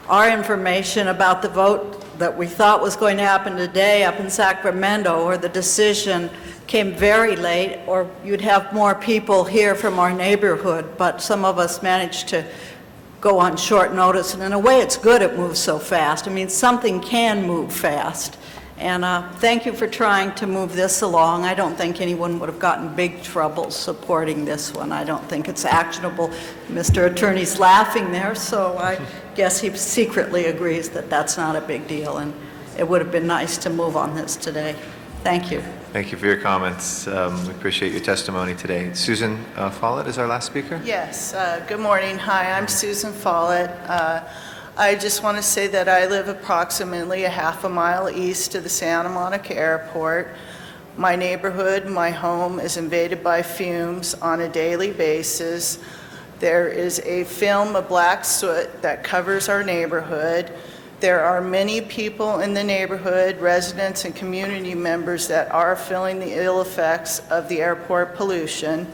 Our information about the vote that we thought was going to happen today up in Sacramento, or the decision, came very late, or you'd have more people here from our neighborhood, but some of us managed to go on short notice, and in a way it's good it moves so fast. I mean, something can move fast. And thank you for trying to move this along. I don't think anyone would have gotten big trouble supporting this one. I don't think it's actionable. Mr. Attorney's laughing there, so I guess he secretly agrees that that's not a big deal, and it would have been nice to move on this today. Thank you. Thank you for your comments. We appreciate your testimony today. Susan Follett is our last speaker. Yes, good morning. Hi, I'm Susan Follett. I just want to say that I live approximately a half a mile east of the Santa Monica Airport. My neighborhood, my home, is invaded by fumes on a daily basis. There is a film of black soot that covers our neighborhood. There are many people in the neighborhood, residents and community members, that are feeling the ill effects of the airport pollution.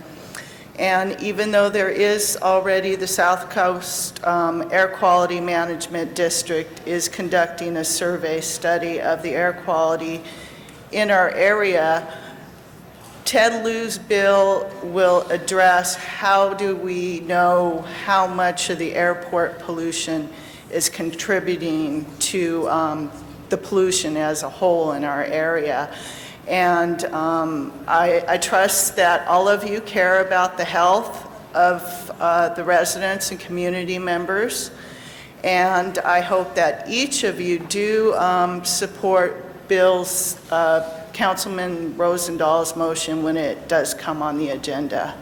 And even though there is already the South Coast Air Quality Management District is conducting a survey study of the air quality in our area, Ted Lieu's bill will address how do we know how much of the airport pollution is contributing to the pollution as a whole in our area. And I trust that all of you care about the health of the residents and community members. And I hope that each of you do support Bill's, Councilman Rosendahl's motion when it does come on the agenda.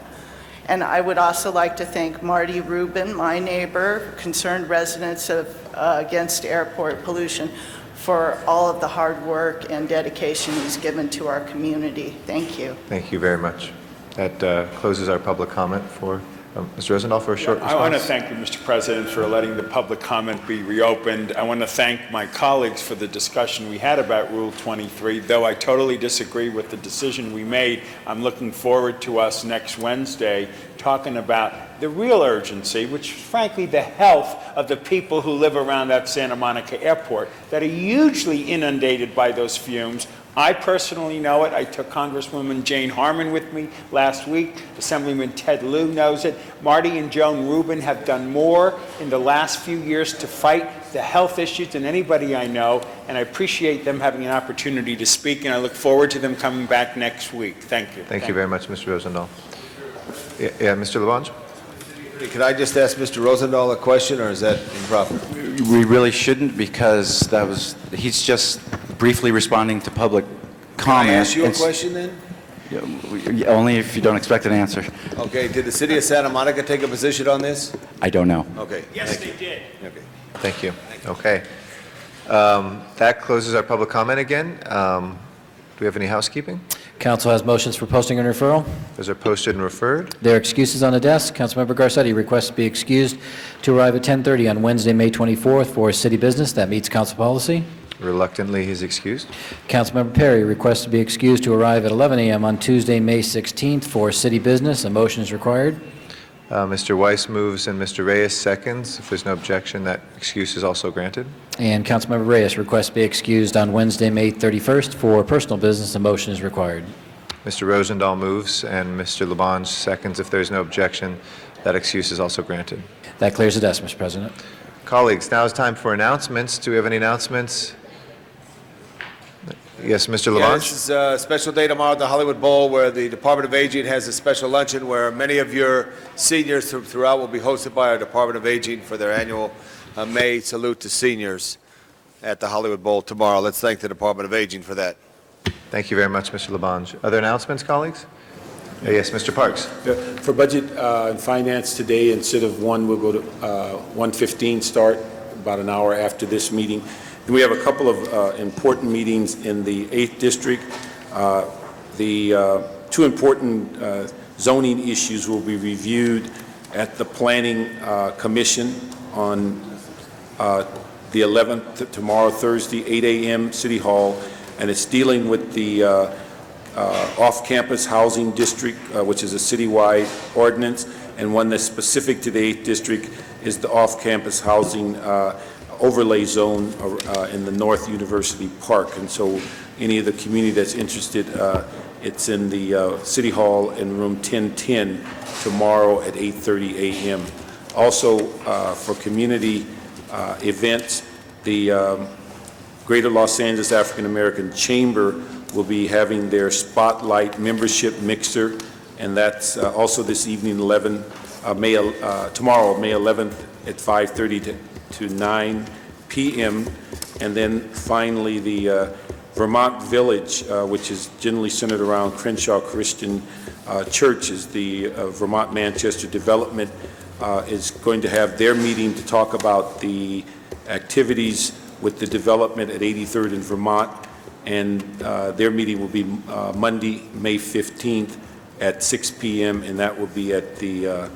And I would also like to thank Marty Rubin, my neighbor, Concerned Residents Against Airport Pollution, for all of the hard work and dedication he's given to our community. Thank you. Thank you very much. That closes our public comment for Mr. Rosendahl for a short response. I want to thank you, Mr. President, for letting the public comment be reopened. I want to thank my colleagues for the discussion we had about Rule 23. Though I totally disagree with the decision we made, I'm looking forward to us next Wednesday talking about the real urgency, which is frankly the health of the people who live around that Santa Monica airport that are hugely inundated by those fumes. I personally know it. I took Congresswoman Jane Harman with me last week. Assemblyman Ted Lieu knows it. Marty and Joan Rubin have done more in the last few years to fight the health issues than anybody I know, and I appreciate them having an opportunity to speak, and I look forward to them coming back next week. Thank you. Thank you very much, Mr. Rosendahl. Yeah, Mr. Labange? Could I just ask Mr. Rosendahl a question, or is that improper? We really shouldn't, because he's just briefly responding to public comment. Can I ask you a question then? Only if you don't expect an answer. Okay, did the city of Santa Monica take a position on this? I don't know. Okay. Yes, they did. Okay. Thank you. Okay. That closes our public comment again. Do we have any housekeeping? Council has motions for posting and referral. Those are posted and referred. There are excuses on the desk. Councilmember Garcetti requests to be excused to arrive at 10:30 on Wednesday, May 24th for city business. That meets council policy. Reluctantly, he's excused. Councilmember Perry requests to be excused to arrive at 11 a.m. on Tuesday, May 16th for city business. A motion is required. Mr. Weiss moves and Mr. Reyes seconds. If there's no objection, that excuse is also granted. And Councilmember Reyes requests to be excused on Wednesday, May 31st for personal business. A motion is required. Mr. Rosendahl moves and Mr. Labange seconds. If there's no objection, that excuse is also granted. That clears the desk, Mr. President. Colleagues, now is time for announcements. Do we have any announcements? Yes, Mr. Yeah, Labange? this is a special day tomorrow at the Hollywood Bowl where the Department of Aging has a special luncheon where many of your seniors throughout will be hosted by our Department of Aging for their annual May Salute to Seniors at the Hollywood Bowl tomorrow. Let's thank the Department of Aging for that. Thank you very much, Mr. Labange. Other announcements, colleagues? Yes, Mr. Parks. For Budget and Finance today, instead of 1, we'll go to 1:15 start, about an hour after this meeting. And we have a couple of important meetings in the 8th District. The two important zoning issues will be reviewed at the Planning Commission on the 11th, tomorrow, Thursday, 8 a.m., City Hall, and it's dealing with the off-campus housing district, which is a citywide ordinance, and one that's specific to the 8th District is the off-campus housing overlay zone in the North University Park. And so any of the community that's interested, it's in the City Hall in room 1010 tomorrow at 8:30 a.m. Also, for community events, the Greater Los Angeles African American Chamber will be having their Spotlight membership mixer, and that's also this evening, tomorrow, May 11th at 5:30 to 9 p.m. And then finally, the Vermont Village, which is generally centered around Crenshaw Christian Church, is the Vermont Manchester Development, is going to have their meeting to talk about the activities with the development at 83rd in Vermont, and their meeting will be Monday, May 15th at 6 p.m., and that will be at the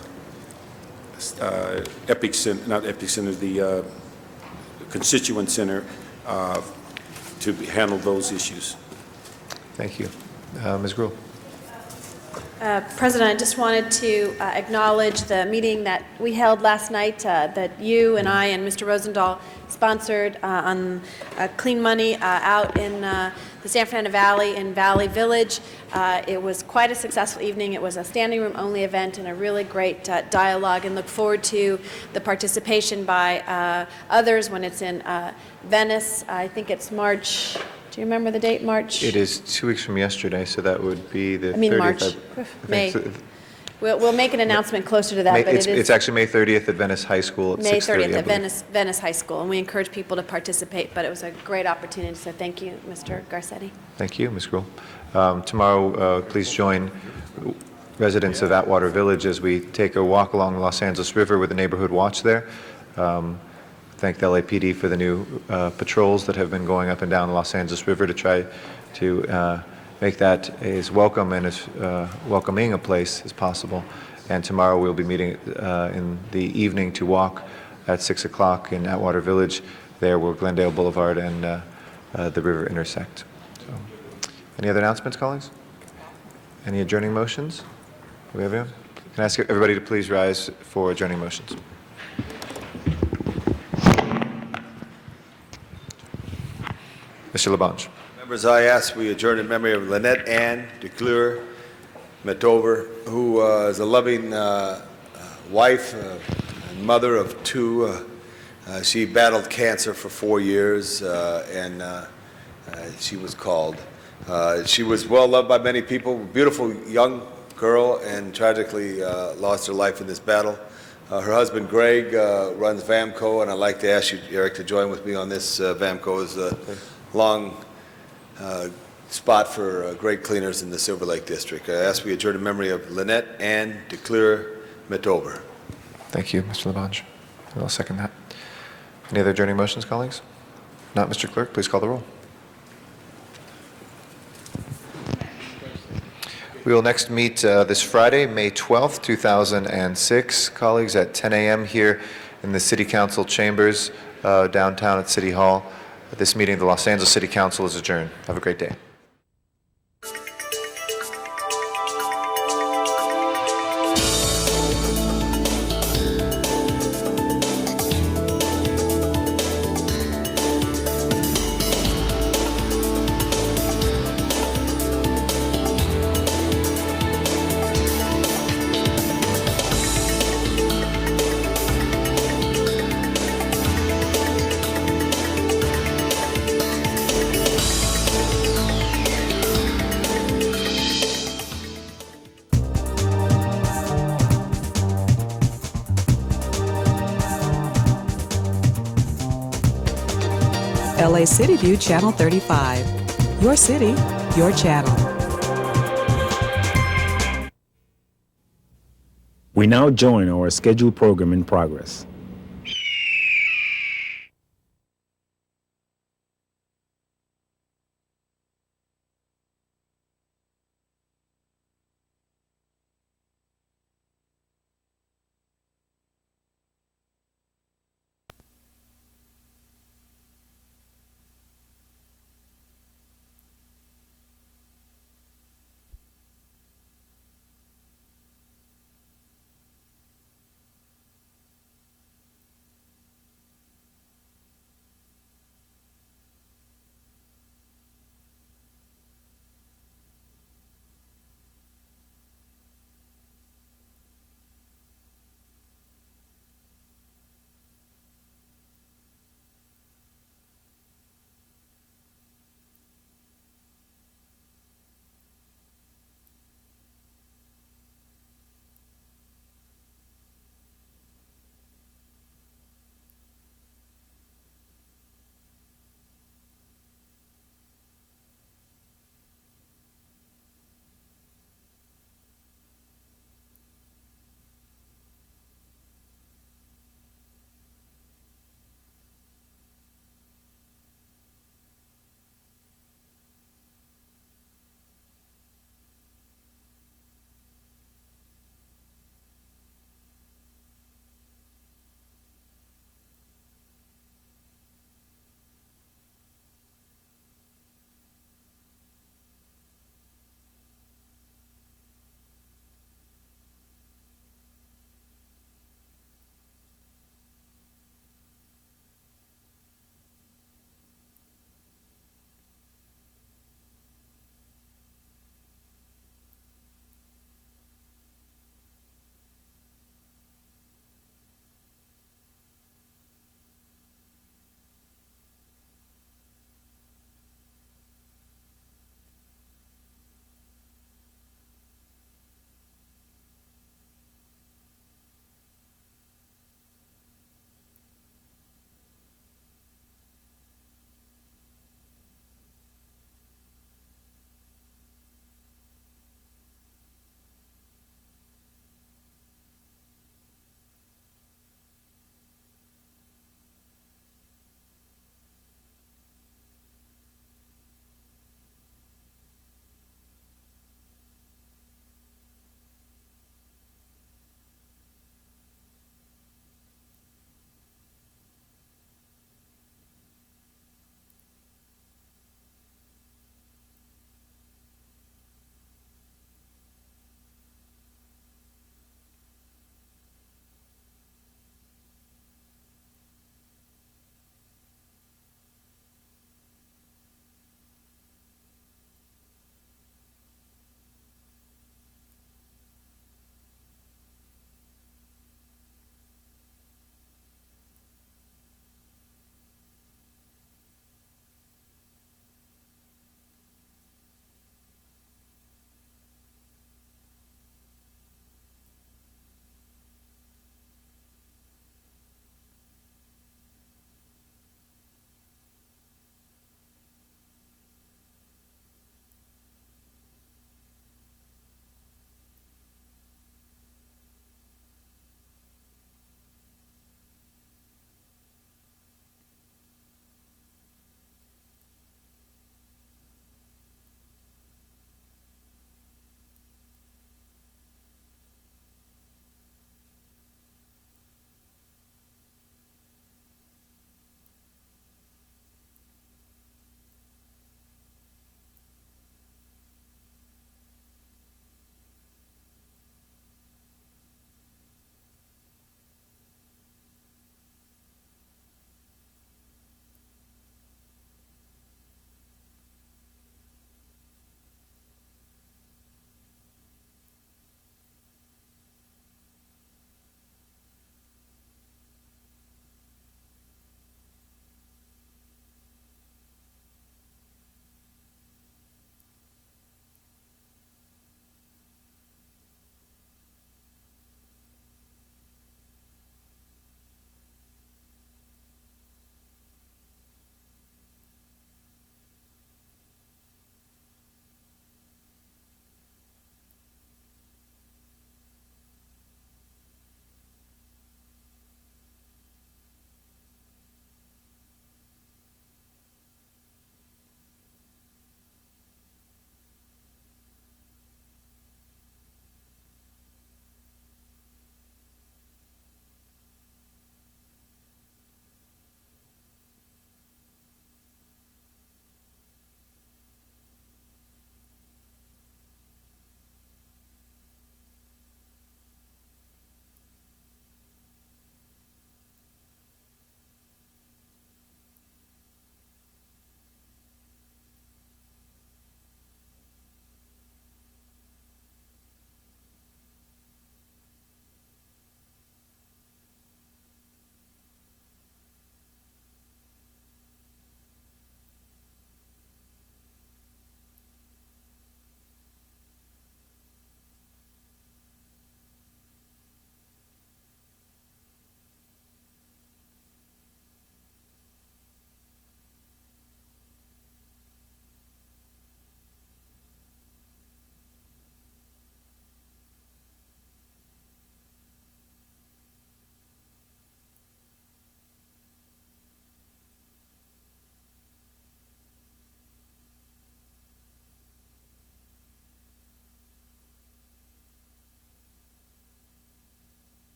Epic Center, not Epic Center, the Constituent Center to handle those issues. Thank you. Ms. Gruhl. President, I just wanted to acknowledge the meeting that we held last night that you and I and Mr. Rosendahl sponsored on Clean Money out in the San Fernando Valley in Valley Village. It was quite a successful evening. It was a standing room only event and a really great dialogue, and look forward to the participation by others when it's in Venice. I think it's March. Do you remember the date, March? It is 2 weeks from yesterday, so that would be the 30th. March. May. We'll make an announcement closer to that, but it's actually May 30th at Venice High School at 6:30. May 30th at Venice High School, and we encourage people to participate, but it was a great opportunity, so thank you, Mr. Garcetti. Thank you, Ms. Gruhl. Tomorrow, please join residents of Atwater Village as we take a walk along the Los Angeles River with the Neighborhood Watch there. Thank the LAPD for the new patrols that have been going up and down the Los Angeles River to try to make that as welcome and as welcoming a place as possible. And tomorrow we'll be meeting in the evening to walk at 6 o'clock in Atwater Village, there where Glendale Boulevard and the river intersect. So, any other announcements, colleagues? Any adjourning motions? Do we have any? Can I ask everybody to please rise for adjourning motions? Mr. Labange. Members, I ask we adjourn in memory of Lynette Ann DeClure Metover, who is a loving wife and mother of two. She battled cancer for 4 years, and she was called. She was well loved by many people, beautiful young girl, and tragically lost her life in this battle. Her husband, Greg, runs VAMCO, and I'd like to ask you, Eric, to join with me on this. VAMCO is a long spot for great cleaners in the Silver Lake District. I ask we adjourn in memory of Lynette Ann DeClure Metover. Thank you, Mr. Labange. I'll second that. Any other adjourning motions, colleagues? Not, Mr. Clerk, please call the roll. We will next meet this Friday, May 12th, 2006, colleagues, at 10 a.m. here in the City Council chambers downtown at City Hall. This meeting of the Los Angeles City Council is adjourned. Have a great day. LA City View Channel 35. Your city, your channel. We now join our scheduled program in progress.